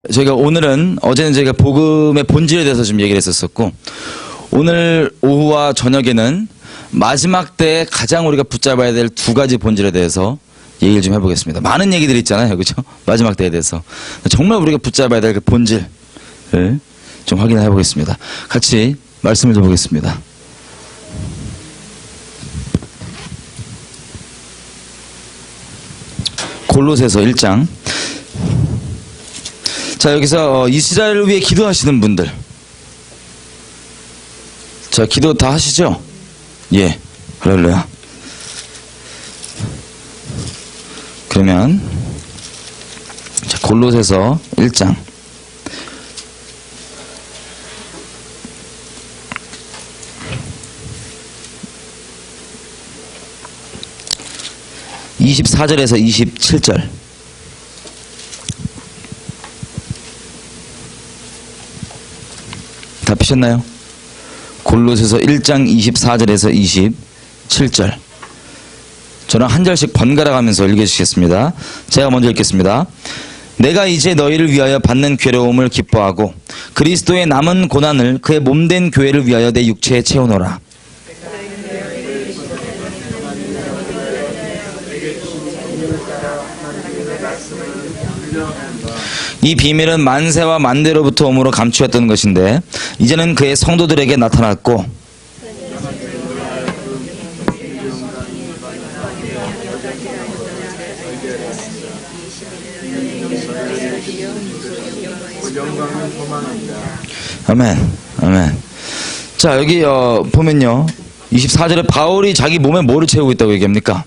저희가 어제는 저희가 복음의 본질에 대해서 좀 얘기를 했었었고, 오늘 오후와 저녁에는 마지막 때에 가장 우리가 붙잡아야 될 두 가지 본질에 대해서 얘기를 좀 해보겠습니다. 많은 얘기들이 있잖아요, 그죠? 마지막 때에 대해서. 정말 우리가 붙잡아야 될 그 본질을 좀 확인해 보겠습니다. 같이 말씀을 좀 보겠습니다. 골로새서 1장. 자, 여기서 이스라엘을 위해 기도하시는 분들, 자, 기도 다 하시죠? 예, 할렐루야. 그러면 자, 골로새서 1장 24절에서 27절. 다 피셨나요? 골로새서 1장 24절에서 27절. 저는 한 절씩 번갈아 가면서 읽어주시겠습니다. 제가 먼저 읽겠습니다. 내가 이제 너희를 위하여 받는 괴로움을 기뻐하고 그리스도의 남은 고난을 그의 몸된 교회를 위하여 내 육체에 채우노라. 이 비밀은 만세와 만대로부터 오므로 감추었던 것인데 이제는 그의 성도들에게 나타났고 아멘, 아멘. 자, 여기 보면요, 24절에 바울이 자기 몸에 뭐를 채우고 있다고 얘기합니까?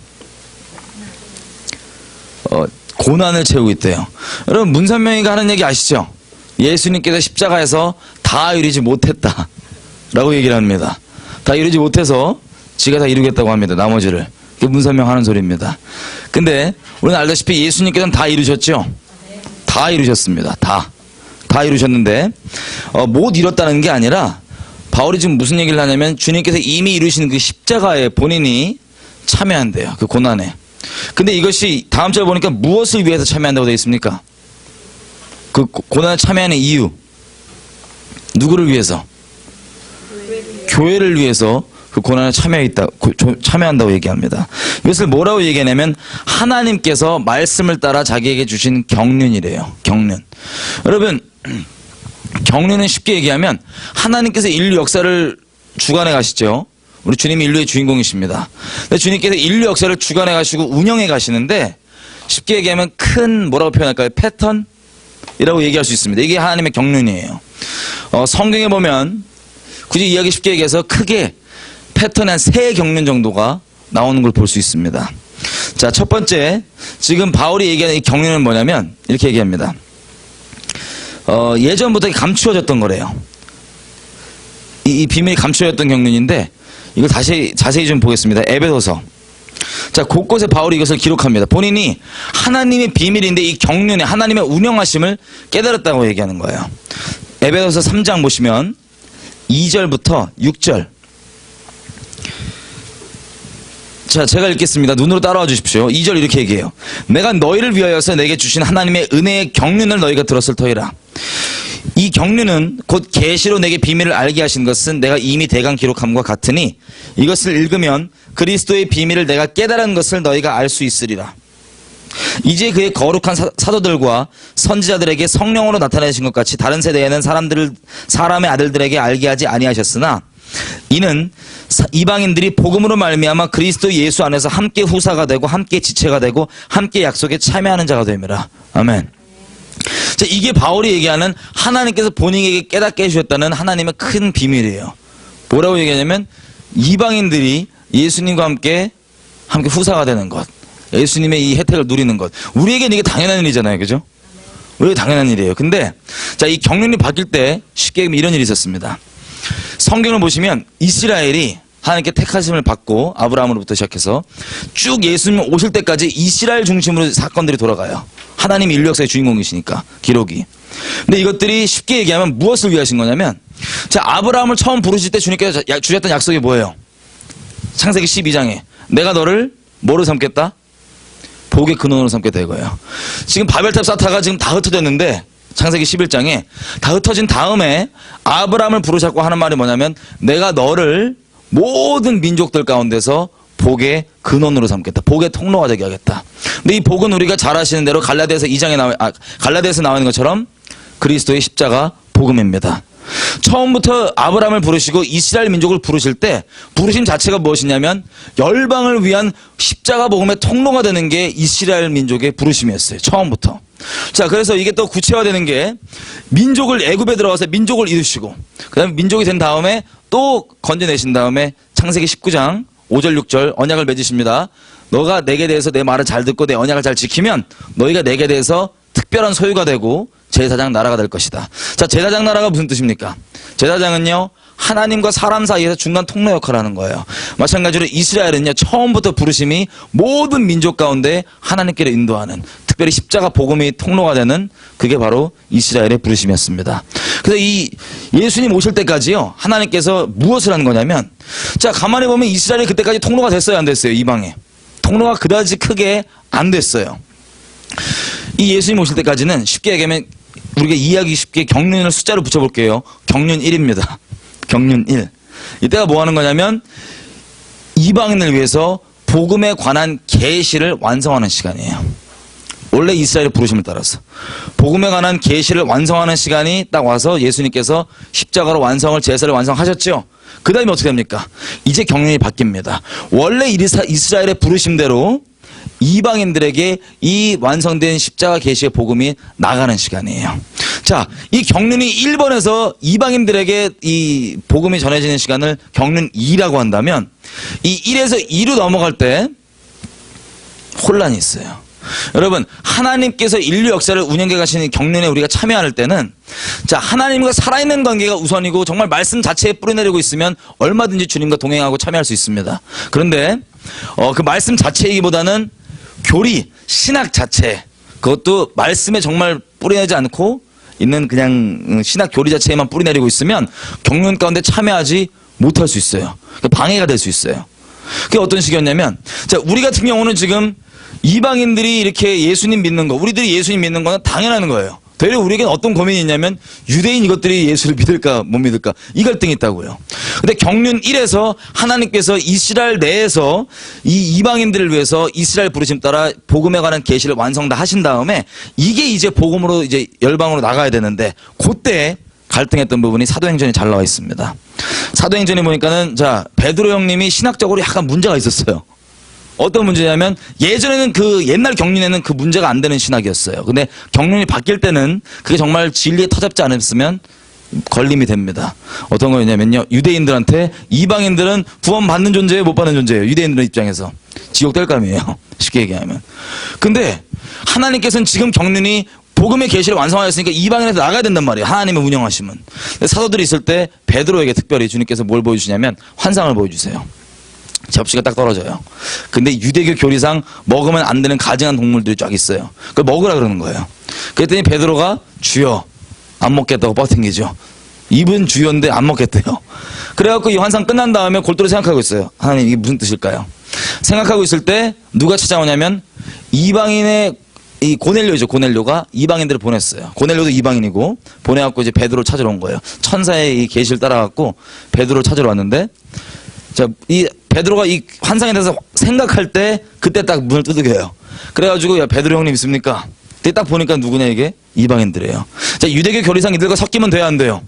고난을 채우고 있대요. 여러분, 문선명이가 하는 얘기 아시죠? 예수님께서 십자가에서 다 이루지 못했다 라고 얘기를 합니다. 다 이루지 못해서 지가 다 이루겠다고 합니다, 나머지를. 그게 문선명 하는 소리입니다. 근데 우리는 알다시피 예수님께서는 다 이루셨죠? 다 이루셨습니다. 다 이루셨는데 못 이뤘다는 게 아니라 바울이 지금 무슨 얘기를 하냐면 주님께서 이미 이루신 그 십자가에 본인이 참여한대요, 그 고난에. 근데 이것이 다음 절에 보니까 무엇을 위해서 참여한다고 되어 있습니까? 그 고난에 참여하는 이유, 누구를 위해서? 교회를 위해서 그 고난에 참여한다고 얘기합니다. 이것을 뭐라고 얘기하냐면 하나님께서 말씀을 따라 자기에게 주신 경륜이래요. 경륜. 여러분, 경륜은 쉽게 얘기하면 하나님께서 인류 역사를 주관해 가시죠. 우리 주님이 인류의 주인공이십니다. 근데 주님께서 인류 역사를 주관해 가시고 운영해 가시는데 쉽게 얘기하면 큰 뭐라고 표현할까요? 패턴이라고 얘기할 수 있습니다. 이게 하나님의 경륜이에요. 성경에 보면 굳이 이야기 쉽게 얘기해서 크게 패턴의 한 3경륜 정도가 나오는 걸 볼 수 있습니다. 자, 첫 번째, 지금 바울이 얘기하는 이 경륜은 뭐냐면 이렇게 얘기합니다. 예전부터 감추어졌던 거래요. 이 비밀이 감추어졌던 경륜인데 이걸 다시 자세히 좀 보겠습니다. 에베소서. 자, 곳곳에 바울이 이것을 기록합니다. 본인이 하나님의 비밀인데 이 경륜에 하나님의 운영하심을 깨달았다고 얘기하는 거예요. 에베소서 3장 보시면 2절부터 6절. 자, 제가 읽겠습니다. 눈으로 따라와 주십시오. 2절 이렇게 얘기해요. 내가 너희를 위하여서 내게 주신 하나님의 은혜의 경륜을 너희가 들었을 터이라. 이 경륜은 곧 계시로 내게 비밀을 알게 하신 것은 내가 이미 대강 기록함과 같으니 이것을 읽으면 그리스도의 비밀을 내가 깨달은 것을 너희가 알 수 있으리라. 이제 그의 거룩한 사도들과 선지자들에게 성령으로 나타내신 것 같이 다른 세대에는 사람의 아들들에게 알게 하지 아니하셨으나 이는 이방인들이 복음으로 말미암아 그리스도 예수 안에서 함께 후사가 되고 함께 지체가 되고 함께 약속에 참여하는 자가 됨이라. 아멘. 자, 이게 바울이 얘기하는 하나님께서 본인에게 깨닫게 해주셨다는 하나님의 큰 비밀이에요. 뭐라고 얘기하냐면 이방인들이 예수님과 함께 후사가 되는 것, 예수님의 이 혜택을 누리는 것. 우리에게는 이게 당연한 일이잖아요, 그죠? 우리에게 당연한 일이에요. 근데 자, 이 경륜이 바뀔 때 쉽게 얘기하면 이런 일이 있었습니다. 성경을 보시면 이스라엘이 하나님께 택하심을 받고 아브라함으로부터 시작해서 쭉 예수님 오실 때까지 이스라엘 중심으로 사건들이 돌아가요. 하나님이 인류 역사의 주인공이시니까, 기록이. 근데 이것들이 쉽게 얘기하면 무엇을 위하신 거냐면, 자, 아브라함을 처음 부르실 때 주님께서 주셨던 약속이 뭐예요? 창세기 12장에 내가 너를 뭐로 삼겠다? 복의 근원으로 삼겠다 이거예요. 지금 바벨탑 쌓다가 지금 다 흩어졌는데 창세기 11장에 다 흩어진 다음에 아브라함을 부르셨고 하는 말이 뭐냐면 내가 너를 모든 민족들 가운데서 복의 근원으로 삼겠다. 복의 통로가 되게 하겠다. 근데 이 복은 우리가 잘 아시는 대로 갈라디아서 2장에 갈라디아서 나와 있는 것처럼 그리스도의 십자가 복음입니다. 처음부터 아브라함을 부르시고 이스라엘 민족을 부르실 때 부르심 자체가 무엇이냐면 열방을 위한 십자가 복음의 통로가 되는 게 이스라엘 민족의 부르심이었어요. 처음부터. 자, 그래서 이게 또 구체화되는 게 민족을 애굽에 들어가서 민족을 이루시고 그다음에 민족이 된 다음에 또 건져내신 다음에 창세기 19장 5절 6절 언약을 맺으십니다. 너가 내게 대해서 내 말을 잘 듣고 내 언약을 잘 지키면 너희가 내게 대해서 특별한 소유가 되고 제사장 나라가 될 것이다. 자, 제사장 나라가 무슨 뜻입니까? 제사장은요, 하나님과 사람 사이에서 중간 통로 역할을 하는 거예요. 마찬가지로 이스라엘은요, 처음부터 부르심이 모든 민족 가운데 하나님께로 인도하는, 특별히 십자가 복음이 통로가 되는 그게 바로 이스라엘의 부르심이었습니다. 그래서 이 예수님 오실 때까지요, 하나님께서 무엇을 한 거냐면, 자, 가만히 보면 이스라엘이 그때까지 통로가 됐어요, 안 됐어요? 이방에. 통로가 그다지 크게 안 됐어요. 이 예수님 오실 때까지는 쉽게 얘기하면 우리가 이해하기 쉽게 경륜을 숫자로 붙여볼게요. 경륜 1입니다. 경륜 1. 이때가 뭐 하는 거냐면 이방인을 위해서 복음에 관한 계시를 완성하는 시간이에요. 원래 이스라엘의 부르심을 따라서 복음에 관한 계시를 완성하는 시간이 딱 와서 예수님께서 십자가로 완성을 제사를 완성하셨죠. 그 다음에 어떻게 됩니까? 이제 경륜이 바뀝니다. 원래 이스라엘의 부르심대로 이방인들에게 이 완성된 십자가 계시의 복음이 나가는 시간이에요. 자, 이 경륜이 1번에서 이방인들에게 이 복음이 전해지는 시간을 경륜 2라고 한다면 이 1에서 2로 넘어갈 때 혼란이 있어요. 여러분, 하나님께서 인류 역사를 운영해 가시는 경륜에 우리가 참여할 때는 자, 하나님과 살아있는 관계가 우선이고 정말 말씀 자체에 뿌리내리고 있으면 얼마든지 주님과 동행하고 참여할 수 있습니다. 그런데 그 말씀 자체이기보다는 교리, 신학 자체, 그것도 말씀에 정말 뿌리내지 않고 있는 그냥 신학 교리 자체에만 뿌리내리고 있으면 경륜 가운데 참여하지 못할 수 있어요. 방해가 될 수 있어요. 그게 어떤 식이었냐면, 자, 우리 같은 경우는 지금 이방인들이 이렇게 예수님 믿는 거, 우리들이 예수님 믿는 거는 당연한 거예요. 되려 우리에겐 어떤 고민이 있냐면 유대인 이것들이 예수를 믿을까 못 믿을까 이 갈등이 있다고요. 근데 경륜 1에서 하나님께서 이스라엘 내에서 이 이방인들을 위해서 이스라엘 부르심 따라 복음에 관한 계시를 완성 다 하신 다음에 이게 이제 복음으로 이제 열방으로 나가야 되는데 그때 갈등했던 부분이 사도행전에 잘 나와 있습니다. 사도행전에 보니까는 자, 베드로 형님이 신학적으로 약간 문제가 있었어요. 어떤 문제냐면 예전에는 그 옛날 경륜에는 그 문제가 안 되는 신학이었어요. 근데 경륜이 바뀔 때는 그게 정말 진리에 터잡지 않았으면 걸림이 됩니다. 어떤 거였냐면요, 유대인들한테 이방인들은 구원 받는 존재예요, 못 받는 존재예요? 유대인들 입장에서 지옥 뗄감이에요. 쉽게 얘기하면. 근데 하나님께서는 지금 경륜이 복음의 계시를 완성하였으니까 이방인에서 나가야 된단 말이에요. 하나님의 운영하심은. 사도들이 있을 때 베드로에게 특별히 주님께서 뭘 보여주시냐면 환상을 보여주세요. 접시가 딱 떨어져요. 근데 유대교 교리상 먹으면 안 되는 가증한 동물들이 쫙 있어요. 그걸 먹으라 그러는 거예요. 그랬더니 베드로가 주여 안 먹겠다고 버팅기죠. 입은 주여인데 안 먹겠대요. 그래갖고 이 환상 끝난 다음에 골똘히 생각하고 있어요. 하나님 이게 무슨 뜻일까요? 생각하고 있을 때 누가 찾아오냐면 이방인의 이 고넬료죠. 고넬료가 이방인들을 보냈어요. 고넬료도 이방인이고 보내갖고 이제 베드로 찾으러 온 거예요. 천사의 이 계시를 따라갖고 베드로 찾으러 왔는데 자, 이 베드로가 이 환상에 대해서 생각할 때 그때 딱 문을 두들겨요. 그래가지고 야 베드로 형님 있습니까? 그때 딱 보니까 누구냐 이게? 이방인들이에요. 자, 유대교 교리상 이들과 섞이면 돼요 안 돼요?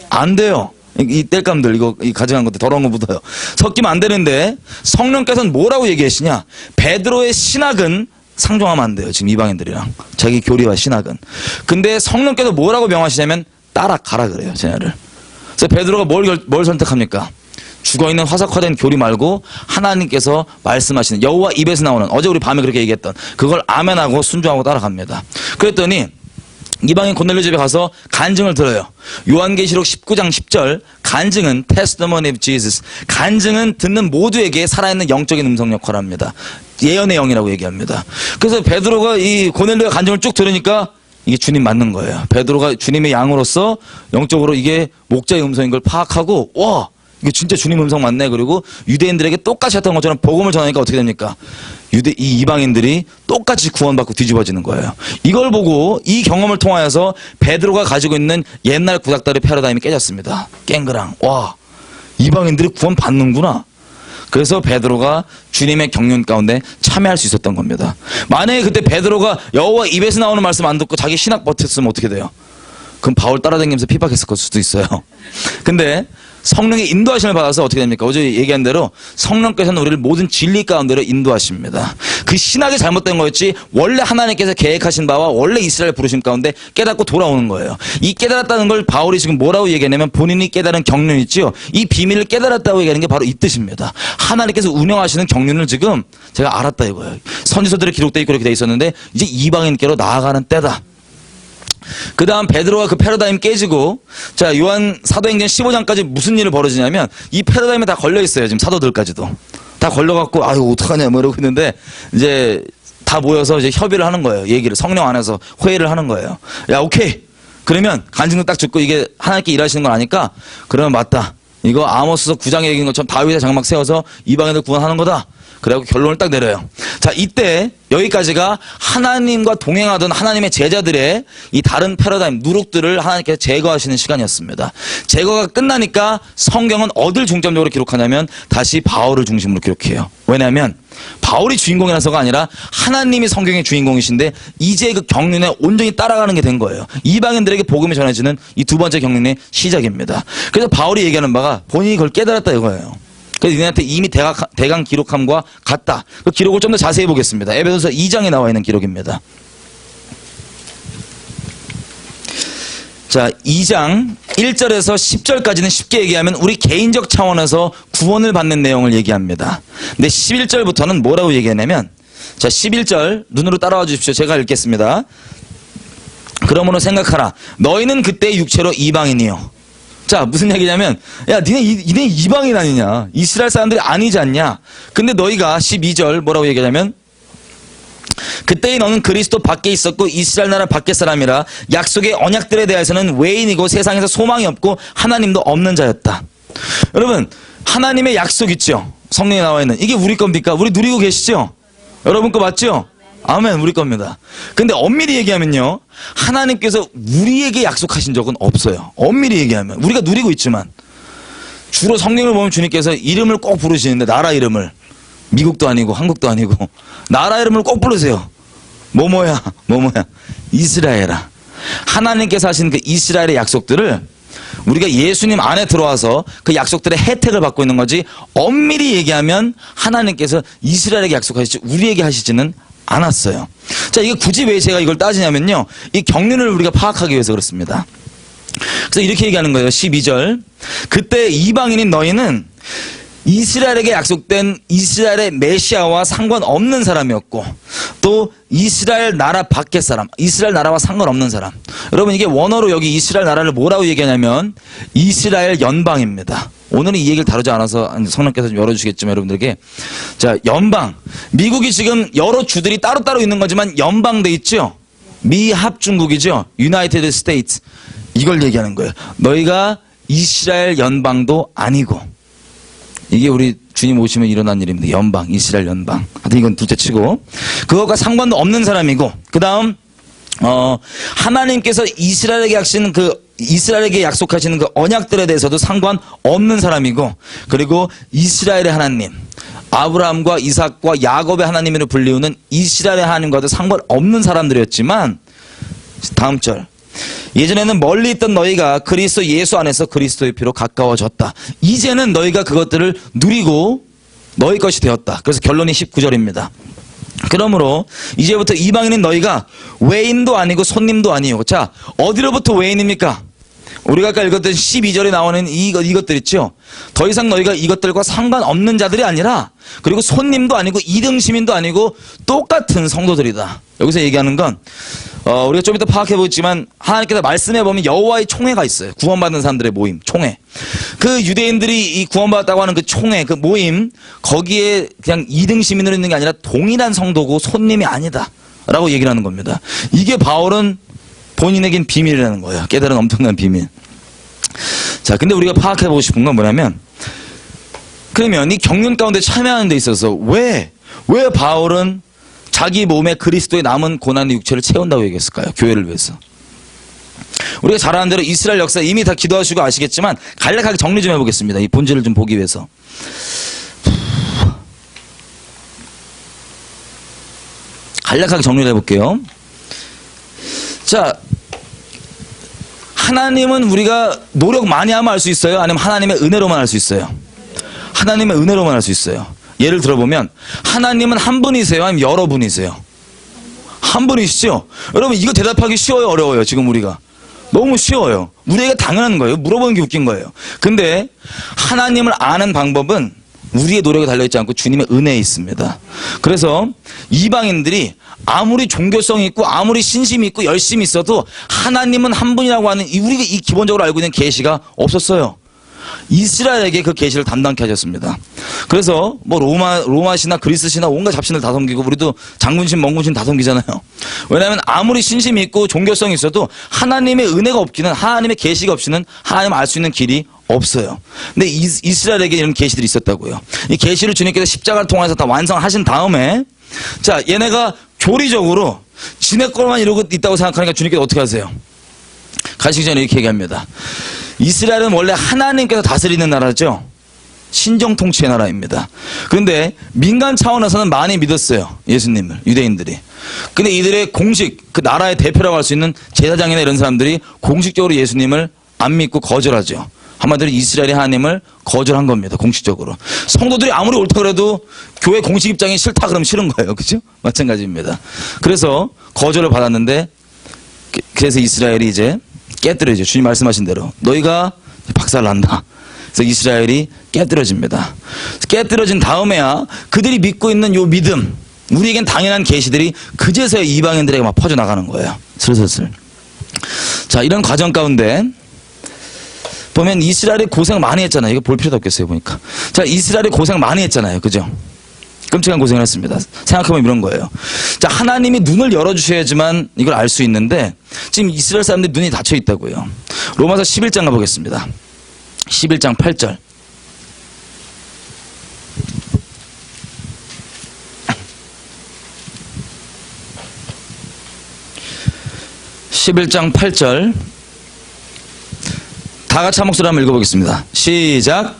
안 돼요. 이 땔감들 이거 이 가증한 것들 더러운 거 묻어요. 섞이면 안 되는데 성령께서는 뭐라고 얘기하시냐? 베드로의 신학은 상종하면 안 돼요. 지금 이방인들이랑 자기 교리와 신학은. 근데 성령께서 뭐라고 명하시냐면 따라가라 그래요. 쟤네를. 그래서 베드로가 뭘 선택합니까? 죽어있는 화석화된 교리 말고 하나님께서 말씀하시는 여호와 입에서 나오는 어제 우리 밤에 그렇게 얘기했던 그걸 아멘하고 순종하고 따라갑니다. 그랬더니 이방인 고넬료 집에 가서 간증을 들어요. 요한계시록 19장 10절 간증은 testimony of Jesus. 간증은 듣는 모두에게 살아있는 영적인 음성 역할을 합니다. 예언의 영이라고 얘기합니다. 그래서 베드로가 이 고넬료의 간증을 쭉 들으니까 이게 주님 맞는 거예요. 베드로가 주님의 양으로서 영적으로 이게 목자의 음성인 걸 파악하고 와 이거 진짜 주님 음성 맞네. 그리고 유대인들에게 똑같이 했던 것처럼 복음을 전하니까 어떻게 됩니까? 이 이방인들이 똑같이 구원받고 뒤집어지는 거예요. 이걸 보고 이 경험을 통하여서 베드로가 가지고 있는 옛날 구닥다리 패러다임이 깨졌습니다. 깽그랑. 와, 이방인들이 구원 받는구나. 그래서 베드로가 주님의 경륜 가운데 참여할 수 있었던 겁니다. 만약에 그때 베드로가 여호와 입에서 나오는 말씀 안 듣고 자기 신학 버텼으면 어떻게 돼요? 그럼 바울 따라다니면서 핍박했을 수도 있어요. 근데 성령의 인도하심을 받아서 어떻게 됩니까? 어제 얘기한 대로 성령께서는 우리를 모든 진리 가운데로 인도하십니다. 그 신학이 잘못된 거였지 원래 하나님께서 계획하신 바와 원래 이스라엘 부르심 가운데 깨닫고 돌아오는 거예요. 이 깨달았다는 걸 바울이 지금 뭐라고 얘기하냐면 본인이 깨달은 경륜 있죠. 이 비밀을 깨달았다고 얘기하는 게 바로 이 뜻입니다. 하나님께서 운영하시는 경륜을 지금 제가 알았다 이거예요. 선지서들에 기록되어 있고 이렇게 돼 있었는데 이제 이방인께로 나아가는 때다. 그 다음 베드로가 그 패러다임 깨지고, 자, 요한 사도행전 15장까지 무슨 일이 벌어지냐면 이 패러다임에 다 걸려 있어요. 지금 사도들까지도 다 걸려갖고 아유 어떡하냐 뭐 이러고 있는데 이제 다 모여서 이제 협의를 하는 거예요. 얘기를 성령 안에서 회의를 하는 거예요. 야, 오케이. 그러면 간증도 딱 듣고 이게 하나님께 일하시는 걸 아니까 그러면 맞다. 이거 아모스서 9장에 얘기한 것처럼 다윗의 장막 세워서 이방인들 구원하는 거다. 그래갖고 결론을 딱 내려요. 자, 이때 여기까지가 하나님과 동행하던 하나님의 제자들의 이 다른 패러다임, 누룩들을 하나님께서 제거하시는 시간이었습니다. 제거가 끝나니까 성경은 어딜 중점적으로 기록하냐면 다시 바울을 중심으로 기록해요. 왜냐하면 바울이 주인공이라서가 아니라 하나님이 성경의 주인공이신데 이제 그 경륜에 온전히 따라가는 게 된 거예요. 이방인들에게 복음이 전해지는 이 두 번째 경륜의 시작입니다. 그래서 바울이 얘기하는 바가 본인이 그걸 깨달았다 이거예요. 그래서 니네한테 이미 대강 기록함과 같다. 그 기록을 좀 더 자세히 보겠습니다. 에베소서 2장에 나와 있는 기록입니다. 자, 2장 1절에서 10절까지는 쉽게 얘기하면 우리 개인적 차원에서 구원을 받는 내용을 얘기합니다. 근데 11절부터는 뭐라고 얘기하냐면, 자, 11절 눈으로 따라와 주십시오. 제가 읽겠습니다. 그러므로 생각하라. 너희는 그때 육체로 이방인이요. 자, 무슨 얘기냐면, 야, 니네 이방인 아니냐? 이스라엘 사람들이 아니지 않냐? 근데 너희가 12절 뭐라고 얘기하냐면, 그때의 너는 그리스도 밖에 있었고 이스라엘 나라 밖의 사람이라 약속의 언약들에 대해서는 외인이고 세상에서 소망이 없고 하나님도 없는 자였다. 여러분, 하나님의 약속 있죠? 성경에 나와 있는. 이게 우리 겁니까? 우리 누리고 계시죠? 여러분 거 맞죠? 아멘, 우리 겁니다. 근데 엄밀히 얘기하면요, 하나님께서 우리에게 약속하신 적은 없어요. 엄밀히 얘기하면 우리가 누리고 있지만 주로 성경을 보면 주님께서 이름을 꼭 부르시는데, 나라 이름을, 미국도 아니고 한국도 아니고 나라 이름을 꼭 부르세요. 뭐뭐야 이스라엘아. 하나님께서 하신 그 이스라엘의 약속들을 우리가 예수님 안에 들어와서 그 약속들의 혜택을 받고 있는 거지, 엄밀히 얘기하면 하나님께서 이스라엘에게 약속하시지 우리에게 하시지는 않았어요. 자, 이게 굳이 왜 제가 이걸 따지냐면요, 이 경륜을 우리가 파악하기 위해서 그렇습니다. 그래서 이렇게 얘기하는 거예요. 12절. 그때 이방인인 너희는 이스라엘에게 약속된 이스라엘의 메시아와 상관없는 사람이었고, 또 이스라엘 나라 밖의 사람, 이스라엘 나라와 상관없는 사람. 여러분, 이게 원어로 여기 이스라엘 나라를 뭐라고 얘기하냐면 이스라엘 연방입니다. 오늘은 이 얘기를 다루지 않아서 성령께서 좀 열어주시겠지만 여러분들에게, 자, 연방. 미국이 지금 여러 주들이 따로따로 있는 거지만 연방돼 있죠. 미합중국이죠. 유나이티드 스테이트. 이걸 얘기하는 거예요. 너희가 이스라엘 연방도 아니고, 이게 우리 주님 오시면 일어난 일입니다. 연방, 이스라엘 연방. 하여튼 이건 둘째 치고, 그것과 상관도 없는 사람이고, 그 다음 하나님께서 이스라엘에게 약속하시는 그 언약들에 대해서도 상관없는 사람이고, 그리고 이스라엘의 하나님, 아브라함과 이삭과 야곱의 하나님으로 불리우는 이스라엘의 하나님과도 상관없는 사람들이었지만, 다음 절, 예전에는 멀리 있던 너희가 그리스도 예수 안에서 그리스도의 피로 가까워졌다. 이제는 너희가 그것들을 누리고 너희 것이 되었다. 그래서 결론이 19절입니다. 그러므로 이제부터 이방인인 너희가 외인도 아니고 손님도 아니요. 자, 어디로부터 외인입니까? 우리가 아까 읽었던 12절에 나오는 이것들 있죠? 더 이상 너희가 이것들과 상관없는 자들이 아니라, 그리고 손님도 아니고 2등 시민도 아니고 똑같은 성도들이다. 여기서 얘기하는 건 우리가 좀 이따 파악해보겠지만 하나님께서 말씀해보면 여호와의 총회가 있어요. 구원받는 사람들의 모임, 총회. 그 유대인들이 이 구원받았다고 하는 그 총회, 그 모임, 거기에 그냥 2등 시민으로 있는 게 아니라 동일한 성도고 손님이 아니다 라고 얘기를 하는 겁니다. 이게 바울은 본인에겐 비밀이라는 거예요. 깨달은 엄청난 비밀. 자, 근데 우리가 파악해보고 싶은 건 뭐냐면, 그러면 이 경륜 가운데 참여하는 데 있어서 왜 바울은 자기 몸에 그리스도의 남은 고난의 육체를 채운다고 얘기했을까요? 교회를 위해서. 우리가 잘 아는 대로 이스라엘 역사 이미 다 기도하시고 아시겠지만 간략하게 정리 좀 해보겠습니다. 이 본질을 좀 보기 위해서. 간략하게 정리를 해볼게요. 자, 하나님은 우리가 노력 많이 하면 알 수 있어요? 아니면 하나님의 은혜로만 알 수 있어요? 하나님의 은혜로만 알 수 있어요. 예를 들어보면 하나님은 한 분이세요? 아니면 여러 분이세요? 한 분이시죠? 여러분 이거 대답하기 쉬워요? 어려워요? 지금 우리가 너무 쉬워요. 우리에게 당연한 거예요. 물어보는 게 웃긴 거예요. 근데 하나님을 아는 방법은 우리의 노력에 달려있지 않고 주님의 은혜에 있습니다. 그래서 이방인들이 아무리 종교성이 있고 아무리 신심이 있고 열심히 있어도 하나님은 한 분이라고 하는 우리가 이 기본적으로 알고 있는 계시가 없었어요. 이스라엘에게 그 계시를 담당케 하셨습니다. 그래서 뭐 로마시나 그리스시나 온갖 잡신을 다 섬기고 우리도 장군신 멍군신 다 섬기잖아요. 왜냐하면 아무리 신심이 있고 종교성이 있어도 하나님의 은혜가 없기는 하나님의 계시가 없이는 하나님 알 수 있는 길이 없어요. 근데 이스라엘에게 이런 계시들이 있었다고요. 이 계시를 주님께서 십자가를 통해서 다 완성하신 다음에 자 얘네가 교리적으로 지네 것만 이러고 있다고 생각하니까 주님께서 어떻게 하세요? 가시기 전에 이렇게 얘기합니다. 이스라엘은 원래 하나님께서 다스리는 나라죠. 신정 통치의 나라입니다. 그런데 민간 차원에서는 많이 믿었어요. 예수님을, 유대인들이. 근데 이들의 공식, 그 나라의 대표라고 할 수 있는 제사장이나 이런 사람들이 공식적으로 예수님을 안 믿고 거절하죠. 한마디로 이스라엘의 하나님을 거절한 겁니다. 공식적으로. 성도들이 아무리 옳다 그래도 교회 공식 입장이 싫다 그러면 싫은 거예요. 그죠? 마찬가지입니다. 그래서 거절을 받았는데 그래서 이스라엘이 이제 깨뜨려져. 주님 말씀하신 대로 너희가 박살난다. 그래서 이스라엘이 깨뜨려집니다. 깨뜨려진 다음에야 그들이 믿고 있는 요 믿음, 우리에겐 당연한 계시들이 그제서야 이방인들에게 막 퍼져나가는 거예요. 슬슬슬. 자, 이런 과정 가운데 보면 이스라엘이 고생 많이 했잖아요. 이거 볼 필요도 없겠어요, 보니까. 자, 이스라엘이 고생 많이 했잖아요. 그죠? 끔찍한 고생을 했습니다. 생각해보면 이런 거예요. 자, 하나님이 눈을 열어주셔야지만 이걸 알 수 있는데 지금 이스라엘 사람들이 눈이 닫혀 있다고요. 로마서 11장 가보겠습니다. 11장 8절. (11장 8절) 다 같이 한 목소리 한번 읽어보겠습니다. 시작.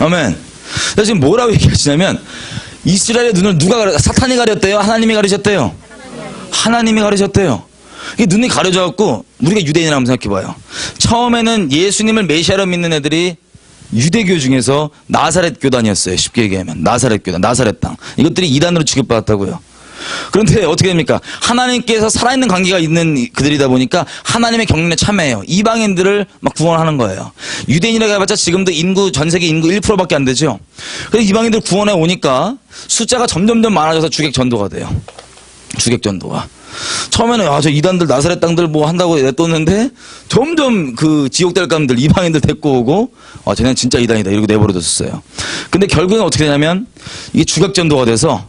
아멘. 지금 뭐라고 얘기하시냐면 이스라엘의 눈을 사탄이 가렸대요? 하나님이 가리셨대요? 하나님이 가리셨대요. 이 눈이 가려져갖고 우리가 유대인이라 한번 생각해봐요. 처음에는 예수님을 메시아로 믿는 애들이 유대교 중에서 나사렛 교단이었어요. 쉽게 얘기하면 나사렛 교단, 나사렛 땅. 이것들이 이단으로 취급받았다고요. 그런데 어떻게 됩니까? 하나님께서 살아있는 관계가 있는 그들이다 보니까 하나님의 경륜에 참여해요. 이방인들을 막 구원하는 거예요. 유대인이라고 해봤자 지금도 전 세계 인구 1%밖에 안 되죠. 그래서 이방인들 구원해 오니까 숫자가 점점 많아져서 주객전도가 돼요. 주객전도가. 처음에는 저 이단들 나사렛 땅들 뭐 한다고 내뒀는데 점점 그 지옥달감들 이방인들 데리고 오고 쟤는 진짜 이단이다 이러고 내버려뒀었어요. 근데 결국엔 어떻게 되냐면 이게 주객전도가 돼서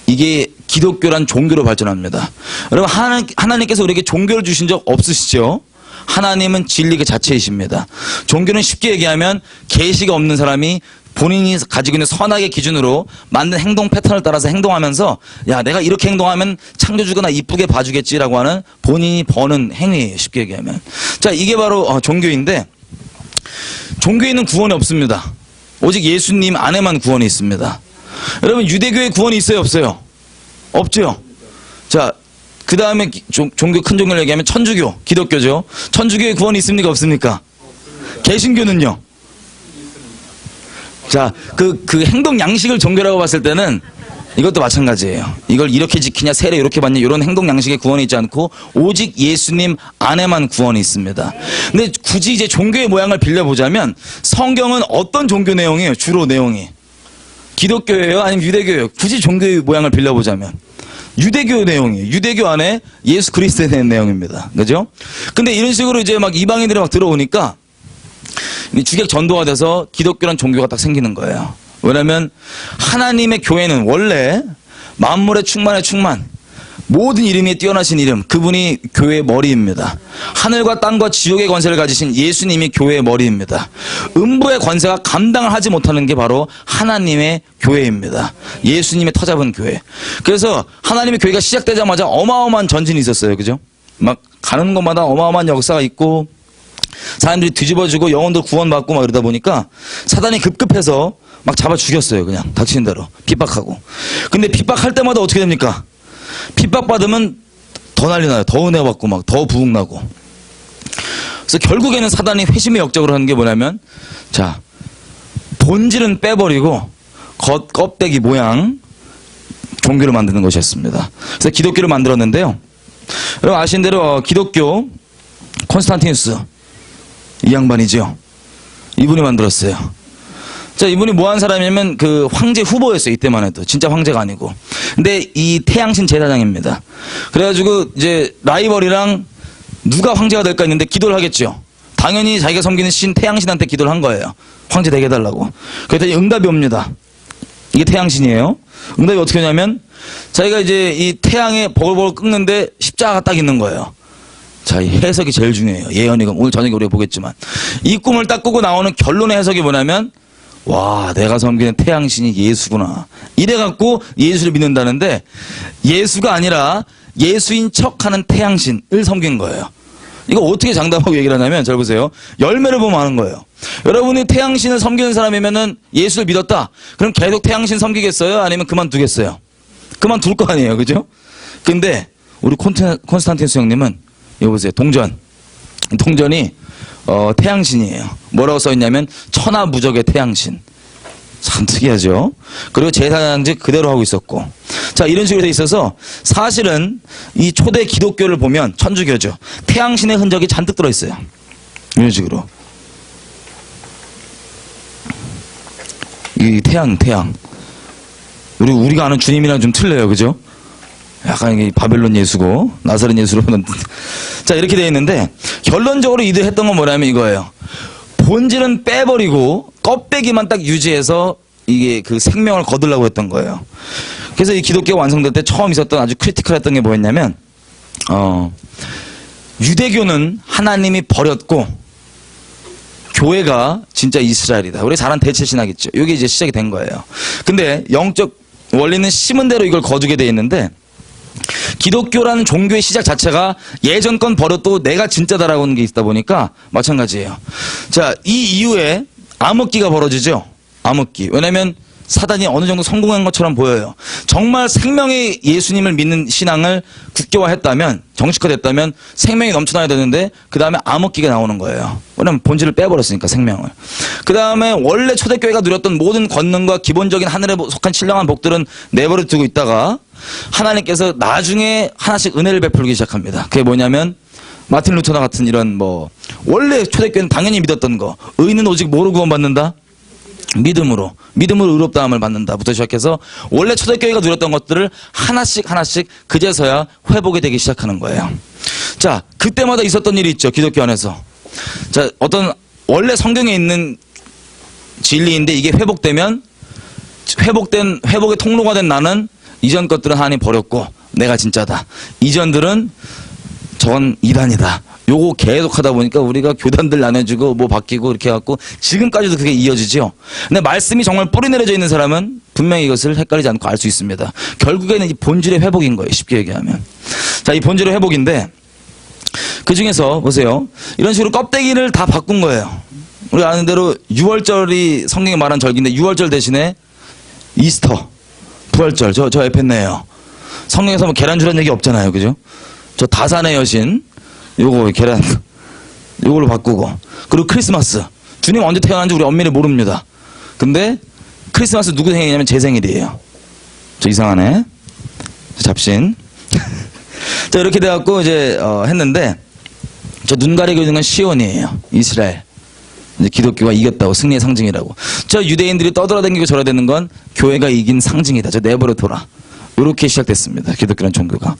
이게 기독교란 종교로 발전합니다. 여러분 하나님께서 우리에게 종교를 주신 적 없으시죠? 하나님은 진리 그 자체이십니다. 종교는 쉽게 얘기하면 계시가 없는 사람이 본인이 가지고 있는 선악의 기준으로 만든 행동 패턴을 따라서 행동하면서 야 내가 이렇게 행동하면 창조주가 나 이쁘게 봐주겠지라고 하는 본인이 버는 행위예요. 쉽게 얘기하면. 자 이게 바로 종교인데 종교에는 구원이 없습니다. 오직 예수님 안에만 구원이 있습니다. 여러분 유대교에 구원이 있어요 없어요? 없죠. 자 그 다음에 종교 큰 종교를 얘기하면 천주교 기독교죠. 천주교에 구원이 있습니까 없습니까? 개신교는요? 자, 그 행동 양식을 종교라고 봤을 때는 이것도 마찬가지예요. 이걸 이렇게 지키냐, 세례 이렇게 받냐, 이런 행동 양식에 구원이 있지 않고 오직 예수님 안에만 구원이 있습니다. 근데 굳이 이제 종교의 모양을 빌려보자면 성경은 어떤 종교 내용이에요? 주로 내용이. 기독교예요? 아니면 유대교예요? 굳이 종교의 모양을 빌려보자면. 유대교 내용이에요. 유대교 안에 예수 그리스도에 대한 내용입니다. 그죠? 근데 이런 식으로 이제 막 이방인들이 막 들어오니까 주객 전도가 돼서 기독교란 종교가 딱 생기는 거예요. 왜냐하면 하나님의 교회는 원래 만물의 충만의 충만, 모든 이름에 뛰어나신 이름, 그분이 교회의 머리입니다. 하늘과 땅과 지옥의 권세를 가지신 예수님이 교회의 머리입니다. 음부의 권세가 감당을 하지 못하는 게 바로 하나님의 교회입니다. 예수님의 터잡은 교회. 그래서 하나님의 교회가 시작되자마자 어마어마한 전진이 있었어요. 그죠? 막 가는 곳마다 어마어마한 역사가 있고 사람들이 뒤집어지고 영혼들 구원받고 막 이러다 보니까 사단이 급급해서 막 잡아 죽였어요. 그냥 닥치는 대로 핍박하고. 근데 핍박할 때마다 어떻게 됩니까? 핍박받으면 더 난리 나요. 더 은혜 받고 막 더 부흥 나고. 그래서 결국에는 사단이 회심의 역적으로 하는 게 뭐냐면, 자, 본질은 빼버리고 껍데기 모양 종교를 만드는 것이었습니다. 그래서 기독교를 만들었는데요. 여러분 아시는 대로 기독교 콘스탄티누스 이 양반이죠. 이분이 만들었어요. 자, 이분이 뭐 한 사람이냐면 그 황제 후보였어요. 이때만 해도. 진짜 황제가 아니고. 근데 이 태양신 제사장입니다. 그래가지고 이제 라이벌이랑 누가 황제가 될까 했는데 기도를 하겠죠. 당연히 자기가 섬기는 신 태양신한테 기도를 한 거예요. 황제 되게 해달라고. 그랬더니 응답이 옵니다. 이게 태양신이에요. 응답이 어떻게 하냐면 자기가 이제 이 태양에 버글버글 끓는데 십자가가 딱 있는 거예요. 자, 이 해석이 제일 중요해요. 예언이건 오늘 저녁에 우리가 보겠지만 이 꿈을 딱 꾸고 나오는 결론의 해석이 뭐냐면, 와, 내가 섬기는 태양신이 예수구나. 이래갖고 예수를 믿는다는데 예수가 아니라 예수인 척하는 태양신을 섬긴 거예요. 이거 어떻게 장담하고 얘기를 하냐면 잘 보세요. 열매를 보면 아는 거예요. 여러분이 태양신을 섬기는 사람이면은 예수를 믿었다. 그럼 계속 태양신 섬기겠어요? 아니면 그만두겠어요? 그만둘 거 아니에요. 그죠? 근데 우리 콘스탄티누스 형님은 이거 보세요. 동전이 태양신이에요. 뭐라고 써있냐면 천하무적의 태양신. 참 특이하죠. 그리고 제사장직 그대로 하고 있었고, 자, 이런 식으로 돼 있어서 사실은 이 초대 기독교를 보면 천주교죠. 태양신의 흔적이 잔뜩 들어있어요. 이런 식으로 이 태양 우리가 아는 주님이랑 좀 틀려요. 그죠? 약간 이게 바벨론 예수고 나사렛 예수로는 자, 이렇게 되어 있는데 결론적으로 이들 했던 건 뭐냐면 이거예요. 본질은 빼버리고 껍데기만 딱 유지해서 이게 그 생명을 거두려고 했던 거예요. 그래서 이 기독교가 완성될 때 처음 있었던 아주 크리티컬했던 게 뭐였냐면 유대교는 하나님이 버렸고 교회가 진짜 이스라엘이다. 우리 잘 아는 대체 신학이죠. 이게 이제 시작이 된 거예요. 근데 영적 원리는 심은 대로 이걸 거두게 돼 있는데 기독교라는 종교의 시작 자체가 예전 건 버려도 내가 진짜다라고 하는 게 있다 보니까 마찬가지예요. 자, 이 이후에 암흑기가 벌어지죠. 암흑기. 왜냐면 사단이 어느 정도 성공한 것처럼 보여요. 정말 생명의 예수님을 믿는 신앙을 국교화했다면, 정식화됐다면 생명이 넘쳐나야 되는데 그 다음에 암흑기가 나오는 거예요. 왜냐면 본질을 빼버렸으니까 생명을. 그 다음에 원래 초대교회가 누렸던 모든 권능과 기본적인 하늘에 속한 신령한 복들은 내버려 두고 있다가 하나님께서 나중에 하나씩 은혜를 베풀기 시작합니다. 그게 뭐냐면 마틴 루터나 같은 이런 원래 초대교회는 당연히 믿었던 거, 의인은 오직 뭐로 구원받는다? 믿음으로 의롭다함을 받는다부터 시작해서 원래 초대교회가 누렸던 것들을 하나씩 그제서야 회복이 되기 시작하는 거예요. 자, 그때마다 있었던 일이 있죠. 기독교 안에서. 자, 어떤 원래 성경에 있는 진리인데 이게 회복되면 회복의 통로가 된 나는 이전 것들은 하나님 버렸고 내가 진짜다. 이전들은 전 이단이다. 요거 계속 하다 보니까 우리가 교단들 나눠주고 바뀌고 이렇게 해갖고 지금까지도 그게 이어지죠. 근데 말씀이 정말 뿌리 내려져 있는 사람은 분명히 이것을 헷갈리지 않고 알 수 있습니다. 결국에는 이 본질의 회복인 거예요. 쉽게 얘기하면. 자, 이 본질의 회복인데 그 중에서 보세요. 이런 식으로 껍데기를 다 바꾼 거예요. 우리 아는 대로 6월절이 성경에 말한 절기인데 6월절 대신에 이스터, 부활절, 저 옆에 있네요. 성경에서 계란 주라는 얘기 없잖아요. 그죠? 저 다산의 여신, 요거 계란, 요걸로 바꾸고. 그리고 크리스마스. 주님 언제 태어난지 우리 엄밀히 모릅니다. 근데 크리스마스 누구 생일이냐면 제 생일이에요. 저 이상하네. 저 잡신. 자, 이렇게 돼갖고 이제 했는데 저 눈 가리고 있는 건 시온이에요. 이스라엘. 이제 기독교가 이겼다고, 승리의 상징이라고. 저 유대인들이 떠돌아다니고 절하되는 건 교회가 이긴 상징이다. 저 내버려 둬라. 이렇게 시작됐습니다. 기독교라는 종교가.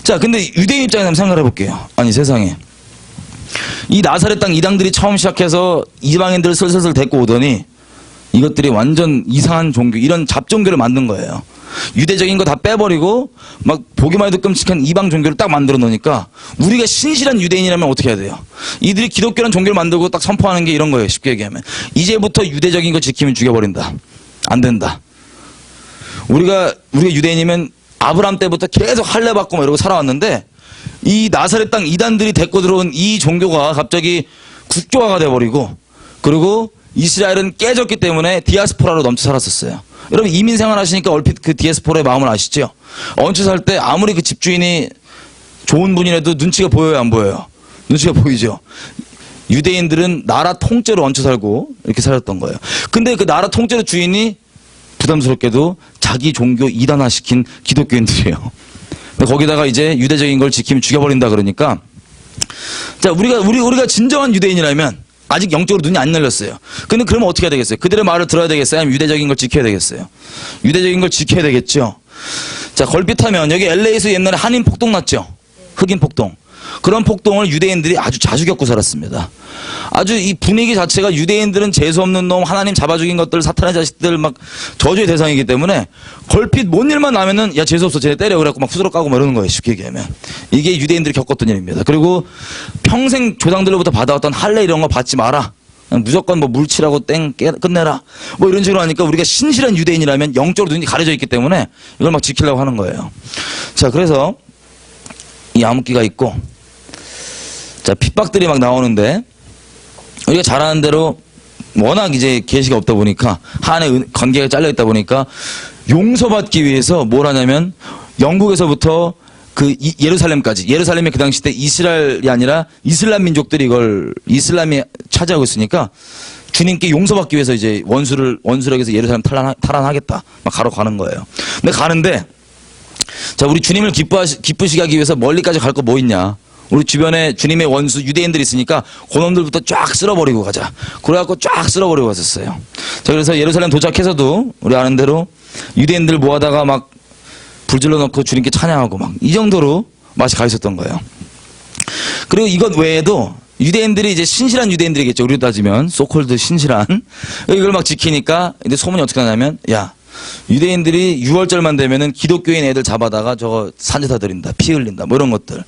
자, 근데 유대인 입장에서 한번 생각을 해볼게요. 아니, 세상에. 이 나사렛 땅 이당들이 처음 시작해서 이방인들을 슬슬 데리고 오더니 이것들이 완전 이상한 종교, 이런 잡종교를 만든 거예요. 유대적인 거 다 빼버리고 막 보기만 해도 끔찍한 이방 종교를 딱 만들어 놓으니까 우리가 신실한 유대인이라면 어떻게 해야 돼요? 이들이 기독교라는 종교를 만들고 딱 선포하는 게 이런 거예요. 쉽게 얘기하면. 이제부터 유대적인 거 지키면 죽여버린다. 안 된다. 우리가 유대인이면 아브라함 때부터 계속 할례 받고 막 이러고 살아왔는데 이 나사렛 땅 이단들이 데리고 들어온 이 종교가 갑자기 국교화가 돼버리고 그리고 이스라엘은 깨졌기 때문에 디아스포라로 넘쳐 살았었어요. 여러분 이민 생활 하시니까 얼핏 그 디아스포라의 마음을 아시죠? 얹혀 살 때 아무리 그 집주인이 좋은 분이라도 눈치가 보여요, 안 보여요? 눈치가 보이죠? 유대인들은 나라 통째로 얹혀 살고 이렇게 살았던 거예요. 근데 그 나라 통째로 주인이 부담스럽게도 자기 종교 이단화시킨 기독교인들이에요. 거기다가 이제 유대적인 걸 지키면 죽여버린다 그러니까 자 우리가 진정한 유대인이라면 아직 영적으로 눈이 안 열렸어요. 근데 그러면 어떻게 해야 되겠어요? 그들의 말을 들어야 되겠어요? 아니면 유대적인 걸 지켜야 되겠어요? 유대적인 걸 지켜야 되겠죠. 자 걸핏하면 여기 LA에서 옛날에 한인 폭동 났죠. 흑인 폭동. 그런 폭동을 유대인들이 아주 자주 겪고 살았습니다. 아주 이 분위기 자체가 유대인들은 재수없는 놈, 하나님 잡아 죽인 것들, 사탄의 자식들 막 저주의 대상이기 때문에 걸핏 뭔 일만 나면은 야 재수없어 쟤네 때려 그래갖고 막 후드로 까고 막 이러는 거예요. 쉽게 얘기하면. 이게 유대인들이 겪었던 일입니다. 그리고 평생 조상들로부터 받아왔던 할례 이런 거 받지 마라. 무조건 뭐 물칠하고 땡 끝내라. 뭐 이런 식으로 하니까 우리가 신실한 유대인이라면 영적으로 눈이 가려져 있기 때문에 이걸 막 지키려고 하는 거예요. 자 그래서 이 암흑기가 있고 자 핍박들이 막 나오는데 우리가 잘 아는 대로 워낙 이제 계시가 없다 보니까 한해 관계가 잘려 있다 보니까 용서받기 위해서 뭘 하냐면 영국에서부터 그 예루살렘까지 예루살렘이 그 당시 때 이스라엘이 아니라 이슬람 민족들이 이걸 이슬람이 차지하고 있으니까 주님께 용서받기 위해서 이제 원수력에서 예루살렘 탈환하겠다 막 가러 가는 거예요. 근데 가는데 자 우리 주님을 기쁘시게 하기 위해서 멀리까지 갈 거 뭐 있냐? 우리 주변에 주님의 원수 유대인들이 있으니까 그놈들부터 쫙 쓸어버리고 가자. 그래갖고 쫙 쓸어버리고 갔었어요. 자 그래서 예루살렘 도착해서도 우리 아는 대로 유대인들 모아다가 막 불질러 놓고 주님께 찬양하고 막 이 정도로 맛이 가 있었던 거예요. 그리고 이것 외에도 유대인들이 이제 신실한 유대인들이겠죠. 우리로 따지면 소콜드 신실한 이걸 막 지키니까 이제 소문이 어떻게 나냐면 야 유대인들이 6월절만 되면은 기독교인 애들 잡아다가 저거 산제사 드린다, 피 흘린다, 뭐 이런 것들.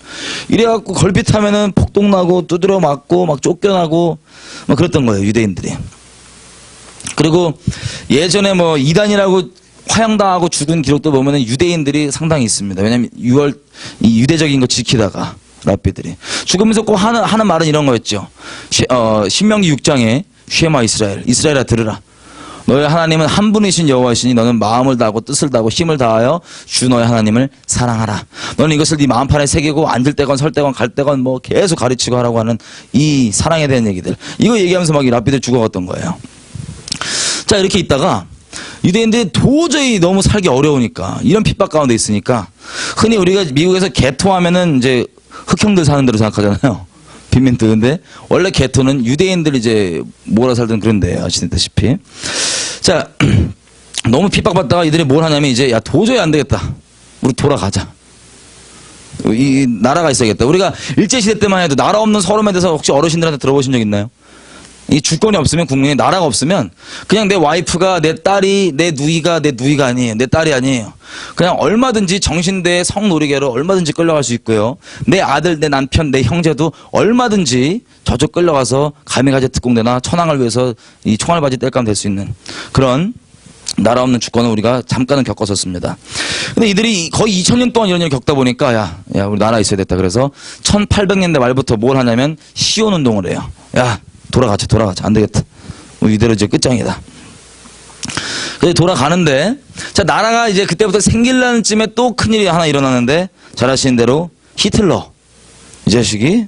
이래갖고 걸핏하면은 폭동나고 두드려 맞고 막 쫓겨나고 막 그랬던 거예요, 유대인들이. 그리고 예전에 뭐 이단이라고 화형당하고 죽은 기록도 보면은 유대인들이 상당히 있습니다. 왜냐면 이 유대적인 거 지키다가 랍비들이 죽으면서 꼭 하는 말은 이런 거였죠. 신명기 6장에 쉐마 이스라엘아 들으라. 너의 하나님은 한 분이신 여호와이시니 너는 마음을 다하고 뜻을 다하고 힘을 다하여 주 너의 하나님을 사랑하라. 너는 이것을 네 마음판에 새기고 앉을 때건 설 때건 갈 때건 뭐 계속 가르치고 하라고 하는 이 사랑에 대한 얘기들. 이거 얘기하면서 막 이 랍비들 죽어갔던 거예요. 자 이렇게 있다가 유대인들이 도저히 너무 살기 어려우니까 이런 핍박 가운데 있으니까 흔히 우리가 미국에서 개토하면은 이제 흑형들 사는 대로 생각하잖아요. 빈민트. 근데 원래 개토는 유대인들 이제 몰아 살던 그런 데예요. 아시다시피. 자, 너무 핍박받다가 이들이 뭘 하냐면 이제 야 도저히 안 되겠다. 우리 돌아가자. 이 나라가 있어야겠다. 우리가 일제시대 때만 해도 나라 없는 서름에 대해서 혹시 어르신들한테 들어보신 적 있나요? 이 주권이 없으면 국민이 나라가 없으면 그냥 내 와이프가 내 딸이 내 누이가 아니에요. 내 딸이 아니에요. 그냥 얼마든지 정신대 성놀이개로 얼마든지 끌려갈 수 있고요. 내 아들, 내 남편, 내 형제도 얼마든지 저쪽 끌려가서 가미가제 특공대나 천황을 위해서 이 총알바지 뗄감 될 수 있는 그런 나라 없는 주권을 우리가 잠깐은 겪었었습니다. 근데 이들이 거의 2000년 동안 이런 일을 겪다 보니까 야 우리 나라 있어야 됐다. 그래서 1800년대 말부터 뭘 하냐면 시온 운동을 해요. 야 돌아가자 안 되겠다. 이대로 이제 끝장이다. 그래서 돌아가는데 자 나라가 이제 그때부터 생길라는 쯤에 또 큰일이 하나 일어나는데 잘 아시는 대로 히틀러 이 자식이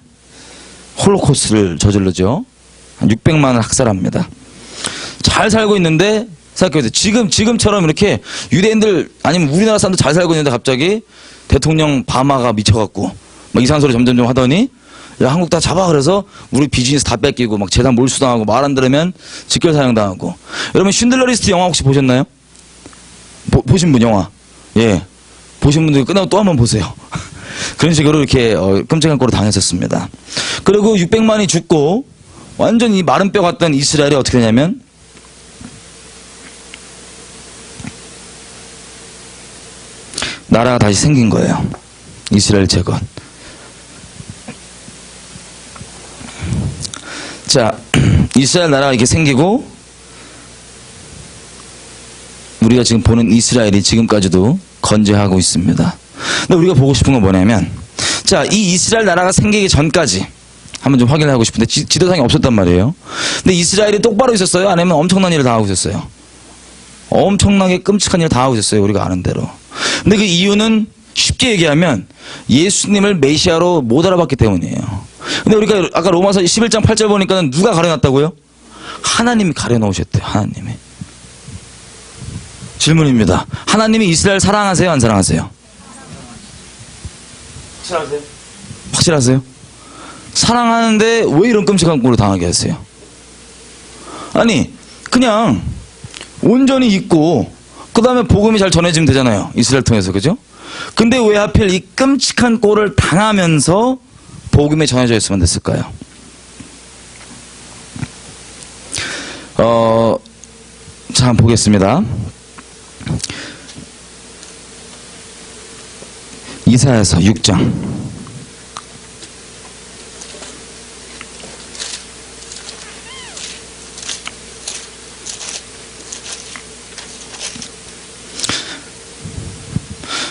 홀로코스트를 저질러죠. 한 600만을 학살합니다. 잘 살고 있는데 생각해보세요. 지금처럼 이렇게 유대인들 아니면 우리나라 사람들 잘 살고 있는데 갑자기 대통령 바마가 미쳐갖고 막 이상한 소리 점점 하더니 야 한국 다 잡아. 그래서 우리 비즈니스 다 뺏기고 막 재산 몰수당하고 말 안 들으면 직결사형당하고. 여러분 쉰들러 리스트 영화 혹시 보셨나요? 보신 분 영화? 예. 보신 분들 끝나고 또 한번 보세요. 그런 식으로 이렇게 끔찍한 꼴을 당했었습니다. 그리고 600만이 죽고 완전 히 마른 뼈 같던 이스라엘이 어떻게 되냐면 나라가 다시 생긴 거예요. 이스라엘 재건. 자, 이스라엘 나라가 이렇게 생기고 우리가 지금 보는 이스라엘이 지금까지도 건재하고 있습니다. 근데 우리가 보고 싶은 건 뭐냐면, 자, 이 이스라엘 나라가 생기기 전까지 한번 좀 확인을 하고 싶은데 지도상이 없었단 말이에요. 근데 이스라엘이 똑바로 있었어요? 아니면 엄청난 일을 당하고 있었어요? 엄청나게 끔찍한 일을 당하고 있었어요. 우리가 아는 대로. 근데 그 이유는 쉽게 얘기하면 예수님을 메시아로 못 알아봤기 때문이에요. 근데 우리가 아까 로마서 11장 8절 보니까는 누가 가려놨다고요? 하나님이 가려놓으셨대요. 하나님이. 질문입니다. 하나님이 이스라엘 사랑하세요? 안 사랑하세요? 확실하세요? 확실하세요? 사랑하는데 왜 이런 끔찍한 꼴을 당하게 하세요? 아니, 그냥 온전히 있고 그 다음에 복음이 잘 전해지면 되잖아요. 이스라엘 통해서. 그죠? 근데 왜 하필 이 끔찍한 꼴을 당하면서 복음이 전해져 있으면 됐을까요? 자, 한번 보겠습니다. 이사야서 6장.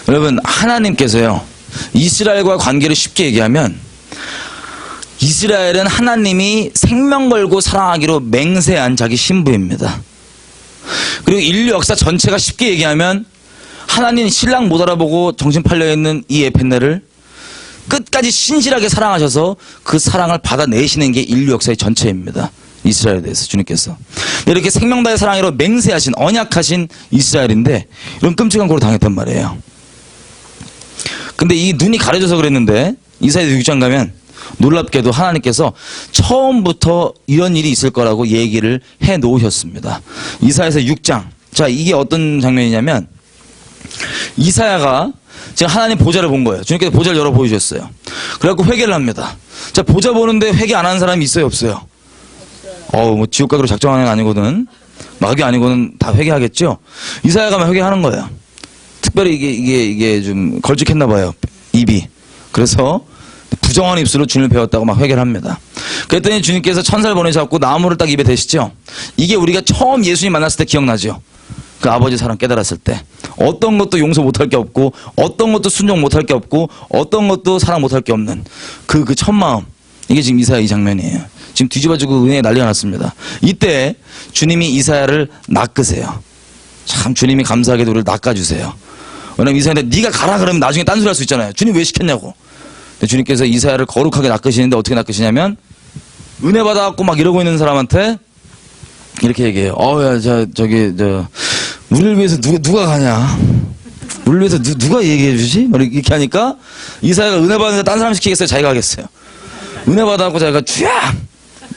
여러분, 하나님께서요, 이스라엘과 관계를 쉽게 얘기하면 이스라엘은 하나님이 생명 걸고 사랑하기로 맹세한 자기 신부입니다. 그리고 인류 역사 전체가 쉽게 얘기하면 하나님 신랑 못 알아보고 정신 팔려있는 이 에펜네를 끝까지 신실하게 사랑하셔서 그 사랑을 받아내시는 게 인류 역사의 전체입니다. 이스라엘에 대해서 주님께서 이렇게 생명 다해 사랑으로 맹세하신 언약하신 이스라엘인데 이런 끔찍한 꼴을 당했단 말이에요. 근데 이 눈이 가려져서 그랬는데 이사야서 6장 가면 놀랍게도 하나님께서 처음부터 이런 일이 있을 거라고 얘기를 해 놓으셨습니다. 이사야서 6장. 자, 이게 어떤 장면이냐면 이사야가 지금 하나님 보좌를 본 거예요. 주님께서 보좌를 열어 보여주셨어요. 그래갖고 회개를 합니다. 자, 보좌 보는데 회개 안 하는 사람이 있어요, 없어요? 뭐 지옥 가기로 작정하는 게 아니거든. 마귀 아니고는 다 회개하겠죠. 이사야가 회개하는 거예요. 특별히 이게 좀 걸쭉했나 봐요, 입이. 그래서 부정한 입술로 주님을 배웠다고 막 회개를 합니다. 그랬더니 주님께서 천사를 보내셔갖고 나무를 딱 입에 대시죠. 이게 우리가 처음 예수님 만났을 때 기억나죠? 그 아버지 사랑 깨달았을 때 어떤 것도 용서 못할 게 없고 어떤 것도 순종 못할 게 없고 어떤 것도 사랑 못할 게 없는 그 첫 마음. 이게 지금 이사야 이 장면이에요. 지금 뒤집어지고 은혜에 난리가 났습니다. 이때 주님이 이사야를 낚으세요. 참 주님이 감사하게도 우리를 낚아주세요. 왜냐면 이사야한테 네가 가라 그러면 나중에 딴소리 할 수 있잖아요. 주님 왜 시켰냐고. 근데 주님께서 이사야를 거룩하게 낚으시는데 어떻게 낚으시냐면 은혜 받아갖고 막 이러고 있는 사람한테 이렇게 얘기해요. 우리를 위해서 누가 가냐? 우리를 위해서 누가 얘기해 주지? 이렇게 하니까 이사야가 은혜 받는데 딴 사람 시키겠어요? 자기가 하겠어요? 은혜 받아갖고 자기가 쥐야!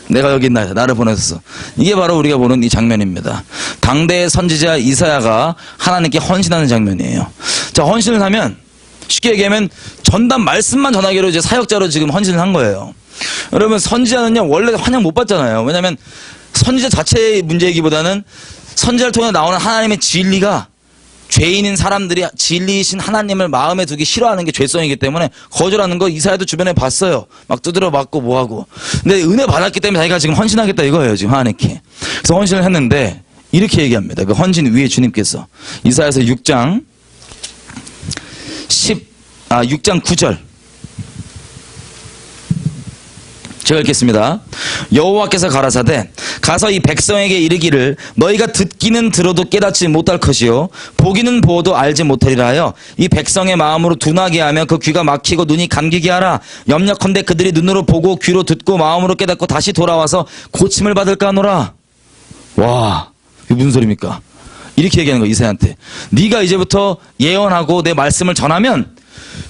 내가 여기 있나? 나를 보냈어. 이게 바로 우리가 보는 이 장면입니다. 당대의 선지자 이사야가 하나님께 헌신하는 장면이에요. 자, 헌신을 하면 쉽게 얘기하면 전담 말씀만 전하기로 이제 사역자로 지금 헌신을 한 거예요. 여러분, 선지자는요 원래 환영 못 받잖아요. 왜냐하면 선지자 자체의 문제이기보다는 선지자를 통해 나오는 하나님의 진리가 죄인인 사람들이 진리이신 하나님을 마음에 두기 싫어하는 게 죄성이기 때문에 거절하는 거 이사야도 주변에 봤어요. 막 두드려 맞고 뭐하고. 근데 은혜 받았기 때문에 자기가 지금 헌신하겠다 이거예요. 지금 하나님께. 그래서 헌신을 했는데 이렇게 얘기합니다. 그 헌신 위에 주님께서 이사야서 6장 6장 9절 제가 읽겠습니다. 여호와께서 가라사대 가서 이 백성에게 이르기를 너희가 듣기는 들어도 깨닫지 못할 것이요 보기는 보아도 알지 못하리라 하여 이 백성의 마음으로 둔하게 하며 그 귀가 막히고 눈이 감기게 하라. 염려컨대 그들이 눈으로 보고 귀로 듣고 마음으로 깨닫고 다시 돌아와서 고침을 받을까 하노라. 와, 이게 무슨 소리입니까? 이렇게 얘기하는 거야 이사야한테. 네가 이제부터 예언하고 내 말씀을 전하면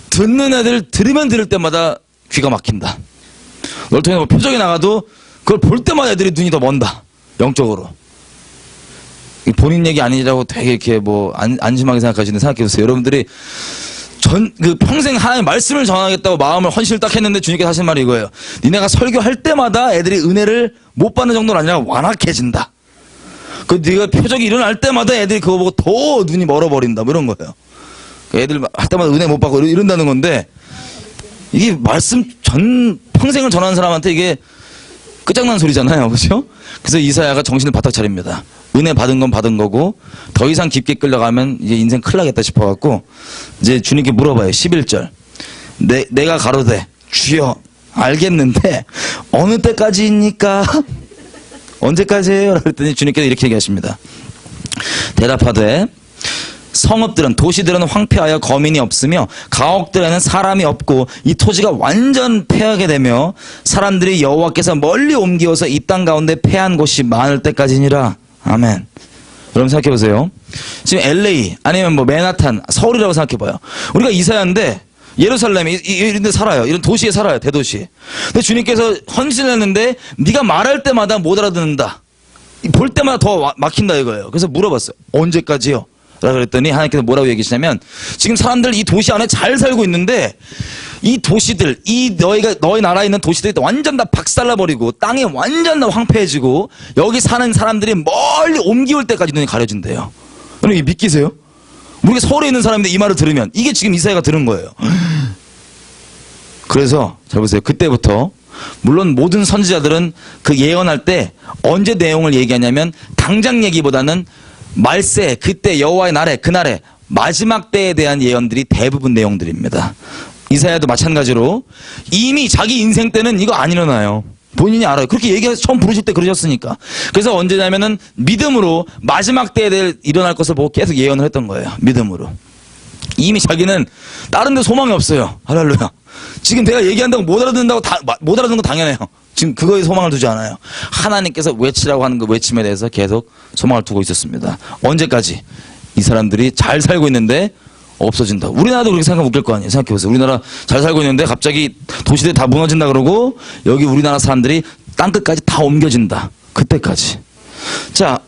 듣는 애들 들으면 들을 때마다 귀가 막힌다. 널 통해 표적이 나가도 그걸 볼 때마다 애들이 눈이 더 먼다. 영적으로. 본인 얘기 아니라고 되게 이렇게 안심하게 생각하시는데 생각해보세요. 여러분들이 평생 하나님의 말씀을 전하겠다고 마음을 헌신을 딱 했는데 주님께서 하신 말이 이거예요. 니네가 설교할 때마다 애들이 은혜를 못 받는 정도는 아니라 완악해진다. 네가 표적이 일어날 때마다 애들이 그거 보고 더 눈이 멀어버린다. 뭐 이런 거예요. 애들 할 때마다 은혜 못 받고 이런다는 건데, 이게 말씀 평생을 전하는 사람한테 이게 끝장난 소리잖아요. 그죠? 그래서 이사야가 정신을 바짝 차립니다. 은혜 받은 건 받은 거고, 더 이상 깊게 끌려가면 이제 인생 큰일 나겠다 싶어갖고, 이제 주님께 물어봐요. 11절. 내가 가로되, 주여, 알겠는데, 어느 때까지입니까? 언제까지예요? 그랬더니 주님께서 이렇게 얘기하십니다. 대답하되, 성읍들은, 도시들은 황폐하여 거민이 없으며 가옥들에는 사람이 없고 이 토지가 완전 패하게 되며 사람들이 여호와께서 멀리 옮기어서 이 땅 가운데 패한 곳이 많을 때까지니라. 아멘. 여러분 생각해 보세요. 지금 LA 아니면 뭐 맨하탄, 서울이라고 생각해 봐요. 우리가 이사야인데 예루살렘 이런 데 살아요. 이런 도시에 살아요. 대도시에. 근데 주님께서 헌신을 했는데 네가 말할 때마다 못 알아듣는다. 볼 때마다 더 막힌다 이거예요. 그래서 물어봤어요. 언제까지요? 라고 그랬더니 하나님께서 뭐라고 얘기하시냐면, 지금 사람들 이 도시 안에 잘 살고 있는데 이 도시들, 너희 나라에 있는 도시들이 완전 다 박살나버리고 땅이 완전 다 황폐해지고 여기 사는 사람들이 멀리 옮겨올 때까지 눈이 가려진대요. 여러분 믿기세요? 우리가 서울에 있는 사람인데 이 말을 들으면 이게 지금 이사야가 들은 거예요. 그래서 잘 보세요. 그때부터 물론 모든 선지자들은 그 예언할 때 언제 내용을 얘기하냐면 당장 얘기보다는 말세, 그때 여호와의 날에, 그날에 마지막 때에 대한 예언들이 대부분 내용들입니다. 이사야도 마찬가지로 이미 자기 인생 때는 이거 안 일어나요. 본인이 알아요. 그렇게 얘기해서 처음 부르실 때 그러셨으니까. 그래서 언제냐면은 믿음으로 마지막 때에 일어날 것을 보고 계속 예언을 했던 거예요. 믿음으로. 이미 자기는 다른 데 소망이 없어요. 할렐루야. 지금 내가 얘기한다고 못 알아듣는다고 못 알아듣는 거 당연해요. 지금 그거에 소망을 두지 않아요. 하나님께서 외치라고 하는 그 외침에 대해서 계속 소망을 두고 있었습니다. 언제까지? 이 사람들이 잘 살고 있는데 없어진다. 우리나라도 그렇게 생각하면 웃길 거 아니에요. 생각해보세요. 우리나라 잘 살고 있는데 갑자기 도시들이 다 무너진다 그러고 여기 우리나라 사람들이 땅끝까지 다 옮겨진다. 그때까지. 자,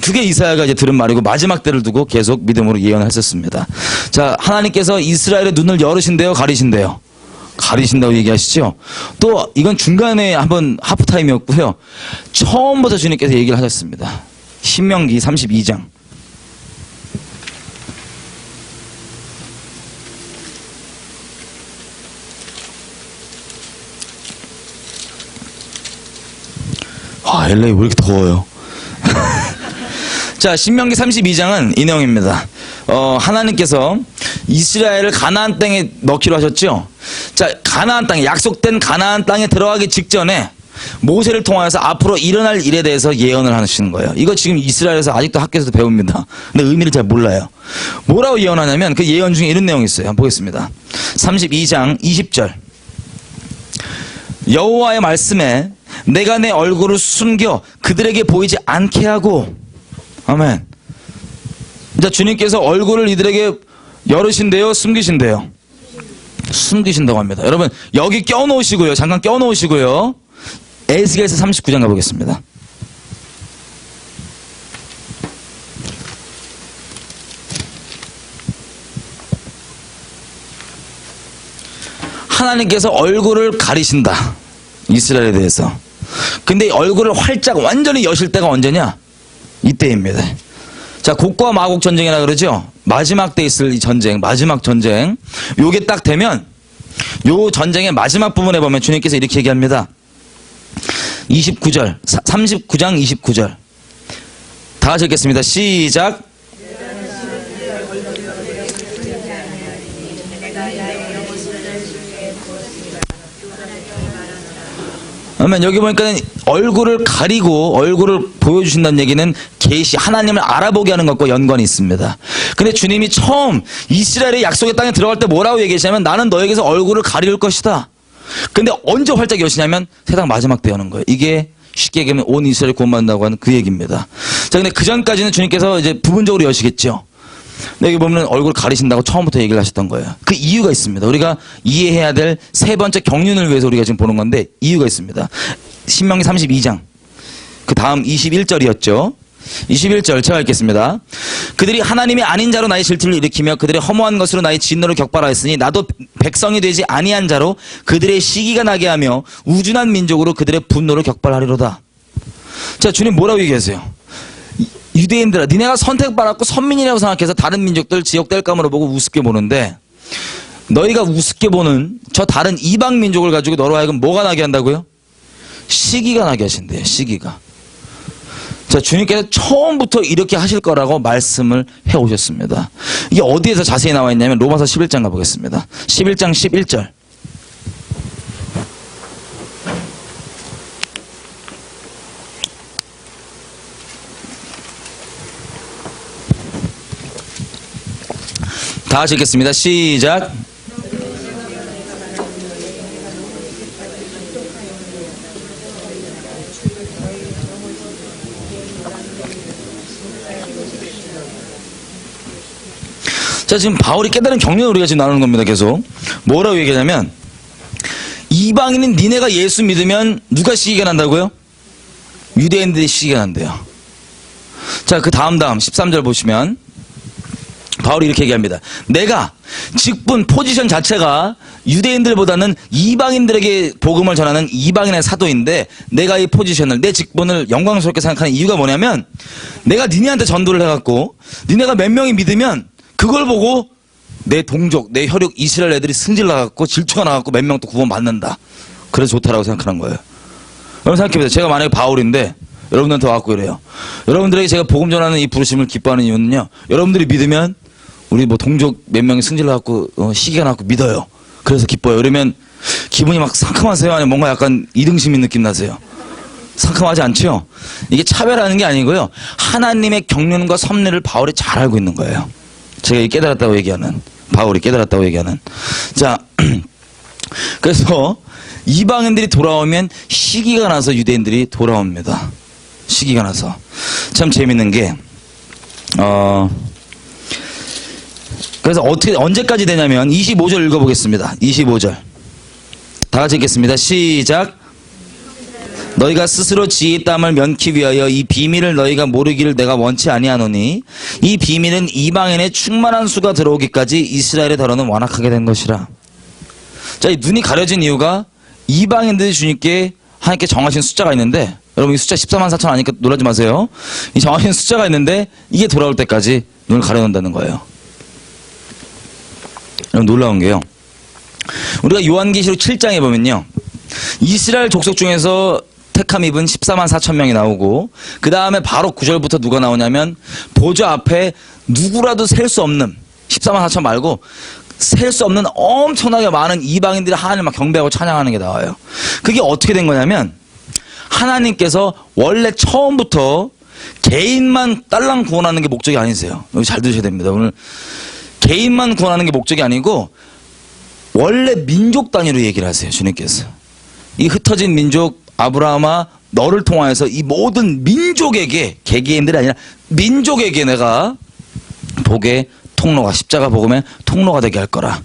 그게 이사야가 이제 들은 말이고 마지막 때를 두고 계속 믿음으로 예언을 했었습니다. 자, 하나님께서 이스라엘의 눈을 열으신대요, 가리신대요? 가리신다고 얘기하시죠. 또 이건 중간에 한번 하프타임이었고요. 처음부터 주님께서 얘기를 하셨습니다. 신명기 32장. 아, LA 왜 이렇게 더워요? 자, 신명기 32장은 이 내용입니다. 하나님께서 이스라엘을 가나안 땅에 넣기로 하셨죠. 자, 가나안 땅에, 약속된 가나안 땅에 들어가기 직전에 모세를 통하여서 앞으로 일어날 일에 대해서 예언을 하시는 거예요. 이거 지금 이스라엘에서 아직도 학교에서도 배웁니다. 근데 의미를 잘 몰라요. 뭐라고 예언하냐면 그 예언 중에 이런 내용이 있어요. 한번 보겠습니다. 32장 20절. 여호와의 말씀에 내가 내 얼굴을 숨겨 그들에게 보이지 않게 하고. 아멘. 자, 주님께서 얼굴을 이들에게 열으신대요, 숨기신대요? 숨기신다고 합니다. 여러분 여기 껴놓으시고요. 잠깐 껴놓으시고요. 에스겔서 39장 가보겠습니다. 하나님께서 얼굴을 가리신다. 이스라엘에 대해서. 근데 얼굴을 활짝 완전히 여실 때가 언제냐? 이때입니다. 자, 곡과 마곡 전쟁이라 그러죠. 마지막 때 있을 이 전쟁, 마지막 전쟁. 요게 딱 되면 요 전쟁의 마지막 부분에 보면 주님께서 이렇게 얘기합니다. 29절, 39장 29절. 다 같이 읽겠습니다. 시작. 그러면 여기 보니까 얼굴을 가리고 얼굴을 보여주신다는 얘기는 계시, 하나님을 알아보게 하는 것과 연관이 있습니다. 근데 주님이 처음 이스라엘의 약속의 땅에 들어갈 때 뭐라고 얘기하시냐면 나는 너에게서 얼굴을 가릴 것이다. 근데 언제 활짝 여시냐면 세상 마지막 때 여는 거예요. 이게 쉽게 얘기하면 온 이스라엘 구원받는다고 하는 그 얘기입니다. 자, 근데 그 전까지는 주님께서 이제 부분적으로 여시겠죠. 여기 보면 얼굴 가리신다고 처음부터 얘기를 하셨던 거예요. 그 이유가 있습니다. 우리가 이해해야 될 세 번째 경륜을 위해서 우리가 지금 보는 건데 이유가 있습니다. 신명기 32장 그 다음 21절이었죠. 21절 제가 읽겠습니다. 그들이 하나님이 아닌 자로 나의 질투를 일으키며 그들의 허무한 것으로 나의 진노를 격발하였으니 나도 백성이 되지 아니한 자로 그들의 시기가 나게 하며 우준한 민족으로 그들의 분노를 격발하리로다. 자, 주님 뭐라고 얘기하세요? 유대인들아, 니네가 선택받았고 선민이라고 생각해서 다른 민족들 지역 뗄감으로 보고 우습게 보는데, 너희가 우습게 보는 저 다른 이방 민족을 가지고 너로 하여금 뭐가 나게 한다고요? 시기가 나게 하신대요. 시기가. 자, 주님께서 처음부터 이렇게 하실 거라고 말씀을 해오셨습니다. 이게 어디에서 자세히 나와 있냐면 로마서 11장 가보겠습니다. 11장 11절. 다 같이 읽겠습니다. 시작. 자, 지금 바울이 깨달은 경륜을 우리가 지금 나누는 겁니다. 계속 뭐라고 얘기하냐면, 이방인은 니네가 예수 믿으면 누가 시기가 난다고요? 유대인들이 시기가 난대요. 자, 그 다음 13절 보시면 바울이 이렇게 얘기합니다. 내가 직분 포지션 자체가 유대인들보다는 이방인들에게 복음을 전하는 이방인의 사도인데, 내가 이 포지션을, 내 직분을 영광스럽게 생각하는 이유가 뭐냐면, 내가 니네한테 전도를 해갖고 니네가 몇 명이 믿으면 그걸 보고 내 동족, 내 혈육 이스라엘 애들이 승질 나갖고 질투가 나갖고 몇 명 또 구원 받는다. 그래서 좋다라고 생각하는 거예요. 여러분 생각해보세요. 제가 만약에 바울인데 여러분들한테 와갖고 이래요. 여러분들에게 제가 복음 전하는 이 부르심을 기뻐하는 이유는요, 여러분들이 믿으면 우리 뭐 동족 몇 명이 승질 나갖고 시기가 나갖고 믿어요. 그래서 기뻐요. 이러면 기분이 막 상큼하세요? 아니면 뭔가 약간 이등심인 느낌 나세요? 상큼하지 않죠? 이게 차별하는 게 아니고요, 하나님의 경륜과 섭리를 바울이 잘 알고 있는 거예요. 제가 깨달았다고 얘기하는, 바울이 깨달았다고 얘기하는. 자, 그래서 이방인들이 돌아오면 시기가 나서 유대인들이 돌아옵니다. 시기가 나서. 참 재밌는 게, 그래서 언제까지 되냐면 25절 읽어보겠습니다. 25절. 다 같이 읽겠습니다. 시작. 너희가 스스로 지혜의 땀을 면키 위하여 이 비밀을 너희가 모르기를 내가 원치 아니하노니, 이 비밀은 이방인의 충만한 수가 들어오기까지 이스라엘의 더러는 완악하게 된 것이라. 자, 이 눈이 가려진 이유가 이방인들이 주님께 하나님께 정하신 숫자가 있는데, 여러분 이 숫자 14만 4천 아니까 놀라지 마세요. 이 정하신 숫자가 있는데 이게 돌아올 때까지 눈을 가려놓는다는 거예요. 여러분 놀라운 게요, 우리가 요한계시록 7장에 보면요, 이스라엘 족속 중에서 택함 입은 14만 4천 명이 나오고, 그 다음에 바로 9절부터 누가 나오냐면, 보좌 앞에 누구라도 셀 수 없는, 14만 4천 말고 셀 수 없는 엄청나게 많은 이방인들이 하나님을 막 경배하고 찬양하는 게 나와요. 그게 어떻게 된 거냐면, 하나님께서 원래 처음부터 개인만 딸랑 구원하는 게 목적이 아니세요. 여기 잘 들으셔야 됩니다. 오늘 개인만 구원하는 게 목적이 아니고 원래 민족 단위로 얘기를 하세요. 주님께서 이 흩어진 민족 아브라함아, 너를 통하여서 이 모든 민족에게, 개개인들이 아니라 민족에게 내가 복의 통로가, 십자가 복음의 통로가 되게 할 거라.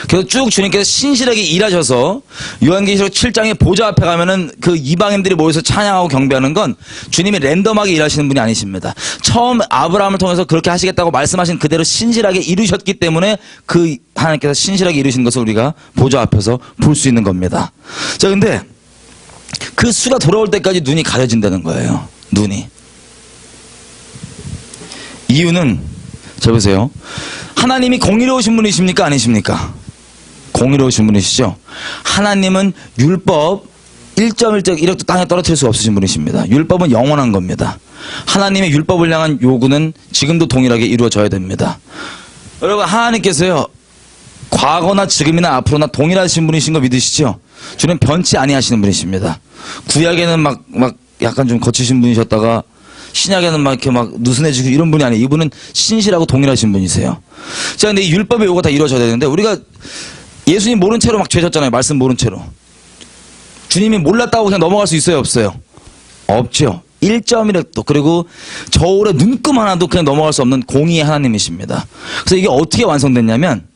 그래서 쭉 주님께서 신실하게 일하셔서 요한계시록 7장에 보좌 앞에 가면은 그 이방인들이 모여서 찬양하고 경배하는 건 주님이 랜덤하게 일하시는 분이 아니십니다. 처음 아브라함을 통해서 그렇게 하시겠다고 말씀하신 그대로 신실하게 이루셨기 때문에 그 하나님께서 신실하게 이루신 것을 우리가 보좌 앞에서 볼 수 있는 겁니다. 자, 근데 그 수가 돌아올 때까지 눈이 가려진다는 거예요. 눈이. 이유는, 자 보세요. 하나님이 공의로우신 분이십니까? 아니십니까? 공의로우신 분이시죠? 하나님은 율법 1.1적 1억도 땅에 떨어뜨릴 수 없으신 분이십니다. 율법은 영원한 겁니다. 하나님의 율법을 향한 요구는 지금도 동일하게 이루어져야 됩니다. 여러분, 하나님께서요, 과거나 지금이나 앞으로나 동일하신 분이신 거 믿으시죠? 주님 변치 아니하시는 분이십니다. 구약에는 막 약간 좀 거치신 분이셨다가 신약에는 막 이렇게 막 느슨해지고 이런 분이 아니에요. 이분은 신실하고 동일하신 분이세요. 자, 근데 이 율법의 요구가 다 이루어져야 되는데, 우리가 예수님 모른 채로 막 죄졌잖아요. 말씀 모른 채로. 주님이 몰랐다고 그냥 넘어갈 수 있어요? 없어요? 없죠. 1.1획도, 그리고 저울의 눈금 하나도 그냥 넘어갈 수 없는 공의의 하나님이십니다. 그래서 이게 어떻게 완성됐냐면,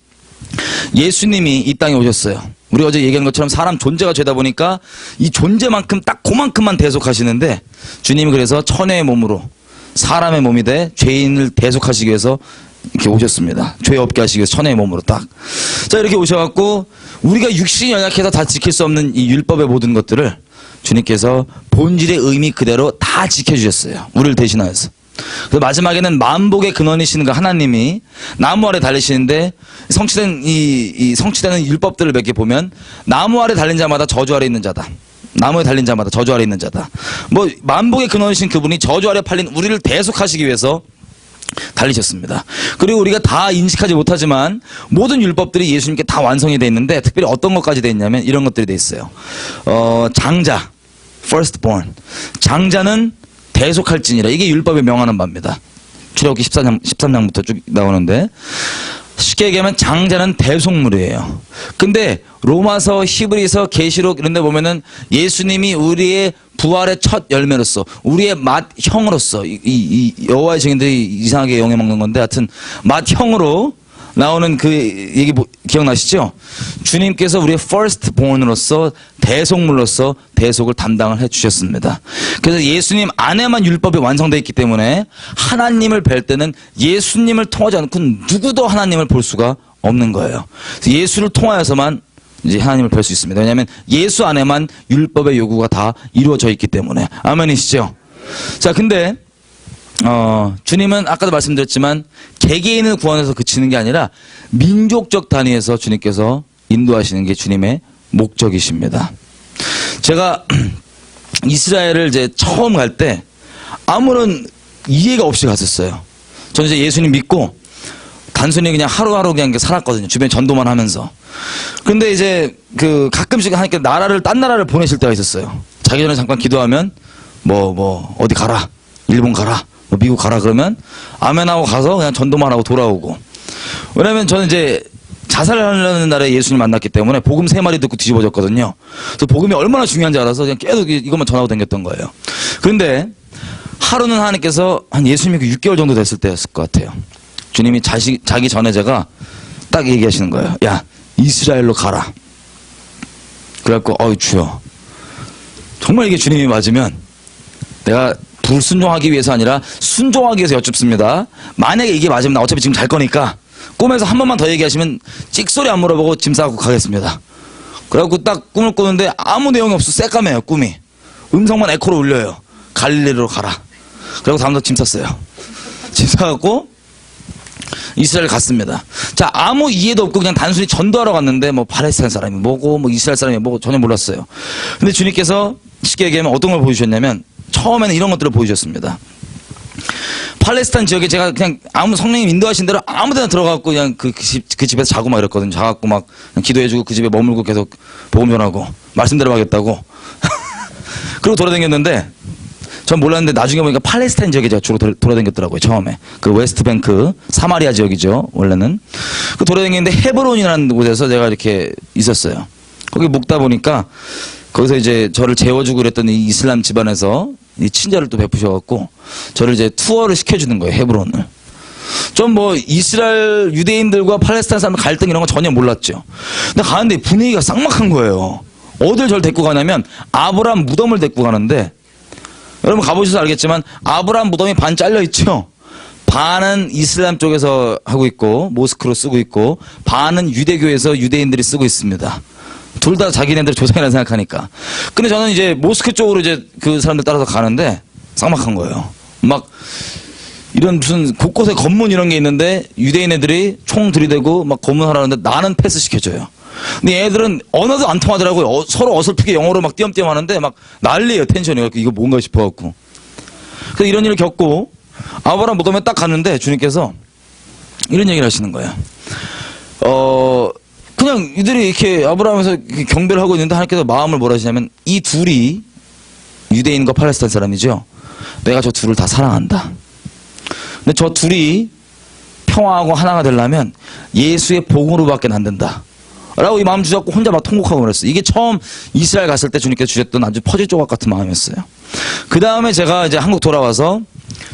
예수님이 이 땅에 오셨어요. 우리 어제 얘기한 것처럼 사람 존재가 죄다 보니까 이 존재만큼 딱 그만큼만 대속하시는데, 주님이 그래서 천의 몸으로 사람의 몸이 돼 죄인을 대속하시기 위해서 이렇게 오셨습니다. 죄 없게 하시기 위해서 천의 몸으로 딱. 자, 이렇게 오셔갖고 우리가 육신이 연약해서 다 지킬 수 없는 이 율법의 모든 것들을 주님께서 본질의 의미 그대로 다 지켜주셨어요. 우리를 대신하여서. 그래서 마지막에는 만복의 근원이시는 그 하나님이 나무 아래 달리시는데 성취된 이 성취되는 율법들을 몇 개 보면 나무 아래 달린 자마다 저주 아래 있는 자다. 나무에 달린 자마다 저주 아래 있는 자다. 뭐 만복의 근원이신 그분이 저주 아래 팔린 우리를 대속하시기 위해서 달리셨습니다. 그리고 우리가 다 인식하지 못하지만 모든 율법들이 예수님께 다 완성이 되어 있는데 특별히 어떤 것까지 되어 있냐면 이런 것들이 되어 있어요. 장자, firstborn. 장자는 대속할지니라. 이게 율법에 명하는 바입니다. 출애굽기 13장부터 쭉 나오는데 쉽게 얘기하면 장자는 대속물이에요. 근데 로마서, 히브리서, 계시록 이런 데 보면은 예수님이 우리의 부활의 첫 열매로서 우리의 맏형으로서 이 여호와의 증인들이 이상하게 영해 먹는 건데 하여튼 맏형으로 나오는 그 얘기 기억나시죠? 주님께서 우리의 firstborn으로서 대속물로서 대속을 담당을 해주셨습니다. 그래서 예수님 안에만 율법이 완성되어 있기 때문에 하나님을 뵐 때는 예수님을 통하지 않고 누구도 하나님을 볼 수가 없는 거예요. 그래서 예수를 통하여서만 이제 하나님을 뵐 수 있습니다. 왜냐하면 예수 안에만 율법의 요구가 다 이루어져 있기 때문에. 아멘이시죠? 자, 근데 주님은 아까도 말씀드렸지만 개개인을 구원해서 그치는 게 아니라 민족적 단위에서 주님께서 인도하시는 게 주님의 목적이십니다. 제가 이스라엘을 이제 처음 갈 때 아무런 이해가 없이 갔었어요. 저는 이제 예수님 믿고 단순히 그냥 하루하루 그냥 살았거든요. 주변에 전도만 하면서. 근데 이제 그 가끔씩 하니까 딴 나라를 보내실 때가 있었어요. 자기 전에 잠깐 기도하면 어디 가라. 일본 가라. 미국 가라 그러면 아멘하고 가서 그냥 전도만 하고 돌아오고. 왜냐면 저는 이제 자살하려는 날에 예수님 만났기 때문에 복음 3마리 듣고 뒤집어졌거든요. 그래서 복음이 얼마나 중요한지 알아서 그냥 계속 이것만 전하고 다녔던 거예요. 그런데 하루는 하나님께서 한 예수님이 6개월 정도 됐을 때였을 것 같아요. 주님이 자기 전에 제가 딱 얘기하시는 거예요. 야, 이스라엘로 가라. 그래갖고 주여, 정말 이게 주님이 맞으면 내가 불순종하기 위해서 아니라 순종하기 위해서 여쭙습니다. 만약에 이게 맞으면 나 어차피 지금 잘 거니까 꿈에서 한 번만 더 얘기하시면 찍소리 안 물어보고 짐 싸고 가겠습니다. 그래갖고 딱 꿈을 꾸는데 아무 내용이 없어. 새까매요 꿈이. 음성만 에코로 울려요. 갈릴리로 가라. 그리고 다음날 짐 쌌어요. 짐 싸갖고 이스라엘 갔습니다. 자, 아무 이해도 없고 그냥 단순히 전도하러 갔는데 팔레스타인 사람이 뭐고 이스라엘 사람이 뭐고 전혀 몰랐어요. 근데 주님께서 쉽게 얘기하면 어떤 걸 보여주셨냐면 처음에는 이런 것들을 보여주셨습니다. 팔레스타인 지역에 제가 그냥 성령님 인도하신 대로 아무 데나 들어가고 그냥 그 집에서 자고 막 이랬거든요. 자갖고 막 기도해주고 그 집에 머물고 계속 복음 전하고 말씀대로 하겠다고. 그리고 돌아다녔는데 전 몰랐는데 나중에 보니까 팔레스타인 지역에 제가 주로 돌아다녔더라고요. 처음에 그 웨스트뱅크 사마리아 지역이죠. 원래는 그 돌아다녔는데 헤브론이라는 곳에서 제가 이렇게 있었어요. 거기 묵다 보니까 거기서 이제 저를 재워주고 그랬더니 이 이슬람 집안에서 이 친절을 또 베푸셔갖고 저를 이제 투어를 시켜주는 거예요. 헤브론을. 좀 이스라엘 유대인들과 팔레스타인 사람 갈등 이런 거 전혀 몰랐죠. 근데 가는데 분위기가 쌍막한 거예요. 어딜 저를 데리고 가냐면 아브라함 무덤을 데리고 가는데, 여러분 가보셔서 알겠지만 아브라함 무덤이 반 잘려 있죠. 반은 이슬람 쪽에서 하고 있고 모스크로 쓰고 있고 반은 유대교에서 유대인들이 쓰고 있습니다. 둘 다 자기네들 조상이라 생각하니까. 근데 저는 이제 모스크 쪽으로 이제 그 사람들 따라서 가는데 쌍막한 거예요. 막 이런 무슨 곳곳에 검문 이런 게 있는데 유대인 애들이 총 들이대고 막 검문하라는데 나는 패스 시켜줘요. 근데 얘들은 언어도 안 통하더라고요. 서로 어설프게 영어로 막 띄엄띄엄 하는데 막 난리예요. 텐션이. 이거 뭔가 싶어갖고. 그래서 이런 일을 겪고 아브라함 무덤에 딱 갔는데 주님께서 이런 얘기를 하시는 거예요. 그냥 이들이 이렇게 아브라함에서 경배를 하고 있는데 하나님께서 마음을 뭐라 하시냐면 이 둘이 유대인과 팔레스타인 사람이죠. 내가 저 둘을 다 사랑한다. 근데 저 둘이 평화하고 하나가 되려면 예수의 복음으로밖에 안 된다. 라고 이 마음 주셨고 혼자 막 통곡하고 그랬어요. 이게 처음 이스라엘 갔을 때 주님께서 주셨던 아주 퍼즐 조각 같은 마음이었어요. 그 다음에 제가 이제 한국 돌아와서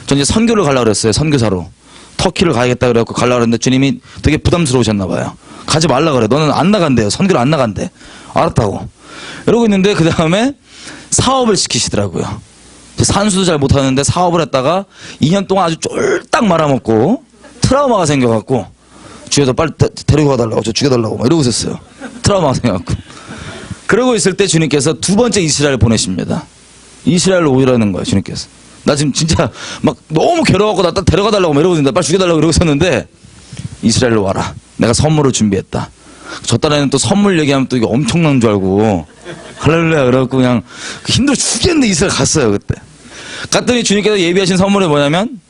전 이제 선교를 가려고 그랬어요. 선교사로. 터키를 가야겠다 그래갖고 가려고 그랬는데 주님이 되게 부담스러우셨나 봐요. 가지 말라 그래. 너는 안 나간대요. 선교를 안 나간대. 알았다고. 이러고 있는데 그 다음에 사업을 시키시더라고요. 산수도 잘 못하는데 사업을 했다가 2년 동안 아주 쫄딱 말아먹고 트라우마가 생겨갖고 주여도 빨리 데리고 가달라고 저 죽여달라고 막 이러고 있었어요. 트라우마가 생겨갖고. 그러고 있을 때 주님께서 두 번째 이스라엘 보내십니다. 이스라엘로 오라는 거예요. 주님께서. 나 지금 진짜 막 너무 괴로워갖고 나 딱 데려가 달라고 이러거든요. 빨리 죽여달라고 이러고 있었는데 이스라엘로 와라. 내가 선물을 준비했다. 저 딸에는 또 선물 얘기하면 또 이게 엄청난 줄 알고 할렐루야 그래갖고 그냥 힘들어 죽겠는데 이스라엘 갔어요 그때. 갔더니 주님께서 예비하신 선물이 뭐냐면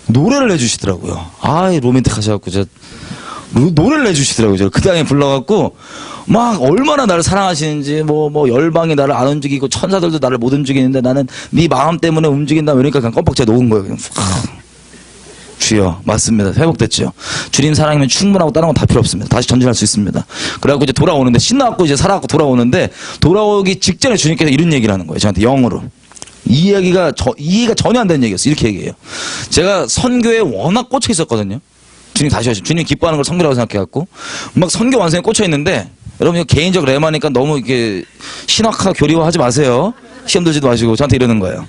노래를 해주시더라고요. 아이 로맨틱하셔갖고 저 노래를 해주시더라고요. 그 당에 불러갖고 막 얼마나 나를 사랑하시는지 뭐 열방이 나를 안 움직이고 천사들도 나를 못 움직이는데 나는 네 마음 때문에 움직인다 그러니까 그냥 껌뻑 제가 녹은 거예요. 그냥 주여 맞습니다. 회복됐죠. 주님 사랑이면 충분하고 다른 건 다 필요 없습니다. 다시 전진할 수 있습니다. 그래갖고 이제 돌아오는데 신나갖고 이제 살아갖고 돌아오는데 돌아오기 직전에 주님께서 이런 얘기를 하는 거예요. 저한테 영어로. 이해가 전혀 안 되는 얘기였어요. 이렇게 얘기해요. 제가 선교에 워낙 꽂혀 있었거든요. 주님 다시 하시죠. 주님 기뻐하는 걸 선교라고 생각해갖고 막 선교 완성에 꽂혀 있는데 여러분 이거 개인적 레마니까 너무 이렇게 신학화 교리화하지 마세요. 시험 들지도 마시고 저한테 이러는 거예요.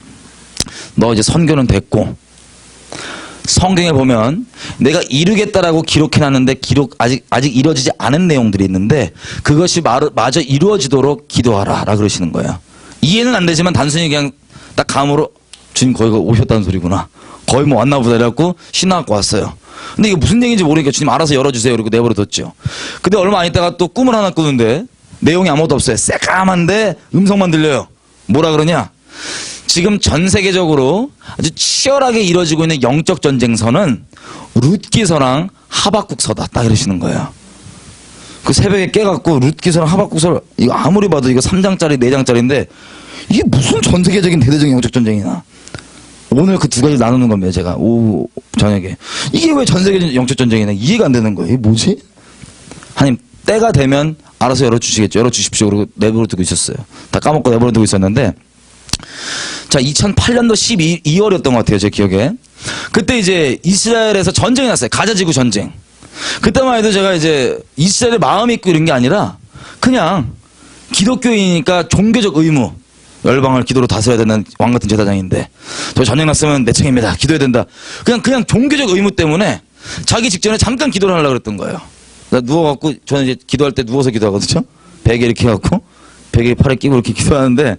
너 이제 선교는 됐고 성경에 보면 내가 이루겠다라고 기록해놨는데 아직 이루어지지 않은 내용들이 있는데 그것이 마저 이루어지도록 기도하라 라 그러시는 거예요. 이해는 안 되지만 단순히 그냥 딱 감으로 주님 거기 오셨다는 소리구나. 거의 뭐 왔나 보다 이래갖고 신나갖고 왔어요. 근데 이게 무슨 얘기인지 모르니까 주님 알아서 열어주세요. 그리고 내버려뒀죠. 근데 얼마 안 있다가 또 꿈을 하나 꾸는데 내용이 아무것도 없어요. 새까만데 음성만 들려요. 뭐라 그러냐. 지금 전 세계적으로 아주 치열하게 이루어지고 있는 영적 전쟁서는 룻기서랑 하박국서다. 딱 이러시는 거예요. 그 새벽에 깨갖고 룻기서랑 하박국서 이거 아무리 봐도 이거 3장짜리 4장짜리인데 이게 무슨 전 세계적인 대대적인 영적 전쟁이나. 오늘 그 두 가지를 나누는 겁니다. 제가 오후 저녁에. 이게 왜 전 세계적인 영적 전쟁이나 이해가 안 되는 거예요. 이게 뭐지? 하나님 때가 되면 알아서 열어주시겠죠. 열어주십시오. 그리고 내버려두고 있었어요. 다 까먹고 내버려두고 있었는데 자 2008년도 12월이었던 것 같아요. 제 기억에. 그때 이제 이스라엘에서 전쟁이 났어요. 가자지구 전쟁. 그때만 해도 제가 이제 이스라엘의 마음이 있고 이런 게 아니라 그냥 기독교인이니까 종교적 의무 열방을 기도로 다스려야 되는 왕같은 제사장인데 저 전쟁 났으면 내 책임이다. 기도해야 된다. 그냥 종교적 의무 때문에 자기 직전에 잠깐 기도를 하려고 그랬던 거예요. 누워갖고 저는 이제 기도할 때 누워서 기도하거든요. 베개 이렇게 해갖고 베개 팔에 끼고 이렇게 기도하는데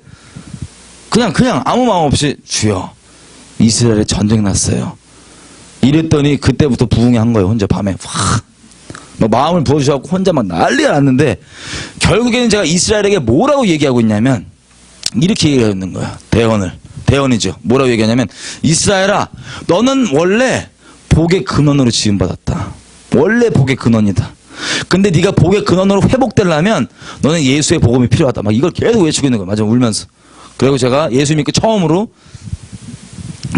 그냥 아무 마음 없이 주여 이스라엘에 전쟁 났어요. 이랬더니 그때부터 부흥이 한 거예요. 혼자 밤에 확 막 마음을 부어주셔갖고 혼자 막 난리가 났는데 결국에는 제가 이스라엘에게 뭐라고 얘기하고 있냐면 이렇게 얘기하고 있는 거야. 대언이죠. 뭐라고 얘기하냐면 이스라엘아 너는 원래 복의 근원으로 지음받았다. 원래 복의 근원이다. 근데 네가 복의 근원으로 회복되려면 너는 예수의 복음이 필요하다. 막 이걸 계속 외치고 있는 거야. 맞아 울면서. 그리고 제가 예수 믿고 처음으로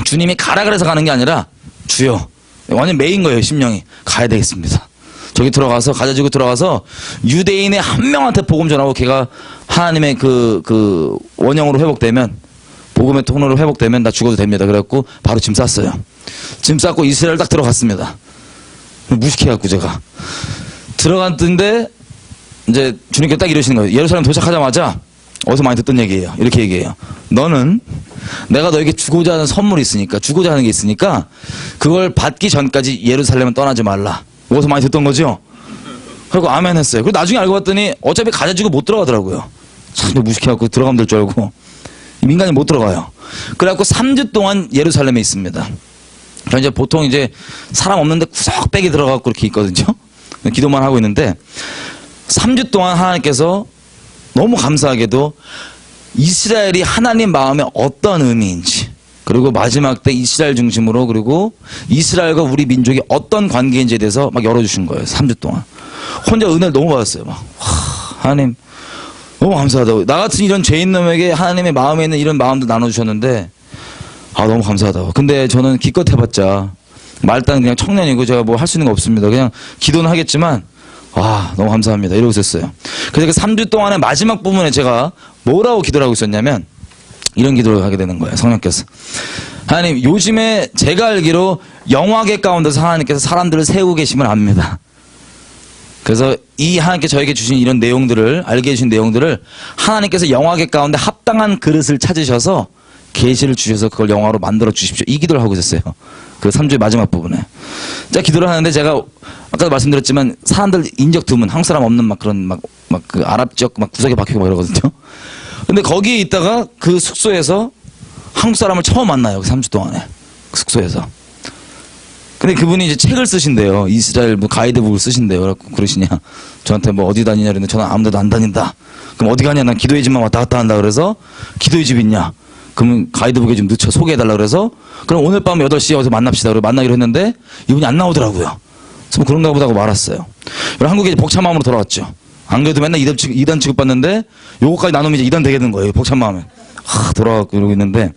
주님이 가라 그래서 가는 게 아니라 주여 완전 메인 거예요. 심령이 가야 되겠습니다. 저기 들어가서 가자지구 들어가서 유대인의 한 명한테 복음 전하고 걔가 하나님의 그 원형으로 회복되면 복음의 통로로 회복되면 나 죽어도 됩니다. 그래갖고 바로 짐 쌌어요. 짐 쌌고 이스라엘 딱 들어갔습니다. 무식해갖고 제가 들어갔는데 이제 주님께서 딱 이러시는 거예요. 예루살렘 도착하자마자 어디서 많이 듣던 얘기예요. 이렇게 얘기해요. 너는 내가 너에게 주고자 하는 선물이 있으니까 주고자 하는 게 있으니까 그걸 받기 전까지 예루살렘은 떠나지 말라. 어디서 많이 듣던 거죠? 그리고 아멘 했어요. 그리고 나중에 알고 봤더니 어차피 가자지구 못 들어가더라고요. 참 무식해갖고 들어가면 될 줄 알고 민간인 못 들어가요. 그래갖고 3주 동안 예루살렘에 있습니다. 그래서 이제 보통 이제 사람 없는데 구석배기 들어가고 이렇게 있거든요. 기도만 하고 있는데 3주 동안 하나님께서 너무 감사하게도 이스라엘이 하나님 마음에 어떤 의미인지 그리고 마지막 때 이스라엘 중심으로 그리고 이스라엘과 우리 민족이 어떤 관계인지에 대해서 막 열어주신 거예요. 3주 동안. 혼자 은혜를 너무 받았어요. 막 하나님 너무 감사하다고. 나 같은 이런 죄인 놈에게 하나님의 마음에 있는 이런 마음도 나눠주셨는데 너무 감사하다고. 근데 저는 기껏 해봤자 말단 그냥 청년이고 제가 뭐 할 수 있는 거 없습니다. 그냥 기도는 하겠지만 너무 감사합니다. 이러고 있었어요. 그래서 그 3주 동안의 마지막 부분에 제가 뭐라고 기도를 하고 있었냐면 이런 기도를 하게 되는 거예요. 성령께서. 하나님 요즘에 제가 알기로 영화계 가운데서 하나님께서 사람들을 세우고 계심을 압니다. 그래서 이 하나님께 저에게 주신 이런 내용들을 알게 해주신 내용들을 하나님께서 영화계 가운데 합당한 그릇을 찾으셔서 계시를 주셔서 그걸 영화로 만들어 주십시오. 이 기도를 하고 있었어요. 그 3주의 마지막 부분에. 자, 기도를 하는데 제가 아까도 말씀드렸지만 사람들 인적 드문 한국 사람 없는 막 그런 막 그 아랍 지역 막 구석에 박히고 막 이러거든요. 근데 거기에 있다가 그 숙소에서 한국 사람을 처음 만나요. 그 3주 동안에. 그 숙소에서. 근데 그분이 이제 책을 쓰신대요. 이스라엘 뭐 가이드북을 쓰신대요. 그래갖고 그러시냐. 저한테 뭐 어디 다니냐 그랬는데 저는 아무 데도 안 다닌다. 그럼 어디 가냐. 난 기도의 집만 왔다 갔다 한다. 그래서 기도의 집 있냐. 그러면 가이드북에 좀 넣쳐 소개해달라 그래서 그럼 오늘 밤 8시에 어디서 만납시다. 그래서 만나기로 했는데 이분이 안 나오더라고요. 그래서 뭐 그런가 보다 하고 말았어요. 그리고 한국에 이제 벅찬 마음으로 돌아왔죠. 안 그래도 맨날 2단 취급받는데 요거까지 나누면 이제 2단 되겠는 거예요. 벅찬 마음에. 돌아가고 이러고 있는데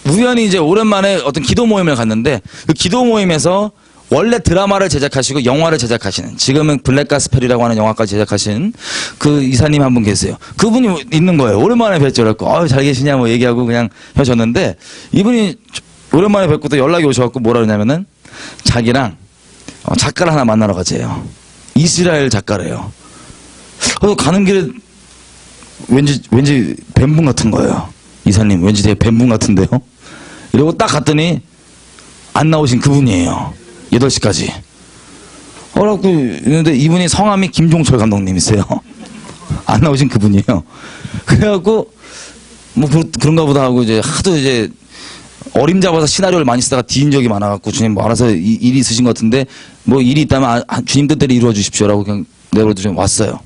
우연히 이제 오랜만에 어떤 기도 모임을 갔는데 그 기도 모임에서 원래 드라마를 제작하시고 영화를 제작하시는 지금은 블랙가스펠이라고 하는 영화까지 제작하신 그 이사님 한 분 계세요. 그분이 있는 거예요. 오랜만에 뵙죠. 그래갖고 잘 계시냐 뭐 얘기하고 그냥 헤어졌는데 이분이 오랜만에 뵙고 또 연락이 오셔갖고 뭐라 그러냐면은 자기랑 작가를 하나 만나러 가재요. 이스라엘 작가래요. 가는 길에 왠지 뱀분 같은 거예요. 이사님 왠지 되게 뱀분 같은데요. 이러고 딱 갔더니 안 나오신 그분이에요. 8시까지. 그래갖고 있는데 이분이 성함이 김종철 감독님이세요. 안 나오신 그분이에요. 그래갖고 뭐 그런가 보다 하고 이제 하도 이제 어림잡아서 시나리오를 많이 쓰다가 뒤인 적이 많아갖고 주님 뭐 알아서 일이 있으신 것 같은데 뭐 일이 있다면 주님 뜻대로 이루어 주십시오라고 그냥 내버려두고 좀 왔어요.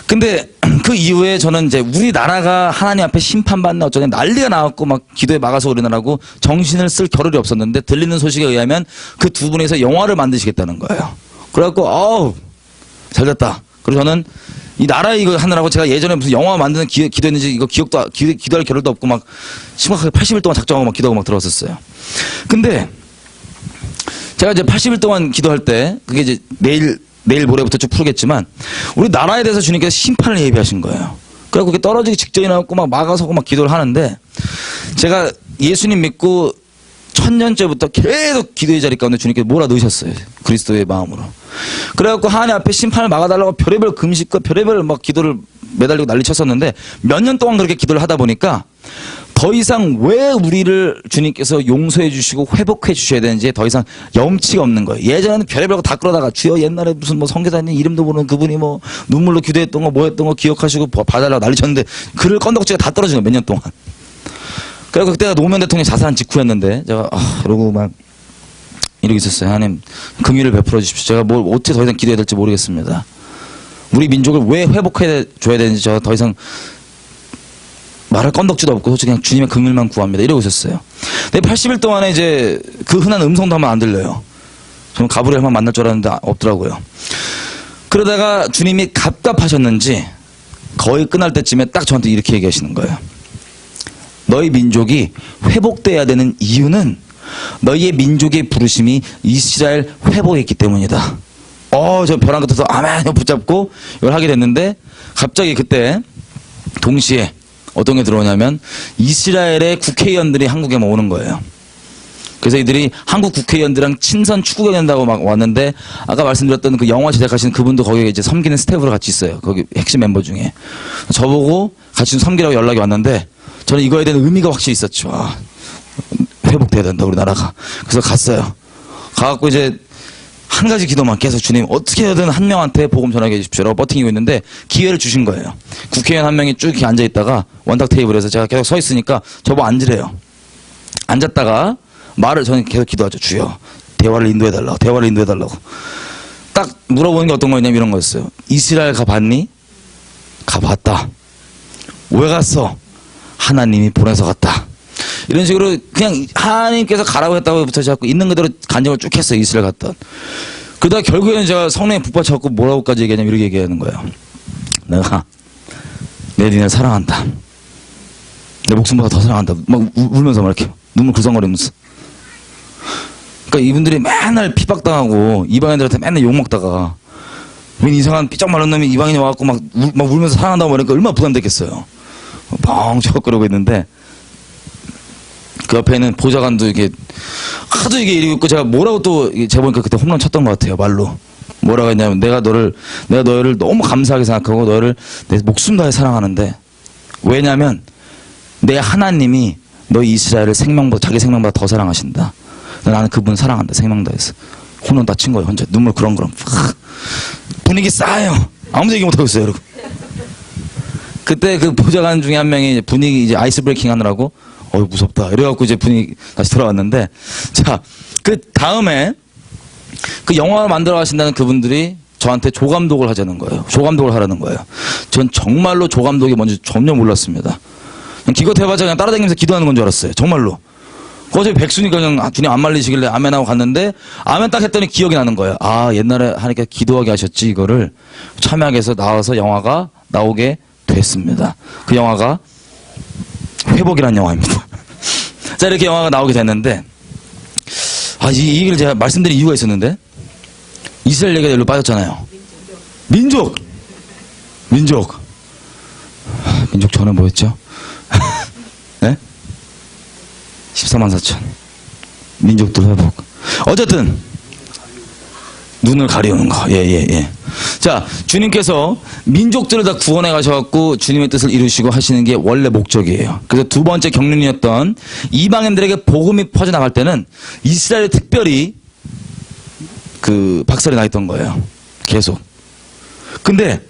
근데 그 이후에 저는 이제 우리나라가 하나님 앞에 심판받나 어쩌냐 난리가 나왔고 막 기도에 막아서 우리나라고 정신을 쓸 겨를이 없었는데 들리는 소식에 의하면 그 두 분에서 영화를 만드시겠다는 거예요. 그래갖고 잘됐다. 그리고 저는 이 나라 이거 하느라고 제가 예전에 무슨 영화 만드는 기도했는지 이거 기도할 겨를도 없고 막 심각하게 80일 동안 작정하고 막 기도하고 막 들어왔었어요. 근데 제가 이제 80일 동안 기도할 때 그게 이제 내일 모레부터 쭉 풀겠지만 우리 나라에 대해서 주님께서 심판을 예비하신 거예요. 그래갖고 그게 떨어지기 직전이 나왔고 막 막아서고 막 기도를 하는데 제가 예수님 믿고 1000년째부터 계속 기도의 자리 가운데 주님께서 몰아넣으셨어요. 그리스도의 마음으로. 그래갖고 하나님 앞에 심판을 막아달라고 별의별 금식과 별의별 막 기도를 매달리고 난리 쳤었는데 몇 년 동안 그렇게 기도를 하다 보니까 더 이상 왜 우리를 주님께서 용서해 주시고 회복해 주셔야 되는지 더 이상 염치가 없는 거예요. 예전에는 별의별 거 다 끌어다가 주여 옛날에 무슨 뭐 선교사님 이름도 모르는 그분이 뭐 눈물로 기도했던 거 뭐 했던 거 기억하시고 봐달라고 난리 쳤는데 글을 건덕지가 다 떨어진 거예요. 몇 년 동안. 그래서 그때가 노무현 대통령이 자살한 직후였는데 제가 그러고 막 이러고 있었어요. 하나님 긍휼을 베풀어 주십시오. 제가 뭘 어떻게 더 이상 기도해야 될지 모르겠습니다. 우리 민족을 왜 회복해 줘야 되는지 제가 더 이상 말할 건덕지도 없고 솔직히 그냥 주님의 긍휼만 구합니다. 이러고 있었어요. 근데 80일 동안에 이제 그 흔한 음성도 한번 안 들려요. 저는 가브리엘만 만날 줄 알았는데 없더라고요. 그러다가 주님이 갑갑하셨는지 거의 끝날 때쯤에 딱 저한테 이렇게 얘기하시는 거예요. 너희 민족이 회복돼야 되는 이유는 너희의 민족의 부르심이 이스라엘 회복에 있기 때문이다. 저 벼랑 끝에서 아멘 붙잡고 이걸 하게 됐는데 갑자기 그때 동시에 어떤 게 들어오냐면 이스라엘의 국회의원들이 한국에만 오는 거예요. 그래서 이들이 한국 국회의원들이랑 친선 추구해야 된다고 막 왔는데 아까 말씀드렸던 그 영화 제작하신 그분도 거기에 이제 섬기는 스태프로 같이 있어요. 거기 핵심 멤버 중에. 저보고 같이 좀 섬기라고 연락이 왔는데 저는 이거에 대한 의미가 확실히 있었죠. 회복돼야 된다 우리나라가. 그래서 갔어요. 가갖고 이제 한 가지 기도만 계속 주님 어떻게 해야든 한 명한테 복음 전하게 해주십시오라고 버팅이고 있는데 기회를 주신 거예요. 국회의원 한 명이 쭉 이렇게 앉아있다가 원탁 테이블에서 제가 계속 서 있으니까 저보고 앉으래요. 앉았다가 말을 저는 계속 기도하죠. 주여 대화를 인도해달라고 딱 물어보는 게 어떤 거였냐면 이런 거였어요. 이스라엘 가봤니? 가봤다. 왜 갔어? 하나님이 보내서 갔다. 이런 식으로 그냥 하나님께서 가라고 했다고부터 자꾸 있는 그대로 간증을 쭉 했어요. 이스라엘 갔다. 그러다가 결국에는 제가 성령에 북받쳐갖고 뭐라고까지 얘기하냐면 이렇게 얘기하는 거예요. 내가 니네를 사랑한다. 내 목숨보다 더 사랑한다. 막 울면서 막 이렇게 눈물 글썽거리면서. 그러니까 이분들이 맨날 핍박당하고 이방인들한테 맨날 욕먹다가 웬 이상한 삐쩍 말른 놈이 이방인이 와갖고 막 울면서 사랑한다고 말하니까 얼마나 부담됐겠어요. 뻥쳐서 그러고 있는데 그 옆에는 보좌관도 이게 하도 이게 이러고 있고 제가 뭐라고 또 제보니까 그때 홈런 쳤던 것 같아요. 말로 뭐라고 했냐면 내가 너희를 너무 감사하게 생각하고 너희를 내 목숨 다해 사랑하는데 왜냐면 내 하나님이 너희 이스라엘을 자기 생명보다 더 사랑하신다. 나는 그분 사랑한다. 생명 다해서 홈런 다 친 거예요. 혼자 눈물 그렁그렁 분위기 싸요. 아무도 얘기 못하고 있어요. 여러분. 그때 그 보좌관 중에 한 명이 분위기 이제 아이스 브레이킹 하느라고 무섭다 이래갖고 이제 분위기 다시 돌아왔는데, 자, 그 다음에 그 영화를 만들어 가신다는 그분들이 저한테 조감독을 하자는 거예요. 조감독을 하라는 거예요. 전 정말로 조감독이 뭔지 전혀 몰랐습니다. 그냥 기껏해봤자 그냥 따라다니면서 기도하는 건 줄 알았어요. 정말로. 어제 백수니까 그냥 주님 안 말리시길래 아멘하고 갔는데, 아멘 딱 했더니 기억이 나는 거예요. 아, 옛날에 하니까 기도하게 하셨지. 이거를 참여하게 해서 나와서 영화가 나오게 됐습니다. 그 영화가 회복이라는 영화입니다. 자, 이렇게 영화가 나오게 됐는데, 이 얘기를 제가 말씀드린 이유가 있었는데, 이스라엘 얘기가 여기로 빠졌잖아요. 민족 전에 뭐였죠? 네? 14만 4천. 민족들 회복. 어쨌든 눈을 가리우는 거. 예. 자, 주님께서 민족들을 다 구원해 가셔갖고 주님의 뜻을 이루시고 하시는 게 원래 목적이에요. 그래서 두 번째 경륜이었던 이방인들에게 복음이 퍼져나갈 때는 이스라엘에 특별히 그 박살이 나 있던 거예요. 계속. 근데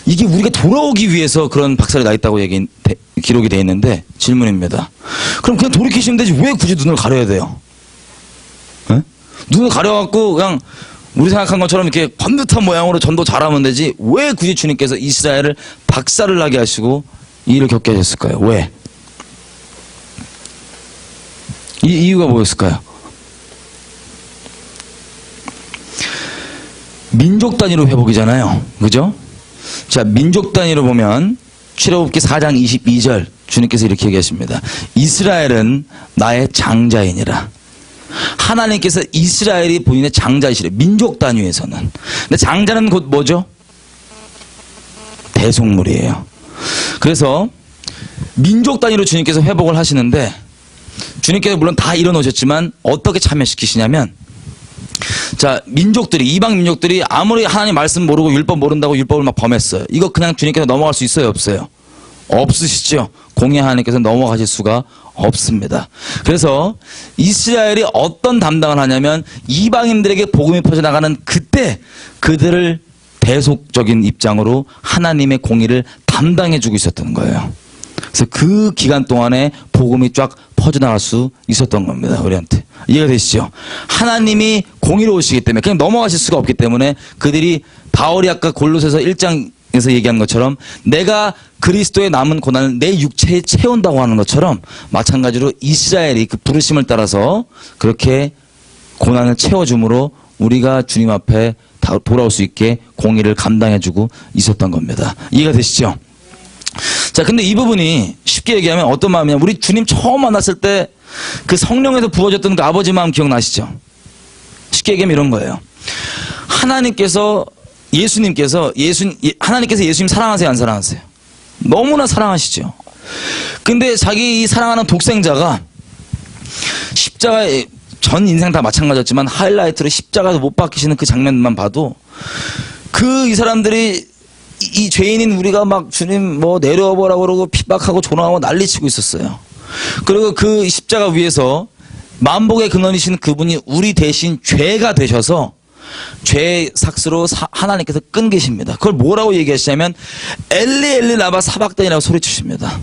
이게 우리가 돌아오기 위해서 그런 박살이 나 있다고 기록이 돼 있는데, 질문입니다. 그럼 그냥 돌이키시면 되지 왜 굳이 눈을 가려야 돼요? 네? 눈을 가려갖고 그냥 우리 생각한 것처럼 이렇게 번듯한 모양으로 전도 잘하면 되지 왜 굳이 주님께서 이스라엘을 박살을 나게 하시고 이 일을 겪게 하셨을까요? 왜? 이 이유가 뭐였을까요? 민족 단위로 회복이잖아요. 그죠? 자, 민족 단위로 보면 출애굽기 4장 22절 주님께서 이렇게 얘기하십니다. 이스라엘은 나의 장자이니라. 하나님께서 이스라엘이 본인의 장자이시래. 민족 단위에서는. 근데 장자는 곧 뭐죠? 대속물이에요. 그래서 민족 단위로 주님께서 회복을 하시는데, 주님께서 물론 다 이뤄놓으셨지만 어떻게 참여시키시냐면, 자, 민족들이, 이방 민족들이 아무리 하나님 말씀 모르고 율법 모른다고 율법을 막 범했어요. 이거 그냥 주님께서 넘어갈 수 있어요, 없어요? 없으시죠? 공의 하나님께서 넘어가실 수가 없습니다. 그래서 이스라엘이 어떤 담당을 하냐면, 이방인들에게 복음이 퍼져나가는 그때 그들을 대속적인 입장으로 하나님의 공의를 담당해주고 있었던 거예요. 그래서 그 기간 동안에 복음이 쫙 퍼져나갈 수 있었던 겁니다. 우리한테. 이해가 되시죠? 하나님이 공의로우시기 때문에 그냥 넘어가실 수가 없기 때문에 그들이 바울이 아까 골로새서 1장에서 얘기한 것처럼 내가 그리스도의 남은 고난을 내 육체에 채운다고 하는 것처럼, 마찬가지로 이스라엘이 그 부르심을 따라서 그렇게 고난을 채워줌으로 우리가 주님 앞에 돌아올 수 있게 공의를 감당해주고 있었던 겁니다. 이해가 되시죠? 자, 근데 이 부분이 쉽게 얘기하면 어떤 마음이냐. 우리 주님 처음 만났을 때 그 성령에서 부어졌던 그 아버지 마음 기억나시죠? 쉽게 얘기하면 이런 거예요. 하나님께서 예수님 사랑하세요, 안 사랑하세요? 너무나 사랑하시죠. 근데 자기 이 사랑하는 독생자가 십자가에, 전 인생 다 마찬가지였지만 하이라이트로 십자가에서 못 박히시는 그 장면만 봐도 이 사람들이 이 죄인인 우리가 막 주님 뭐 내려오라고 그러고 핍박하고 조롱하고 난리치고 있었어요. 그리고 그 십자가 위에서 만복의 근원이신 그분이 우리 대신 죄가 되셔서 죄의 삭스로 하나님께서 끈 계십니다. 그걸 뭐라고 얘기하시냐면 엘리 엘리 라바 사박단이라고 소리치십니다.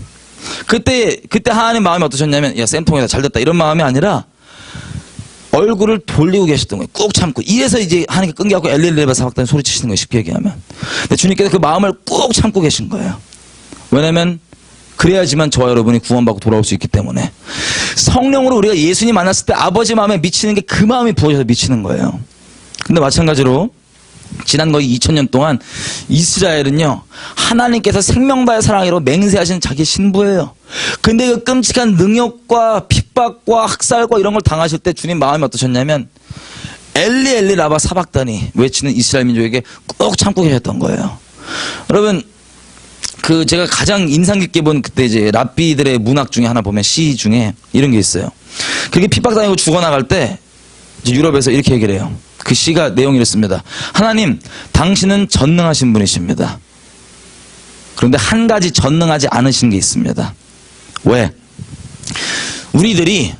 그때 하나님 마음이 어떠셨냐면, 야, 쌤통이다, 잘됐다, 이런 마음이 아니라 얼굴을 돌리고 계셨던 거예요. 꾹 참고. 이래서 이제 하나님께 끈겨갖고 엘리 엘리 라바 사박단이 소리치시는 거예요. 쉽게 얘기하면. 근데 주님께서 그 마음을 꾹 참고 계신 거예요. 왜냐면 그래야지만 저와 여러분이 구원받고 돌아올 수 있기 때문에. 성령으로 우리가 예수님 만났을 때 아버지 마음에 미치는 게 그 마음이 부어져서 미치는 거예요. 근데 마찬가지로 지난 거의 2000년 동안 이스라엘은요, 하나님께서 생명다의 사랑으로 맹세하신 자기 신부예요. 근데 그 끔찍한 능욕과 핍박과 학살과 이런 걸 당하실 때 주님 마음이 어떠셨냐면, 엘리 엘리 라바 사박다니 외치는 이스라엘 민족에게 꾹 참고 계셨던 거예요. 여러분, 제가 가장 인상 깊게 본 그때 이제 랍비들의 문학 중에 하나 보면 시 중에 이런 게 있어요. 그게 핍박당하고 죽어나갈 때 유럽에서 이렇게 얘기를 해요. 그 시가 내용이 이렇습니다. 하나님, 당신은 전능하신 분이십니다. 그런데 한 가지 전능하지 않으신 게 있습니다. 왜? 우리들이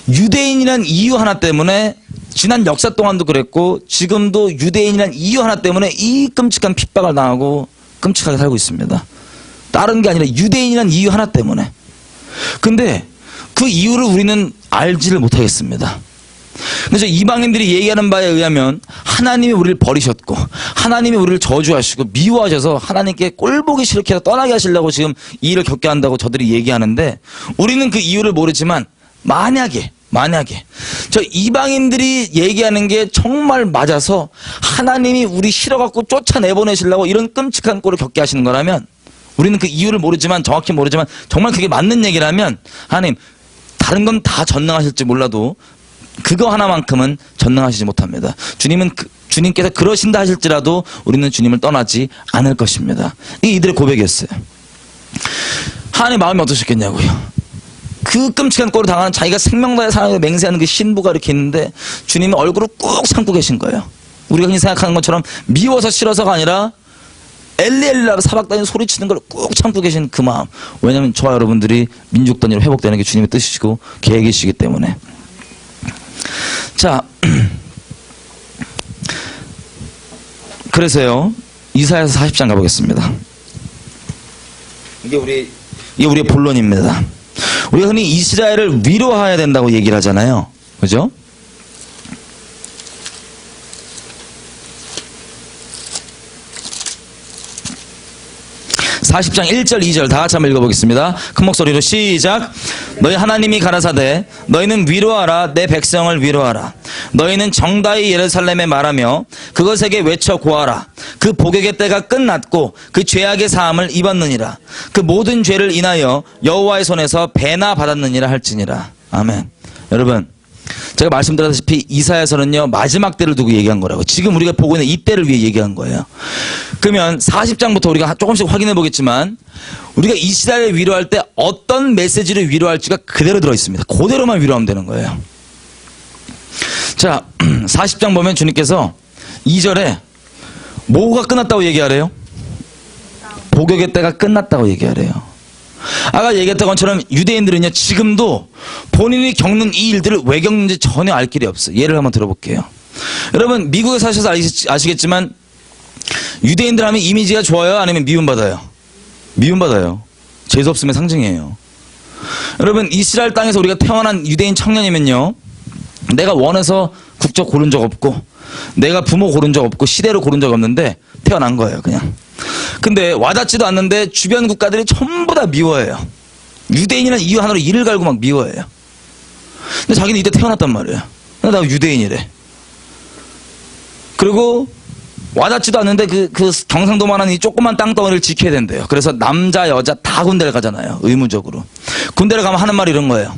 유대인이란 이유 하나 때문에, 지난 역사 동안도 그랬고 지금도 유대인이란 이유 하나 때문에 이 끔찍한 핍박을 당하고 끔찍하게 살고 있습니다. 다른 게 아니라 유대인이라는 이유 하나 때문에. 근데 그 이유를 우리는 알지를 못하겠습니다. 그래서 이방인들이 얘기하는 바에 의하면 하나님이 우리를 버리셨고 하나님이 우리를 저주하시고 미워하셔서 하나님께 꼴보기 싫게 해서 떠나게 하시려고 지금 이 일을 겪게 한다고 저들이 얘기하는데, 우리는 그 이유를 모르지만 만약에 저 이방인들이 얘기하는 게 정말 맞아서 하나님이 우리 싫어갖고 쫓아내보내시려고 이런 끔찍한 꼴을 겪게 하시는 거라면, 우리는 그 이유를 모르지만, 정확히 모르지만 정말 그게 맞는 얘기라면 하나님 다른 건 다 전능하실지 몰라도 그거 하나만큼은 전능하시지 못합니다. 주님께서 그러신다 하실지라도 우리는 주님을 떠나지 않을 것입니다. 이게 이들의 고백이었어요. 하나님 마음이 어떠셨겠냐고요. 그 끔찍한 꼴을 당하는 자기가 생명다해 사랑에 맹세하는 그 신부가 이렇게 있는데 주님은 얼굴을 꾹 참고 계신 거예요. 우리가 흔히 생각하는 것처럼 미워서 싫어서가 아니라 엘리엘리라 사박단이 소리치는 걸 꾹 참고 계신 그 마음. 왜냐하면 저와 여러분들이 민족 단위로 회복되는 게 주님의 뜻이시고 계획이시기 때문에. 자, 그래서요, 이사야서 40장 가보겠습니다. 이게 우리의 본론입니다. 우리가 흔히 이스라엘을 위로해야 된다고 얘기를 하잖아요. 그죠? (40장) 1절 2절 다 같이 한번 읽어보겠습니다. 큰 목소리로 시작. 너희 하나님이 가라사대 너희는 위로하라, 내 백성을 위로하라. 너희는 정다이 예루살렘에 말하며 그것에게 외쳐 고하라. 그 복역의 때가 끝났고 그 죄악의 사함을 입었느니라. 그 모든 죄를 인하여 여호와의 손에서 배나 받았느니라 할지니라. 아멘. 여러분, 제가 말씀드렸다시피 이사야서는요 마지막 때를 두고 얘기한 거라고. 지금 우리가 보고 있는 이 때를 위해 얘기한 거예요. 그러면 40장부터 우리가 조금씩 확인해 보겠지만, 우리가 이스라엘을 위로할 때 어떤 메시지를 위로할지가 그대로 들어있습니다. 그대로만 위로하면 되는 거예요. 자, 40장 보면 주님께서 2절에 뭐가 끝났다고 얘기하래요? 복역의 때가 끝났다고 얘기하래요. 아까 얘기했던 것처럼 유대인들은요 지금도 본인이 겪는 이 일들을 왜 겪는지 전혀 알 길이 없어요. 예를 한번 들어볼게요. 여러분 미국에 사셔서 아시겠지만 유대인들 하면 이미지가 좋아요? 아니면 미움받아요? 미움받아요. 재수없음의 상징이에요. 여러분 이스라엘 땅에서 우리가 태어난 유대인 청년이면요, 내가 원해서 국적 고른 적 없고 내가 부모 고른 적 없고 시대를 고른 적 없는데 태어난 거예요 그냥. 근데 와닿지도 않는데 주변 국가들이 전부 다 미워해요. 유대인이라는 이유 하나로 이를 갈고 막 미워해요. 근데 자기는 이때 태어났단 말이에요. 나 유대인이래. 그리고 와닿지도 않는데 그 경상도만한 이 조그만 땅덩어리를 지켜야 된대요. 그래서 남자 여자 다 군대를 가잖아요. 의무적으로. 군대를 가면 하는 말이 이런 거예요.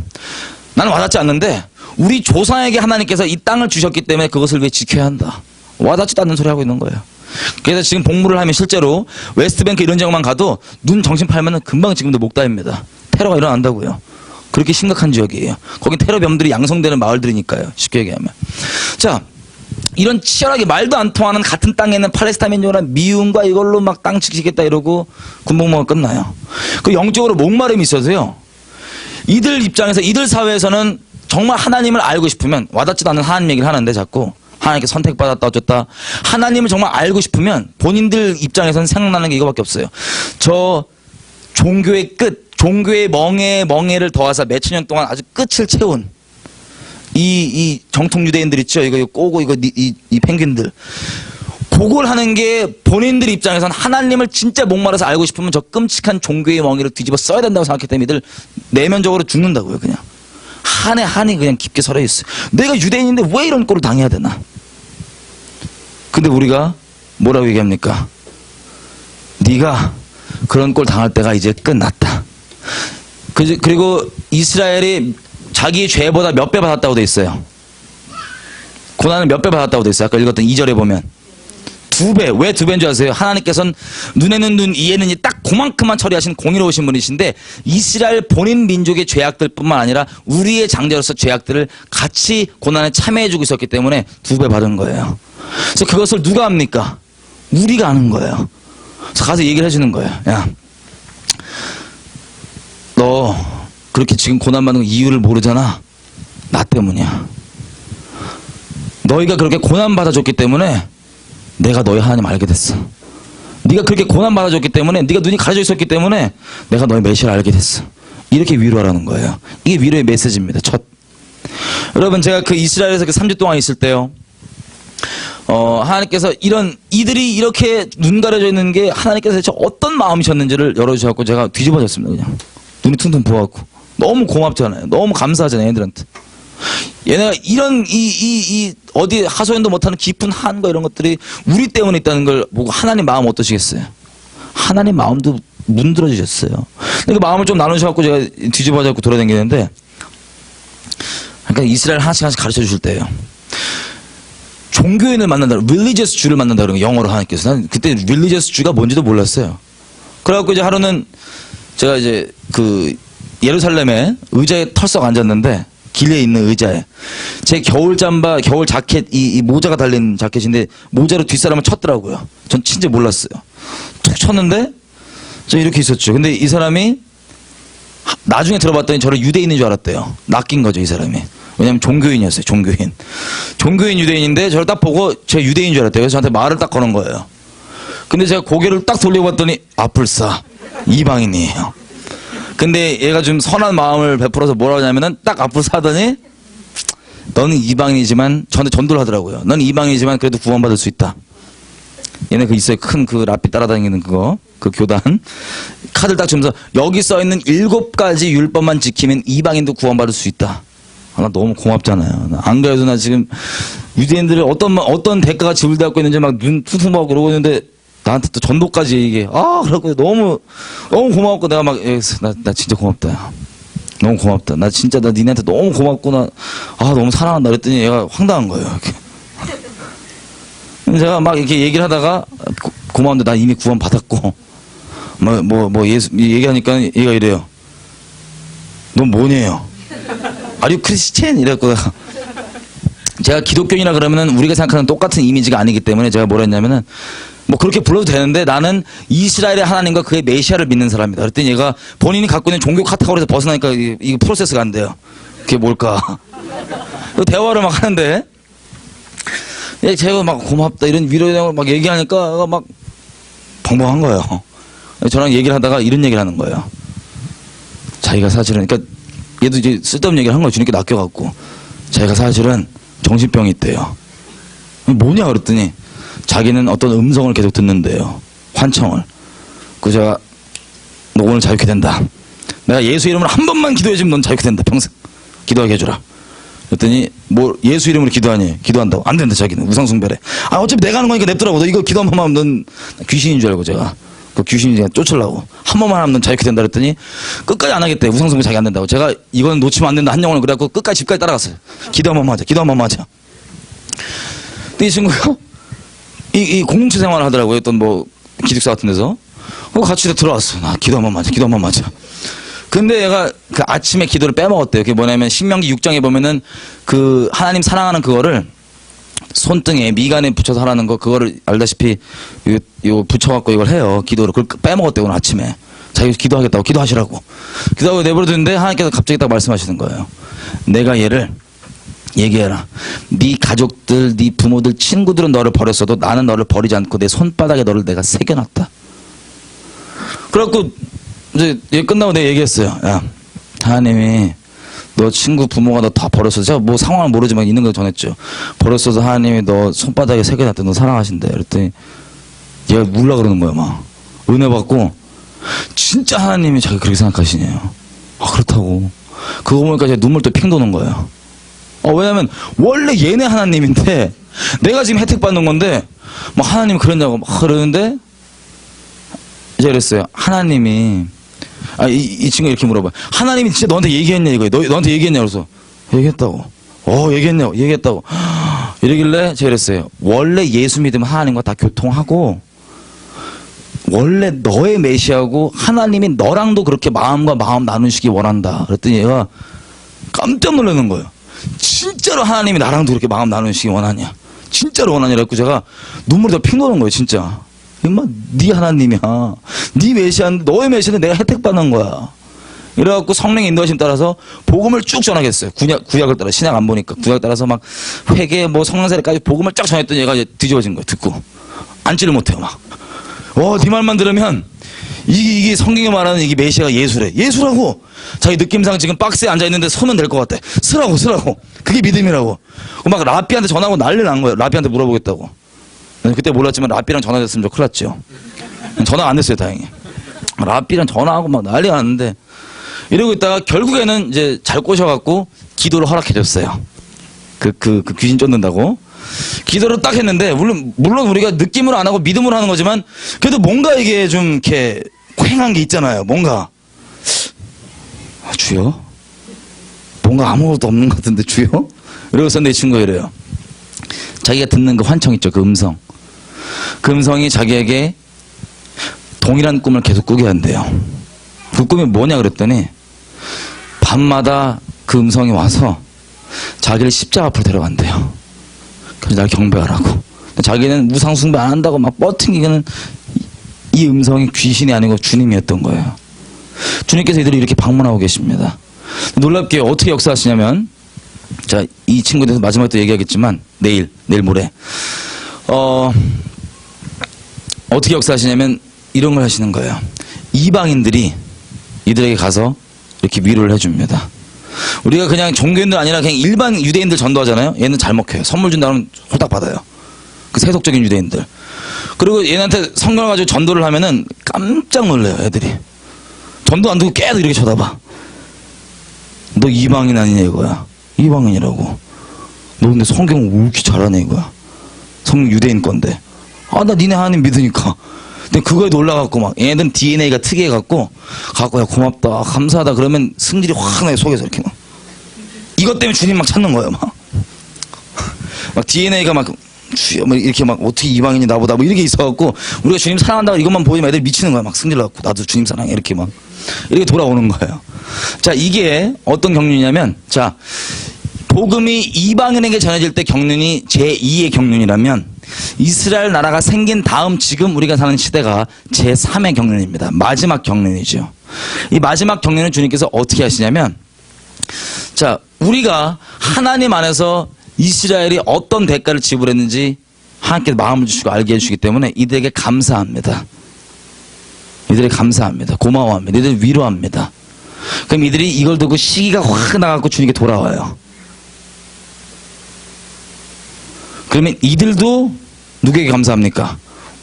나는 와닿지 않는데 우리 조상에게 하나님께서 이 땅을 주셨기 때문에 그것을 왜 지켜야 한다. 와닿지도 않는 소리 하고 있는 거예요. 그래서 지금 복무를 하면 실제로 웨스트뱅크 이런 지역만 가도 눈 정신 팔면은 금방 지금도 목다입니다. 테러가 일어난다고요. 그렇게 심각한 지역이에요. 거긴 테러범들이 양성되는 마을들이니까요. 쉽게 얘기하면. 자, 이런 치열하게 말도 안 통하는 같은 땅에 있는 팔레스타인민족이나 미움과 이걸로 막 땅 지키겠다 이러고 군복무가 끝나요. 그 영적으로 목마름이 있어서요. 이들 입장에서, 이들 사회에서는 정말 하나님을 알고 싶으면, 와닿지도 않는 하나님 얘기를 하는데 자꾸 하나님께 선택받았다 어쨌다. 하나님을 정말 알고 싶으면 본인들 입장에서는 생각나는 게 이거밖에 없어요. 저 종교의 끝, 종교의 멍에를 더하사 몇천 년 동안 아주 끝을 채운 이 정통 유대인들 있죠. 이거 꼬고 이 펭귄들. 그걸 하는 게 본인들 입장에서는 하나님을 진짜 목말라서 알고 싶으면 저 끔찍한 종교의 멍에를 뒤집어 써야 된다고 생각했기 때문에 이들 내면적으로 죽는다고요. 그냥 한이 그냥 깊게 설해 있어요. 내가 유대인인데 왜 이런 꼴을 당해야 되나? 근데 우리가 뭐라고 얘기합니까? 네가 그런 꼴 당할 때가 이제 끝났다. 그리고 이스라엘이 자기 죄보다 몇 배 받았다고 돼 있어요. 고난을 몇 배 받았다고 돼 있어요. 아까 읽었던 2절에 보면 2배. 왜 2배인 줄 아세요? 하나님께서는 눈에는 눈, 이에는 이 딱 그만큼만 처리하신 공의로우신 분이신데, 이스라엘 본인 민족의 죄악들뿐만 아니라 우리의 장자로서 죄악들을 같이 고난에 참여해주고 있었기 때문에 2배 받은 거예요. 그래서 그것을 누가 합니까? 우리가 아는 거예요. 그래서 가서 얘기를 해주는 거예요. 야, 너 그렇게 지금 고난받는 이유를 모르잖아. 나 때문이야. 너희가 그렇게 고난받아줬기 때문에 내가 너희 하나님 알게 됐어. 네가 그렇게 고난 받아줬기 때문에, 네가 눈이 가려져 있었기 때문에 내가 너의 메시아를 알게 됐어. 이렇게 위로하라는 거예요. 이게 위로의 메시지입니다. 여러분, 제가 그 이스라엘에서 그 3주 동안 있을 때요, 하나님께서 이들이 이렇게 눈 가려져 있는 게 하나님께서 대체 어떤 마음이셨는지를 열어주셔갖고 제가 뒤집어졌습니다. 그냥 눈이 퉁퉁 부어갖고. 너무 고맙잖아요. 너무 감사하잖아요, 얘들한테. 얘네가 이런 어디 하소연도 못하는 깊은 한과 이런 것들이 우리 때문에 있다는 걸 보고 하나님 마음 어떠시겠어요? 하나님 마음도 문들어 주셨어요. 그 마음을 좀 나누셔갖고 제가 뒤집어져갖고 돌아다니는데, 그러니까 이스라엘 하나씩 가르쳐 주실 때예요. 종교인을 만난다, religious Jew를 만난다 그러는 거, 영어로 하나님께서. 난 그때 religious Jew가 뭔지도 몰랐어요. 그래갖고 이제 하루는 제가 이제 그 예루살렘에 의자에 털썩 앉았는데, 길에 있는 의자에 제 겨울 잠바, 겨울 자켓, 이 모자가 달린 자켓인데 모자로 뒷사람을 쳤더라고요. 전 진짜 몰랐어요. 툭 쳤는데 저 이렇게 있었죠. 근데 이 사람이 나중에 들어봤더니 저를 유대인인 줄 알았대요. 낚인 거죠, 이 사람이. 왜냐면 종교인이었어요, 종교인. 종교인 유대인인데 저를 딱 보고 제가 유대인인 줄 알았대요. 그래서 저한테 말을 딱 거는 거예요. 근데 제가 고개를 딱 돌려봤더니 아플싸, 이방인이에요. 근데 얘가 좀 선한 마음을 베풀어서 뭐라고 하냐면은 딱 앞으로 사더니, 너는 이방인이지만, 저한테 전도를 하더라고요. 너는 이방인이지만 그래도 구원받을 수 있다. 얘네 그 있어요. 큰 그 라피 따라다니는 그거, 그 교단. 카드를 딱 주면서 여기 써있는 7가지 율법만 지키면 이방인도 구원받을 수 있다. 나 너무 고맙잖아요. 안 그래도 나 지금 유대인들을 어떤 대가가 지불되고 있는지 막 눈 퉁퉁하고 그러고 있는데, 나한테 또 전도까지 얘기해. 그래갖고 너무 고마웠고, 내가 막, 나 진짜 고맙다. 너무 고맙다. 나 진짜 니네한테 너무 고맙구나. 너무 사랑한다. 그랬더니 얘가 황당한 거예요. 이렇게. 제가 막 이렇게 얘기를 하다가, 고마운데 나 이미 구원 받았고, 예수, 얘기하니까 얘가 이래요. 넌 뭐냐요? Are you Christian? 이랬고, 제가 기독교인이라 그러면은 우리가 생각하는 똑같은 이미지가 아니기 때문에 제가 뭐라 했냐면은, 그렇게 불러도 되는데 나는 이스라엘의 하나님과 그의 메시아를 믿는 사람이다. 그랬더니 얘가 본인이 갖고 있는 종교 카테고리에서 벗어나니까 이게 프로세스가 안 돼요. 그게 뭘까? 대화를 막 하는데, 제가 막 고맙다 이런 위로의 내용을 막 얘기하니까 막 벙벙한 거예요. 저랑 얘기를 하다가 이런 얘기를 하는 거예요. 자기가 사실은, 그러니까 얘도 이제 쓸데없는 얘기를 한 거예요. 주님께 낚여갖고. 자기가 사실은 정신병이 있대요. 뭐냐 그랬더니, 자기는 어떤 음성을 계속 듣는데요. 환청을. 그 제가, 너 오늘 자유케 된다. 내가 예수 이름으로 한 번만 기도해주면 넌 자유케 된다. 평생. 기도하게 해주라. 그랬더니, 예수 이름으로 기도하니? 기도한다고. 안 된다, 자기는. 우상숭배래. 어차피 내가 하는 거니까 냅두라고. 너 이거 기도 한 번만 하면 넌 귀신인 줄 알고 제가. 그 귀신이 제가 쫓으려고. 한 번만 하면 넌 자유케 된다 그랬더니, 끝까지 안 하겠대. 우상숭배 자기 안 된다고. 제가 이건 놓치면 안 된다. 한 영혼을 그래갖고 끝까지 집까지 따라갔어요. 기도 한 번만 하자. 기도 한 번만 하자. 근데 이 친구가, 이 공동체 생활을 하더라고요. 어떤 기숙사 같은 데서. 같이 들어왔어. 나 기도 한 번만 하자. 기도 한 번만 하자. 근데 얘가 그 아침에 기도를 빼먹었대요. 그게 뭐냐면 신명기 6장에 보면은 그 하나님 사랑하는 그거를 손등에 미간에 붙여서 하라는 거, 그거를 알다시피 요 붙여갖고 이걸 해요. 기도를. 그걸 빼먹었대요. 오늘 아침에. 자기 기도하겠다고. 기도하시라고. 기도하고 내버려두는데 하나님께서 갑자기 딱 말씀하시는 거예요. 내가 얘를 얘기해라. 네 가족들, 네 부모들, 친구들은 너를 버렸어도 나는 너를 버리지 않고 내 손바닥에 너를 내가 새겨놨다. 그래갖고 이제 얘 끝나고 내가 얘기했어요. 야, 하나님이 너 친구, 부모가 너 다 버렸어. 제가 상황을 모르지만 있는 거 전했죠. 버렸어도 하나님이 너 손바닥에 새겨놨다. 너 사랑하신대. 그랬더니 얘가 울라 그러는 거야. 막 은혜 받고, 진짜 하나님이 자기 그렇게 생각하시네요. 그렇다고. 그거 보니까 제가 눈물 또 핑 도는 거예요. 왜냐면 원래 얘네 하나님인데 내가 지금 혜택 받는 건데 하나님이 그랬냐고 막 그러는데, 이제 그랬어요. 하나님이 이 친구가 이렇게 물어봐요. 하나님이 진짜 너한테 얘기했냐 이거예요. 너한테 얘기했냐 그래서 얘기했다고. 얘기했다고. 이러길래 제가 그랬어요. 원래 예수 믿으면 하나님과 다 교통하고, 원래 너의 메시아고 하나님이 너랑도 그렇게 마음과 마음 나누시기 원한다. 그랬더니 얘가 깜짝 놀라는 거예요. 진짜로 하나님이 나랑도 그렇게 마음 나누시기 원하냐? 진짜로 원하냐? 그래갖고 제가 눈물이 더 핑 도는 거예요, 진짜. 임마, 네 하나님이야. 네 메시아인데, 너의 메시아인데 내가 혜택 받는 거야. 이래갖고 성령의 인도하심 따라서 복음을 쭉 전하겠어요. 구약을 따라. 신약 안 보니까. 구약 따라서 막 회개, 성령세례까지 복음을 쫙 전했더니 얘가 이제 뒤집어진 거예요, 듣고. 앉지를 못해요, 막. 네 말만 들으면 이게 성경이 말하는 이게 메시아가 예수래. 예수라고. 자기 느낌상 지금 박스에 앉아있는데 서면 될 것 같아. 쓰라고. 그게 믿음이라고. 막 라삐한테 전화하고 난리 난 거예요. 라삐한테 물어보겠다고. 그때 몰랐지만 라삐랑 전화됐으면 저 큰일 났죠. 전화 안 됐어요, 다행히. 라삐랑 전화하고 막 난리가 났는데, 이러고 있다가 결국에는 이제 잘 꼬셔갖고 기도를 허락해줬어요. 그 귀신 쫓는다고. 기도를 딱 했는데, 물론 우리가 느낌으로 안 하고 믿음으로 하는 거지만, 그래도 뭔가 이게 좀 이렇게 휑한 게 있잖아요. 뭔가. 주여? 뭔가 아무것도 없는 것 같은데, 주여? 이러고서 내 친구가 이래요. 자기가 듣는 그 환청 있죠, 그 음성. 그 음성이 자기에게 동일한 꿈을 계속 꾸게 한대요. 그 꿈이 뭐냐 그랬더니, 밤마다 그 음성이 와서 자기를 십자가 앞으로 데려간대요. 그래서 날 경배하라고. 자기는 우상숭배 안 한다고 막 뻗팅기는 이 음성이 귀신이 아니고 주님이었던 거예요. 주님께서 이들을 이렇게 방문하고 계십니다. 놀랍게 어떻게 역사하시냐면, 자, 이 친구에 대해서 마지막에 또 얘기하겠지만, 내일 모레. 어떻게 역사하시냐면, 이런 걸 하시는 거예요. 이방인들이 이들에게 가서 이렇게 위로를 해줍니다. 우리가 그냥 종교인들 아니라 그냥 일반 유대인들 전도하잖아요. 얘는 잘 먹혀요. 선물 준다 그러면 홀딱 받아요. 그 세속적인 유대인들. 그리고 얘네한테 성경을 가지고 전도를 하면은 깜짝 놀래요, 애들이. 전도 안 듣고 계속 이렇게 쳐다봐. 너 이방인 아니냐 이거야. 이방인이라고. 너 근데 성경 왜 이렇게 잘하네 이거야. 성경 유대인 건데. 나 니네 하나님 믿으니까. 근데 그거에 놀라갖고 막 얘네들은 DNA가 특이해갖고 야 고맙다 감사하다 그러면 승질이 확 나요. 속에서 이렇게 막 이것 때문에 주님 막 찾는 거예요. 막 DNA가 막 주여 막 이렇게 막 어떻게 이방인이 나보다 뭐 이렇게 있어갖고 우리가 주님 사랑한다고 이것만 보이면 애들 미치는 거야. 막 승질나갖고 나도 주님 사랑해 이렇게 막 이렇게 돌아오는 거예요. 자, 이게 어떤 경륜이냐면, 자, 복음이 이방인에게 전해질 때 경륜이 제2의 경륜이라면 이스라엘 나라가 생긴 다음 지금 우리가 사는 시대가 제3의 경륜입니다. 마지막 경륜이죠. 이 마지막 경륜을 주님께서 어떻게 하시냐면, 자, 우리가 하나님 안에서 이스라엘이 어떤 대가를 지불했는지 하나님께 마음을 주시고 알게 해주시기 때문에 이들에게 감사합니다. 이들에게 감사합니다. 고마워합니다. 이들을 위로합니다. 그럼 이들이 이걸 두고 시기가 확 나가고 주님께 돌아와요. 그러면 이들도 누구에게 감사합니까?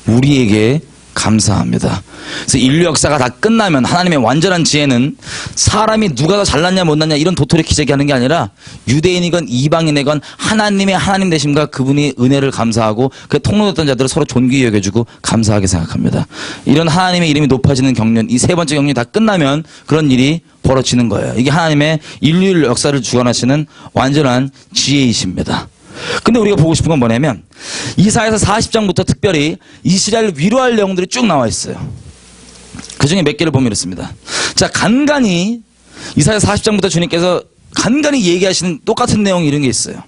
우리에게 감사합니다. 그래서 인류 역사가 다 끝나면 하나님의 완전한 지혜는 사람이 누가 더 잘났냐 못났냐 이런 도토리 기재기 하는 게 아니라 유대인이건 이방인이건 하나님의 하나님 되심과 그분이 은혜를 감사하고 그 통로됐던 자들을 서로 존귀히 여겨주고 감사하게 생각합니다. 이런 하나님의 이름이 높아지는 경륜, 이 세 번째 경륜이 다 끝나면 그런 일이 벌어지는 거예요. 이게 하나님의 인류 역사를 주관하시는 완전한 지혜이십니다. 근데 우리가 보고 싶은 건 뭐냐면 이사야서 40장부터 특별히 이스라엘을 위로할 내용들이 쭉 나와 있어요. 그 중에 몇 개를 보면 이렇습니다. 자, 간간히 이사야 40장부터 주님께서 간간히 얘기하시는 똑같은 내용 이런 게 있어요.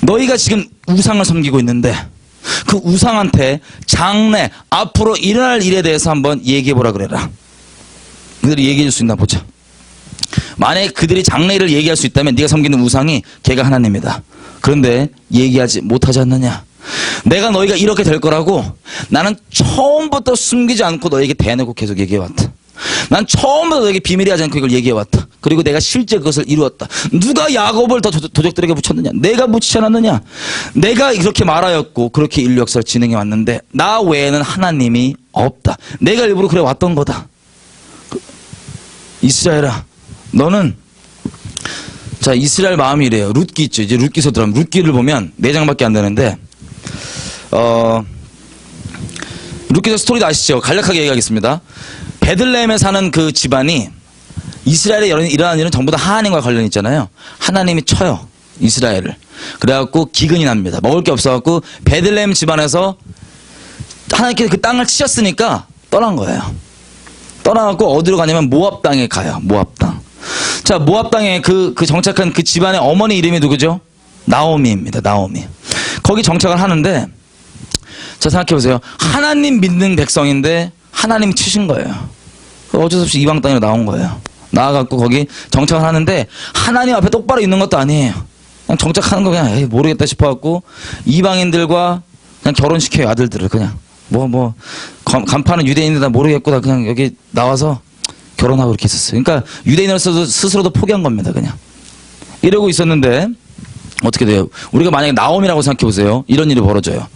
너희가 지금 우상을 섬기고 있는데 그 우상한테 장래 앞으로 일어날 일에 대해서 한번 얘기해보라 그래라. 그들이 얘기해 줄 수 있나 보자. 만약에 그들이 장래일을 얘기할 수 있다면 네가 섬기는 우상이 걔가 하나님이다. 그런데 얘기하지 못하지 않느냐. 내가 너희가 이렇게 될 거라고 나는 처음부터 숨기지 않고 너에게 대놓고 계속 얘기해왔다. 난 처음부터 너에게 비밀이 하지 않고 이걸 얘기해왔다. 그리고 내가 실제 그것을 이루었다. 누가 야곱을 더 도적들에게 붙였느냐. 내가 붙이지 않았느냐. 내가 이렇게 말하였고 그렇게 인류 역사를 진행해 왔는데 나 외에는 하나님이 없다. 내가 일부러 그래 왔던 거다. 이스라엘아, 너는, 자, 이스라엘 마음이 이래요. 룻기 있죠. 이제 룻기서 들어가면 룻기를 보면 4장밖에 안 되는데, 룻기서 스토리도 아시죠? 간략하게 얘기하겠습니다. 베들레헴에 사는 그 집안이 이스라엘에 일어나는 일은 전부 다 하나님과 관련이 있잖아요. 하나님이 쳐요. 이스라엘을. 그래갖고 기근이 납니다. 먹을 게 없어갖고 베들레헴 집안에서 하나님께서 그 땅을 치셨으니까 떠난 거예요. 떠나갖고 어디로 가냐면 모압 땅에 가요. 모압 땅. 자, 모압 땅에 그 정착한 그 집안의 어머니 이름이 누구죠? 나오미입니다. 나오미. 거기 정착을 하는데, 자, 생각해보세요. 하나님 믿는 백성인데 하나님이 치신 거예요. 어쩔 수 없이 이방 땅으로 나온 거예요. 나와갖고 거기 정착을 하는데 하나님 앞에 똑바로 있는 것도 아니에요. 그냥 정착하는 거 그냥 모르겠다 싶어갖고 이방인들과 그냥 결혼시켜요. 아들들을 그냥. 간판은 유대인이다 모르겠고 나 그냥 여기 나와서 결혼하고 이렇게 있었어요. 그러니까 유대인으로서도 스스로도 포기한 겁니다. 그냥 이러고 있었는데 어떻게 돼요? 우리가 만약에 나옴이라고 생각해 보세요. 이런 일이 벌어져요.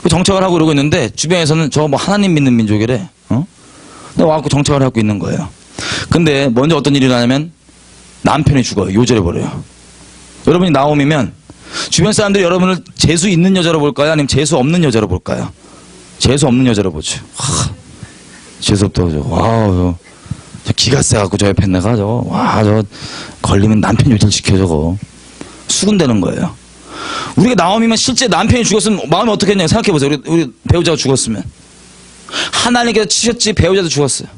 정착을 하고 이러고 있는데 주변에서는 저 뭐 하나님 믿는 민족이래. 근데 와갖고 정착을 하고 있는 거예요. 근데 먼저 어떤 일이 일어나냐면 남편이 죽어요. 요절해 버려요. 여러분이 나옴이면 주변 사람들이 여러분을 재수 있는 여자로 볼까요? 아니면 재수 없는 여자로 볼까요? 재수 없는 여자로 보죠. 재수 없다고 저 와우 저 기가 세갖고 저 옆에 내가 저 걸리면 남편 요절시켜 저거 수군대는 거예요. 우리가 나옴이면 실제 남편이 죽었으면 마음이 어떻겠냐 생각해보세요. 우리 배우자가 죽었으면 하나님께서 치셨지 배우자도 죽었어요.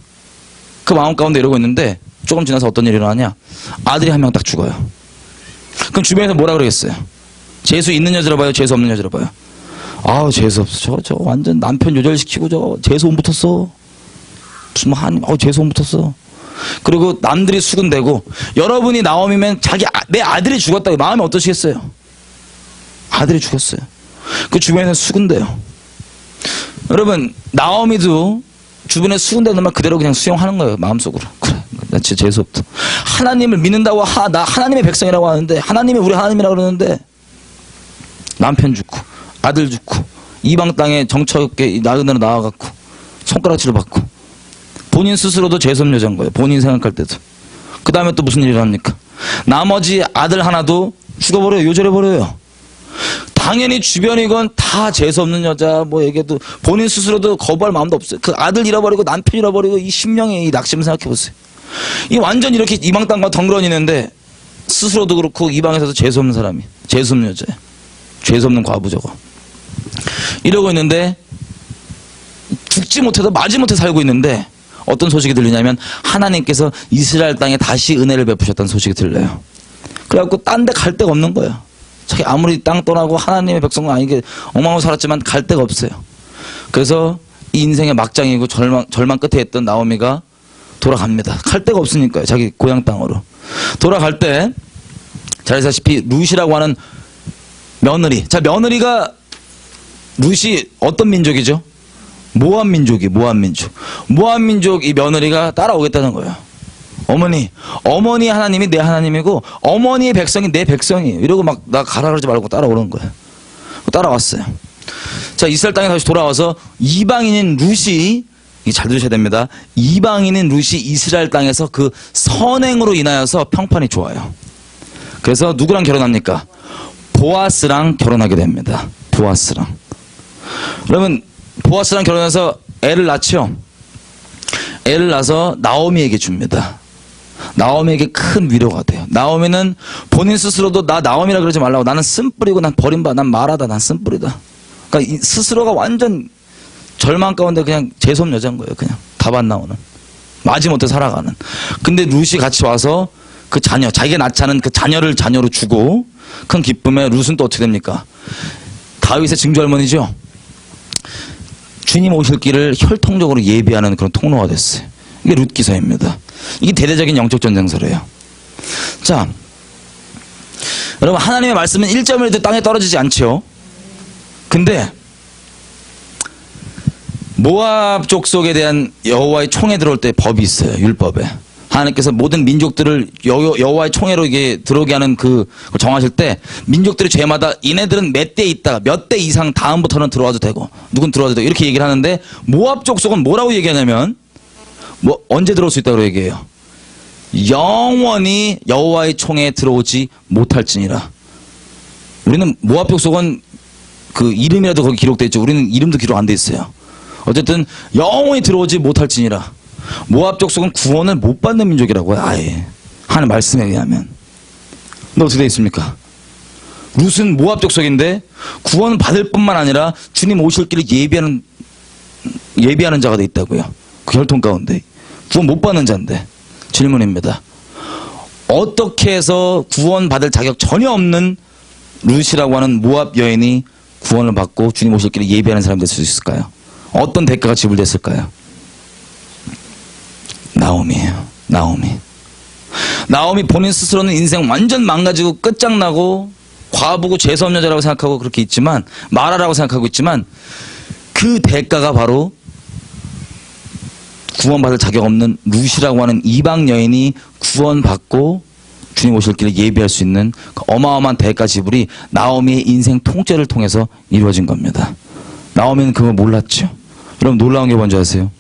그 마음 가운데 이러고 있는데 조금 지나서 어떤 일이 일어나냐, 아들이 한 명 딱 죽어요. 그럼 주변에서 뭐라 그러겠어요? 재수 있는 여자로 봐요, 재수 없는 여자로 봐요? 아우 재수 없어. 저 완전 남편 요절시키고 저 재수 온 붙었어. 무슨 재수 온 붙었어. 그리고 남들이 수군대고 여러분이 나옴이면 내 아들이 죽었다고 마음이 어떠시겠어요? 아들이 죽었어요. 그 주변에서 수군대요. 여러분 나오미도 주변에 수군대는 말 그대로 그냥 수용하는 거예요. 마음속으로. 그래 나 진짜 재수없다. 하나님을 믿는다고 나 하나님의 백성이라고 하는데 하나님이 우리 하나님이라고 그러는데 남편 죽고 아들 죽고 이방 땅에 정처없게 나그네로 나와갖고 손가락질을 받고 본인 스스로도 재수없는 여자인 거예요. 본인 생각할 때도. 그 다음에 또 무슨 일이 일어납니까? 나머지 아들 하나도 죽어버려요. 요절해버려요. 당연히 주변이건 다 재수없는 여자 얘기해도 본인 스스로도 거부할 마음도 없어요. 그 아들 잃어버리고 남편 잃어버리고 이 심령의 이 낙심을 생각해보세요. 이 완전 이렇게 이방 땅과 덩그러니는데 스스로도 그렇고 이방에서도 재수없는 사람이 재수없는 여자예요. 재수없는 과부 저거 이러고 있는데 죽지 못해도 마지 못해 살고 있는데 어떤 소식이 들리냐면 하나님께서 이스라엘 땅에 다시 은혜를 베푸셨다는 소식이 들려요. 그래갖고 딴 데 갈 데가 없는 거예요. 자기 아무리 땅 떠나고 하나님의 백성은 아니게 엉망으로 살았지만 갈 데가 없어요. 그래서 이 인생의 막장이고 절망 끝에 있던 나오미가 돌아갑니다. 갈 데가 없으니까요. 자기 고향 땅으로. 돌아갈 때 잘 아시다시피 룻이라고 하는 며느리. 자, 며느리가 룻이 어떤 민족이죠? 모압 민족 이 며느리가 따라오겠다는 거예요. 어머니 하나님이 내 하나님이고 어머니의 백성이 내 백성이에요. 이러고 막 나 가라 그러지 말고 따라오는 거예요. 따라왔어요. 자, 이스라엘 땅에 다시 돌아와서 이방인인 룻이 잘 들으셔야 됩니다. 이방인인 룻이 이스라엘 땅에서 그 선행으로 인하여서 평판이 좋아요. 그래서 누구랑 결혼합니까? 보아스랑 결혼하게 됩니다. 보아스랑. 여러분 보아스랑 결혼해서 애를 낳죠. 애를 낳아서 나오미에게 줍니다. 나오미에게 큰 위로가 돼요. 나오미는 본인 스스로도 나 나오미라 그러지 말라고. 나는 쓴뿌리고 난 버림받아. 난 말하다. 난 쓴뿌리다. 그러니까 이 스스로가 완전 절망 가운데 그냥 재수없는 여자인 거예요. 그냥 답 안 나오는. 마지못해 살아가는. 근데 룻이 같이 와서 그 자녀, 자기가 낳지 않은 그 자녀를 자녀로 주고 큰 기쁨에 룻은 또 어떻게 됩니까? 다윗의 증조할머니죠. 주님 오실 길을 혈통적으로 예비하는 그런 통로가 됐어요. 이게 룻 기사입니다. 이게 대대적인 영적 전쟁서래요. 자, 여러분 하나님의 말씀은 1.1도 땅에 떨어지지 않죠. 근데 모압 족속에 대한 여호와의 총에 들어올 때 법이 있어요. 율법에. 하나님께서 모든 민족들을 여호와의 총회로 이게 들어오게 하는 그걸 정하실 때 민족들의 죄마다 이네들은 몇 대 있다가 몇 대 이상 다음부터는 들어와도 되고 누군 들어와도 되고 이렇게 얘기를 하는데 모압 족속은 뭐라고 얘기하냐면 언제 들어올 수 있다고 얘기해요. 영원히 여호와의 총에 들어오지 못할지니라. 우리는 모압 족속은 그 이름이라도 거기 기록돼 있죠. 우리는 이름도 기록 안 돼 있어요. 어쨌든 영원히 들어오지 못할지니라. 모압 족속은 구원을 못 받는 민족이라고요. 아예 하는 말씀에 의하면. 근데 어떻게 되어 있습니까? 룻은 모압 족속인데 구원 받을 뿐만 아니라 주님 오실 길을 예비하는 자가 돼 있다고요. 그 혈통 가운데 구원 못 받는 자인데. 질문입니다. 어떻게 해서 구원 받을 자격 전혀 없는 룻이라고 하는 모압 여인이 구원을 받고 주님 오실 길을 예비하는 사람이 될 수 있을까요? 어떤 대가가 지불됐을까요? 나오미예요. 나오미 본인 스스로는 인생 완전 망가지고 끝장나고 과부고 재수없는 여자라고 생각하고 그렇게 있지만 말하라고 생각하고 있지만 그 대가가 바로 구원받을 자격 없는 룻이라고 하는 이방 여인이 구원받고 주님 오실 길을 예비할 수 있는 그 어마어마한 대가 지불이 나오미의 인생 통째를 통해서 이루어진 겁니다. 나오미는 그걸 몰랐죠. 여러분 놀라운 게 뭔지 아세요?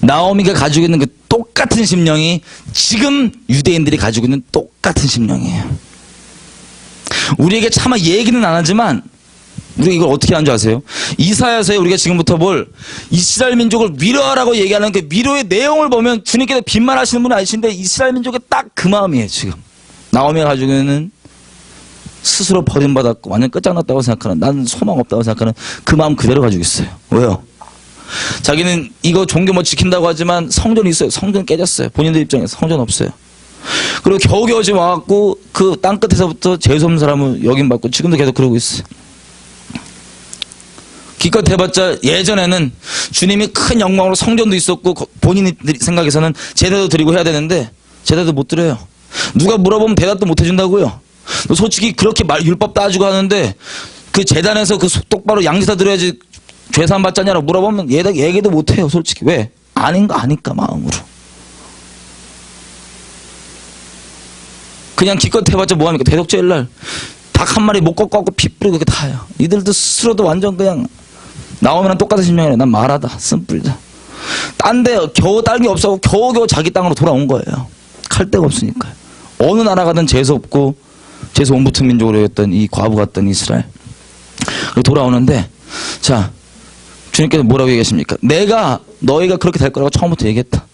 나오미가 가지고 있는 그 똑같은 심령이 지금 유대인들이 가지고 있는 똑같은 심령이에요. 우리에게 차마 얘기는 안 하지만 우리가 이걸 어떻게 하는 줄 아세요? 이사야서에 우리가 지금부터 볼 이스라엘 민족을 위로하라고 얘기하는 그 위로의 내용을 보면 주님께서 빈말하시는 분은 아니신데 이스라엘 민족의 딱 그 마음이에요. 지금 나오미가 가지고 있는 스스로 버림받았고 완전 끝장났다고 생각하는, 나는 소망 없다고 생각하는 그 마음 그대로 가지고 있어요. 왜요? 자기는 이거 종교 뭐 지킨다고 하지만 성전이 있어요. 성전 깨졌어요. 본인들 입장에서 성전 없어요. 그리고 겨우겨우 지금 와갖고 그 땅끝에서부터 재수없는 사람을 여김받고 지금도 계속 그러고 있어요. 기껏 해봤자 예전에는 주님이 큰 영광으로 성전도 있었고 본인 생각에서는 제대도 드리고 해야 되는데 제대도 못 드려요. 누가 물어보면 대답도 못 해준다고요. 너 솔직히 그렇게 율법 따지고 하는데 그 재단에서 그 똑바로 양지사 드려야지 죄산 받자냐고 물어보면 얘기도 못 해요. 솔직히 왜? 아닌 거 아니까 마음으로. 그냥 기껏 해봤자 뭐합니까? 대독제일날 닭 한 마리 못 꺾고 하고 피 뿌리고 그게 다예요. 이들도 스스로도 완전 그냥 나오면 똑같은 심령이래. 난 말하다 쓴뿌리다. 딴 데 겨우 딸기 없어서 겨우겨우 자기 땅으로 돌아온 거예요. 칼 데가 없으니까요. 어느 나라 가든 재수 없고 재수 온 붙은 민족으로 했던 이 과부 같던 이스라엘. 그리고 돌아오는데 자 주님께서 뭐라고 얘기하십니까? 내가 너희가 그렇게 될 거라고 처음부터 얘기했다.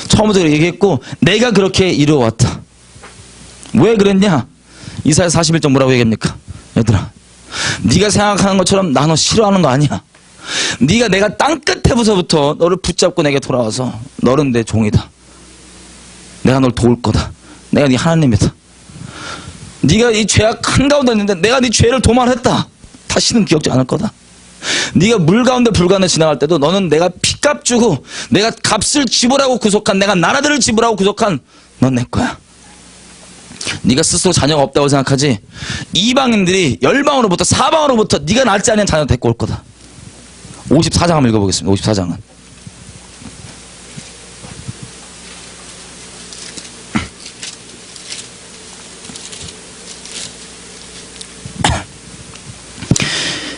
처음부터 얘기했고 내가 그렇게 이루어왔다. 왜 그랬냐? 이사야 41장 뭐라고 얘기합니까? 얘들아 네가 생각하는 것처럼 나 너 싫어하는 거 아니야. 네가 내가 땅끝에부터 너를 붙잡고 내게 돌아와서 너는 내 종이다. 내가 널 도울 거다. 내가 네 하나님이다. 네가 이 죄악 한가운데 있는데 내가 네 죄를 도말했다. 다시는 기억지 않을 거다. 네가 물 가운데 불 가운데 지나갈 때도 너는 내가 피값 주고 내가 값을 지불하고 구속한, 내가 나라들을 지불하고 구속한 넌 내 거야. 네가 스스로 자녀가 없다고 생각하지 이방인들이 열방으로부터 사방으로부터 네가 낳지 않은 자녀 데리고 올 거다. 54장 한번 읽어보겠습니다. 54장은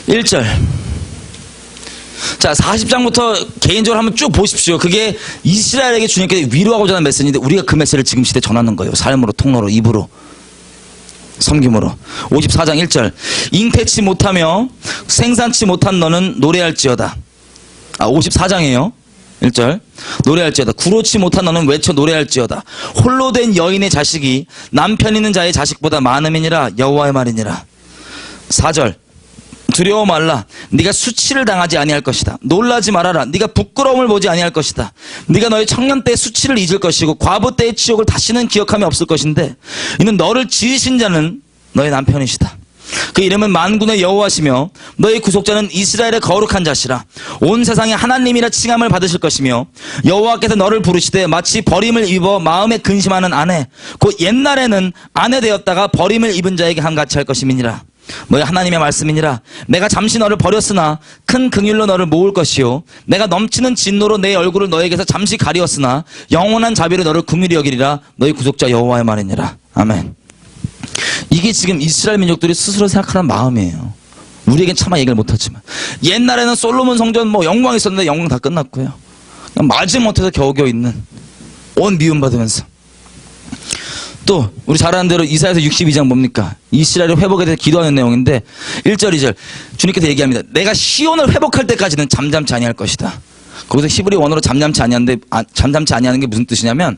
(1절) 자 40장부터 개인적으로 한번 쭉 보십시오. 그게 이스라엘에게 주님께서 위로하고자 하는 메시지인데 우리가 그 메시지를 지금 시대에 전하는 거예요. 삶으로, 통로로, 입으로, 섬김으로. 54장 1절 잉태치 못하며 생산치 못한 너는 노래할지어다. 54장이에요. 1절 노래할지어다. 구로치 못한 너는 외쳐 노래할지어다. 홀로 된 여인의 자식이 남편 있는 자의 자식보다 많음이니라. 여호와의 말이니라. 4절 두려워 말라. 네가 수치를 당하지 아니할 것이다. 놀라지 말아라. 네가 부끄러움을 보지 아니할 것이다. 네가 너의 청년 때의 수치를 잊을 것이고 과부 때의 치욕을 다시는 기억함이 없을 것인데 이는 너를 지으신 자는 너의 남편이시다. 그 이름은 만군의 여호와시며 너의 구속자는 이스라엘의 거룩한 자시라. 온 세상에 하나님이라 칭함을 받으실 것이며 여호와께서 너를 부르시되 마치 버림을 입어 마음에 근심하는 아내 곧 옛날에는 아내 되었다가 버림을 입은 자에게 한같이 할 것임이니라. 너희 하나님의 말씀이니라. 내가 잠시 너를 버렸으나 큰 긍휼로 너를 모을 것이요 내가 넘치는 진노로 내 얼굴을 너에게서 잠시 가리었으나 영원한 자비로 너를 긍휼히 여기리라. 너희 구속자 여호와의 말이니라. 아멘. 이게 지금 이스라엘 민족들이 스스로 생각하는 마음이에요. 우리에겐 차마 얘기를 못하지만 옛날에는 솔로몬 성전 뭐 영광이 있었는데 영광 다 끝났고요. 마지못해서 겨우겨우 있는 온 미움받으면서 또 우리 잘 아는 대로 이사야서 62장 뭡니까? 이스라엘의 회복에 대해서 기도하는 내용인데 1절 2절 주님께서 얘기합니다. 내가 시온을 회복할 때까지는 잠잠치 아니할 것이다. 거기서 히브리 원어로 잠잠치 아니하는 게 무슨 뜻이냐면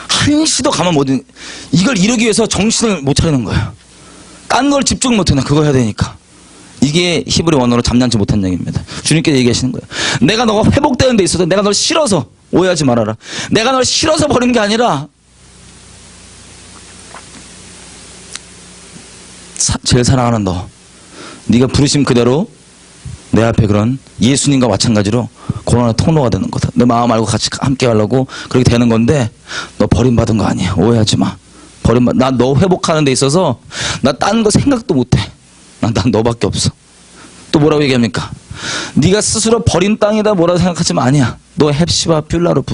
한시도 가만 못 있는, 이걸 이루기 위해서 정신을 못 차리는 거예요. 딴 걸 집중 못 해나 그거 해야 되니까. 이게 히브리 원어로 잠잠치 못한 얘기입니다. 주님께서 얘기하시는 거예요. 내가 너가 회복되는 데 있어서 내가 널 싫어서, 오해하지 말아라. 내가 널 싫어서 버린 게 아니라 제일 사랑하는 너, 네가 부르심 그대로 내 앞에 그런 예수님과 마찬가지로 고난의 통로가 되는 거다. 내 마음 알고 같이 함께 하려고 그렇게 되는 건데 너 버림받은 거 아니야. 오해하지 마. 나 너 회복하는 데 있어서 나 딴 거 생각도 못해. 난 너밖에 없어. 또 뭐라고 얘기합니까? 네가 스스로 버린 땅이다 뭐라고 생각하지만 아니야. 너 헵시바 뷸라로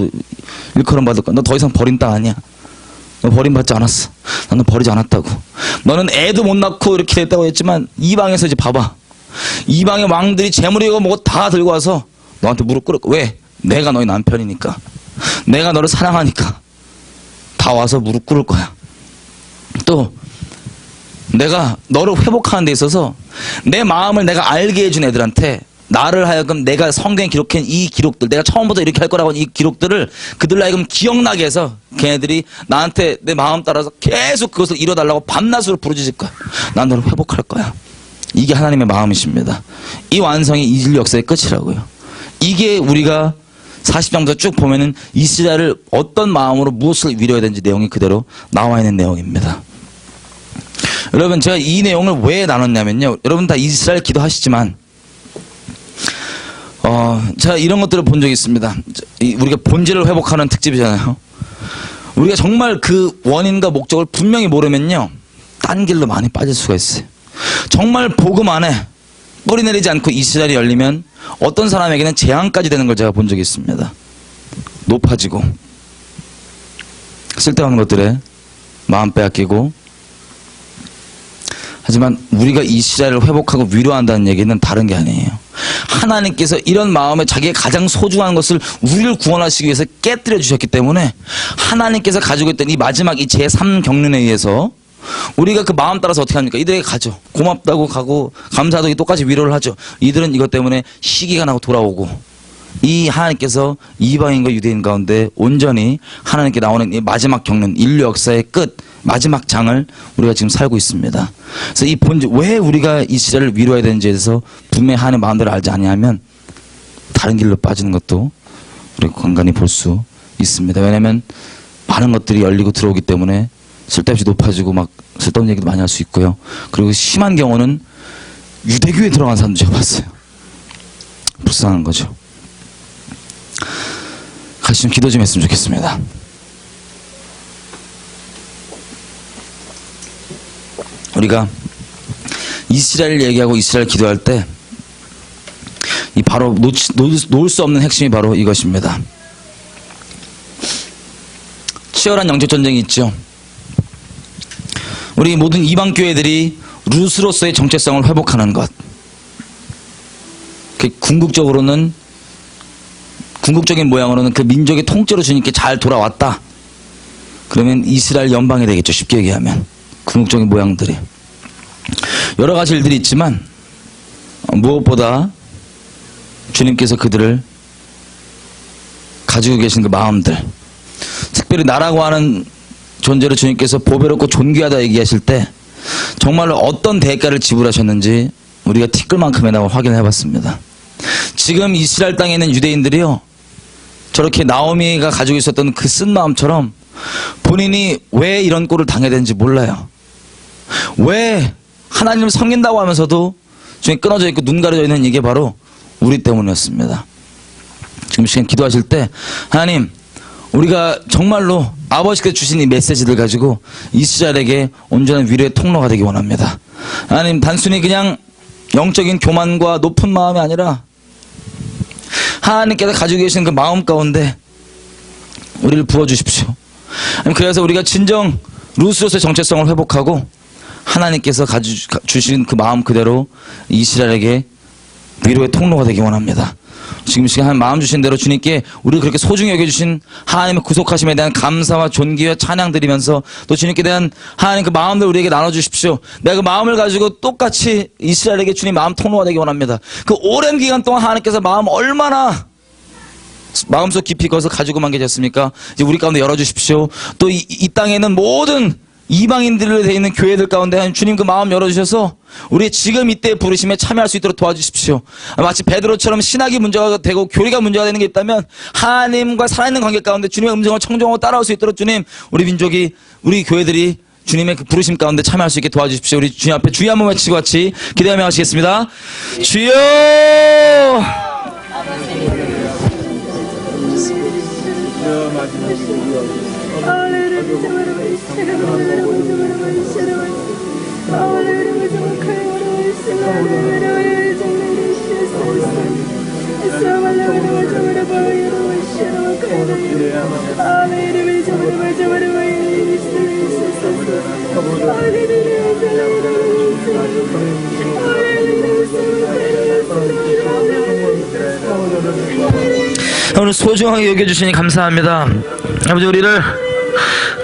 일컬음 받을 거야. 너 더 이상 버린 땅 아니야. 너 버림받지 않았어. 나는 버리지 않았다고. 너는 애도 못 낳고 이렇게 됐다고 했지만 이방에서 이제 봐봐. 이방의 왕들이 재물이고 뭐고 다 들고 와서 너한테 무릎 꿇을 거야. 왜? 내가 너희 남편이니까. 내가 너를 사랑하니까. 다 와서 무릎 꿇을 거야. 또 내가 너를 회복하는 데 있어서 내 마음을 내가 알게 해준 애들한테 나를 하여금 내가 성경에 기록한 이 기록들, 내가 처음부터 이렇게 할 거라고 이 기록들을 그들 하여금 기억나게 해서 걔네들이 나한테 내 마음 따라서 계속 그것을 이뤄달라고 밤낮으로 부르짖을 거야. 난 너를 회복할 거야. 이게 하나님의 마음이십니다. 이 완성이 이질 역사의 끝이라고요. 이게 우리가 40장부터 쭉 보면은 이스라엘을 어떤 마음으로 무엇을 위로해야 되는지 내용이 그대로 나와 있는 내용입니다. 여러분, 제가 이 내용을 왜 나눴냐면요. 여러분 다 이스라엘 기도하시지만 제가 이런 것들을 본 적이 있습니다. 우리가 본질을 회복하는 특집이잖아요. 우리가 정말 그 원인과 목적을 분명히 모르면요, 딴 길로 많이 빠질 수가 있어요. 정말 복음 안에 뿌리 내리지 않고 이스라엘이 열리면 어떤 사람에게는 재앙까지 되는 걸 제가 본 적이 있습니다. 높아지고 쓸데없는 것들에 마음 빼앗기고. 하지만 우리가 이스라엘을 회복하고 위로한다는 얘기는 다른 게 아니에요. 하나님께서 이런 마음에 자기의 가장 소중한 것을 우리를 구원하시기 위해서 깨뜨려 주셨기 때문에 하나님께서 가지고 있던 이 마지막 이 제3경륜에 의해서 우리가 그 마음 따라서 어떻게 합니까? 이들에게 가죠. 고맙다고 가고 감사하다고 똑같이 위로를 하죠. 이들은 이것 때문에 시기가 나고 돌아오고, 이 하나님께서 이방인과 유대인 가운데 온전히 하나님께 나오는 이 마지막 경륜, 인류 역사의 끝, 마지막 장을 우리가 지금 살고 있습니다. 그래서 이 본질, 왜 우리가 이스라엘을 위로해야 되는지에 대해서 분명히 하나님의 마음대로 알지 않냐면 다른 길로 빠지는 것도 우리가 간간히 볼 수 있습니다. 왜냐하면 많은 것들이 열리고 들어오기 때문에 쓸데없이 높아지고 막 쓸데없는 얘기도 많이 할 수 있고요. 그리고 심한 경우는 유대교에 들어간 사람도 제가 봤어요. 불쌍한 거죠. 같이 좀 기도 좀 했으면 좋겠습니다. 우리가 이스라엘 얘기하고 이스라엘 기도할 때 이 바로 놓을 수 없는 핵심이 바로 이것입니다. 치열한 영적 전쟁이 있죠. 우리 모든 이방 교회들이 룻으로서의 정체성을 회복하는 것. 궁극적인 모양으로는 그 민족의 통째로 주님께 잘 돌아왔다. 그러면 이스라엘 연방이 되겠죠. 쉽게 얘기하면. 궁극적인 모양들이. 여러 가지 일들이 있지만 무엇보다 주님께서 그들을 가지고 계신 그 마음들, 특별히 나라고 하는 존재를 주님께서 보배롭고 존귀하다 얘기하실 때 정말로 어떤 대가를 지불하셨는지 우리가 티끌만큼이나 확인해 봤습니다. 지금 이스라엘 땅에 있는 유대인들이요, 저렇게 나오미가 가지고 있었던 그 쓴 마음처럼 본인이 왜 이런 꼴을 당해야 되는지 몰라요. 왜 하나님을 섬긴다고 하면서도 중에 끊어져 있고 눈 가려져 있는 이게 바로 우리 때문이었습니다. 지금 시간 기도하실 때 하나님, 우리가 정말로 아버지께서 주신 이 메시지를 가지고 이스라엘에게 온전한 위로의 통로가 되기 원합니다. 하나님, 단순히 그냥 영적인 교만과 높은 마음이 아니라 하나님께서 가지고 계신 그 마음 가운데 우리를 부어주십시오. 그래서 우리가 진정 룻으로서의 정체성을 회복하고 하나님께서 주신 그 마음 그대로 이스라엘에게 위로의 통로가 되기 원합니다. 지금 이 시간 마음 주신 대로 주님께 우리를 그렇게 소중히 여겨주신 하나님의 구속하심에 대한 감사와 존귀와 찬양 드리면서 또 주님께 대한 하나님 그 마음을 우리에게 나눠주십시오. 내가 그 마음을 가지고 똑같이 이스라엘에게 주님 마음 통로가 되기 원합니다. 그 오랜 기간 동안 하나님께서 마음 얼마나 마음속 깊이 것을 가지고만 계셨습니까? 이제 우리 가운데 열어주십시오. 또 이 땅에 있는 모든 이방인들로 되어 있는 교회들 가운데 주님 그 마음 열어주셔서 우리 지금 이때 부르심에 참여할 수 있도록 도와주십시오. 마치 베드로처럼 신학이 문제가 되고 교리가 문제가 되는 게 있다면 하나님과 살아있는 관계 가운데 주님의 음성을 청정하고 따라올 수 있도록 주님, 우리 민족이, 우리 교회들이 주님의 그 부르심 가운데 참여할 수 있게 도와주십시오. 우리 주님 앞에 주여 한번 외치고 같이 기도하며 하시겠습니다. 주여! 오늘 소중하게 여겨주시니 감사합니다. 아버지, 우리를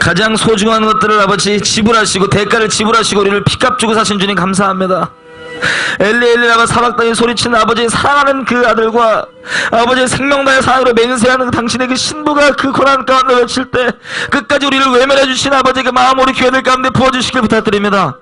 가장 소중한 것들을 아버지 지불하시고 대가를 지불하시고 우리를 피값 주고 사신 주님 감사합니다. 엘리 엘리 라마 사박당에 소리치는 아버지의 사랑하는 그 아들과 아버지의 생명다의 사랑으로 맹세하는 당신의 그 신부가 그 고난 가운데 외칠 때 끝까지 우리를 외면해 주신 아버지의 그 마음 우리 교회들 가운데 부어주시길 부탁드립니다.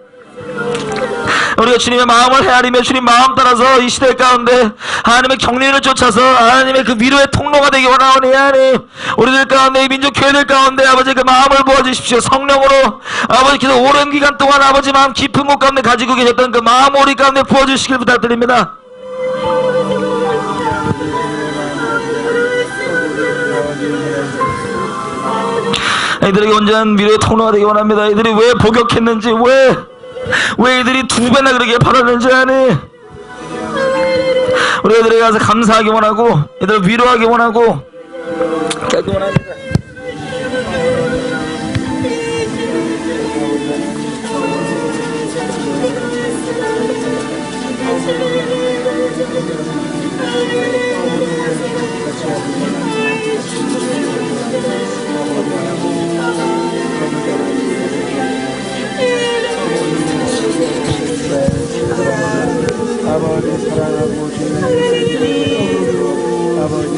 우리가 주님의 마음을 헤아리며 주님 마음 따라서 이 시대 가운데 하나님의 경륜을 쫓아서 하나님의 그 위로의 통로가 되기 원하오니 하나님, 우리들 가운데 이 민족 교회들 가운데 아버지 그 마음을 부어주십시오. 성령으로 아버지께서 오랜 기간 동안 아버지 마음 깊은 곳 가운데 가지고 계셨던 그 마음 우리 가운데 부어주시길 부탁드립니다. 이들에게 온전한 위로의 통로가 되기 원합니다. 이들이 왜 복역했는지, 왜 이들이 두 배나 그렇게 받았는지 아니, 우리 애들에게 가서 감사하기 원하고 이들을 위로하기 원하고 깨기 원합니다. 아버지 사랑하고 주님 아버지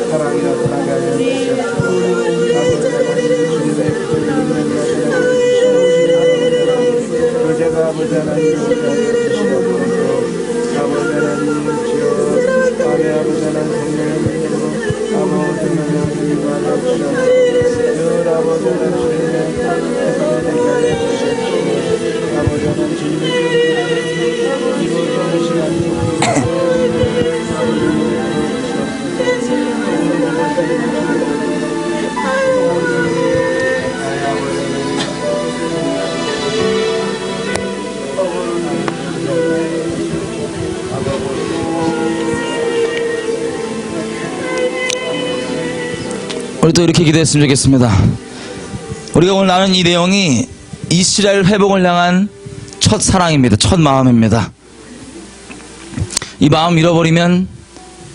사랑이라 사랑하여 주시옵소서. 아버지 주님의 그제가 아버지 하나님을 주시옵소서. 아버지 하나님 주여 밤에 아버지 하나님 성령의 능력으로 아버지 하나님 주님과 주시옵소서. 늘 아버지 하나님 주님의 해성을 하여 주시옵소서. 아버지 하나님 주님의 우리 또 이렇게 기도했으면 좋겠습니다. 우리가 오늘 나눈 이 내용이 이스라엘 회복을 향한 첫 사랑입니다. 첫 마음입니다. 이 마음 잃어버리면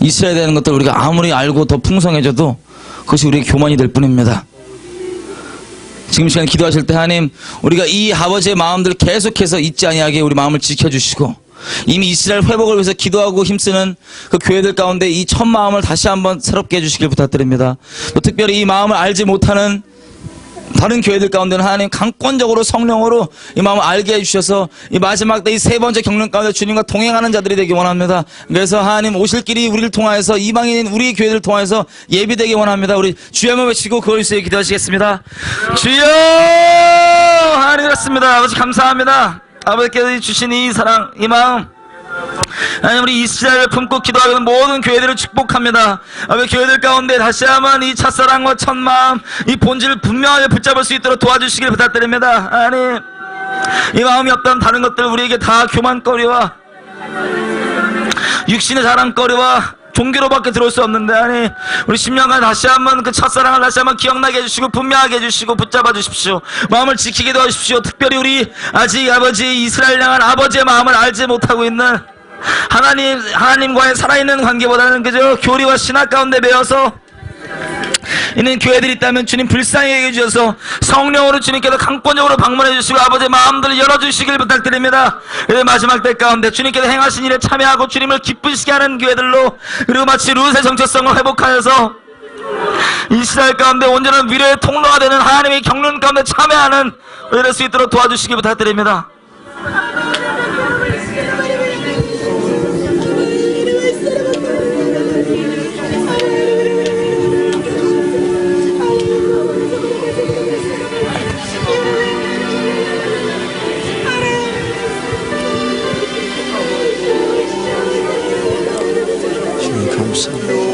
이스라엘 되는 것들 우리가 아무리 알고 더 풍성해져도 그것이 우리의 교만이 될 뿐입니다. 지금 시간 기도하실 때 하나님, 우리가 이 아버지의 마음들을 계속해서 잊지 아니하게 우리 마음을 지켜주시고 이미 이스라엘 회복을 위해서 기도하고 힘쓰는 그 교회들 가운데 이 첫 마음을 다시 한번 새롭게 해주시길 부탁드립니다. 또 특별히 이 마음을 알지 못하는 다른 교회들 가운데는 하나님 강권적으로 성령으로 이 마음을 알게 해주셔서 이 마지막 때 이 세 번째 경륜 가운데 주님과 동행하는 자들이 되기 원합니다. 그래서 하나님 오실 길이 우리를 통하여서 이방인인 우리 교회들을 통하여서 예비되기 원합니다. 우리 주여 한번 외치고 그 위해서 기도하시겠습니다. 주여 하나님 그렇습니다. 아버지 감사합니다. 아버지께서 주신 이 사랑, 이 마음 하나님, 우리 이스라엘을 품고 기도하는 모든 교회들을 축복합니다. 아버지 교회들 가운데 다시 한번 이 첫사랑과 첫마음, 이 본질을 분명하게 붙잡을 수 있도록 도와주시길 부탁드립니다. 하나님, 이 마음이 없다면 다른 것들 우리에게 다 교만거리와 육신의 자랑거리와 종교로밖에 들어올 수 없는데, 아니 우리 10년간 다시 한번 그 첫사랑을 다시 한번 기억나게 해주시고 분명하게 해주시고 붙잡아 주십시오. 마음을 지키게 도와주십시오. 특별히 우리 아직 아버지 이스라엘 향한 아버지의 마음을 알지 못하고 있는 하나님과의 살아있는 관계보다는 그저 교리와 신학 가운데 매여서 있는 교회들이 있다면 주님 불쌍히 여겨주셔서 성령으로 주님께서 강권적으로 방문해 주시고 아버지의 마음들을 열어주시길 부탁드립니다. 마지막 때 가운데 주님께서 행하신 일에 참여하고 주님을 기쁘시게 하는 교회들로, 그리고 마치 룻의 정체성을 회복하여서 이스라엘 가운데 온전한 위로의 통로가 되는 하나님의 경륜 가운데 참여하는 될 수 있도록 도와주시기 부탁드립니다. 주님 감사합니다.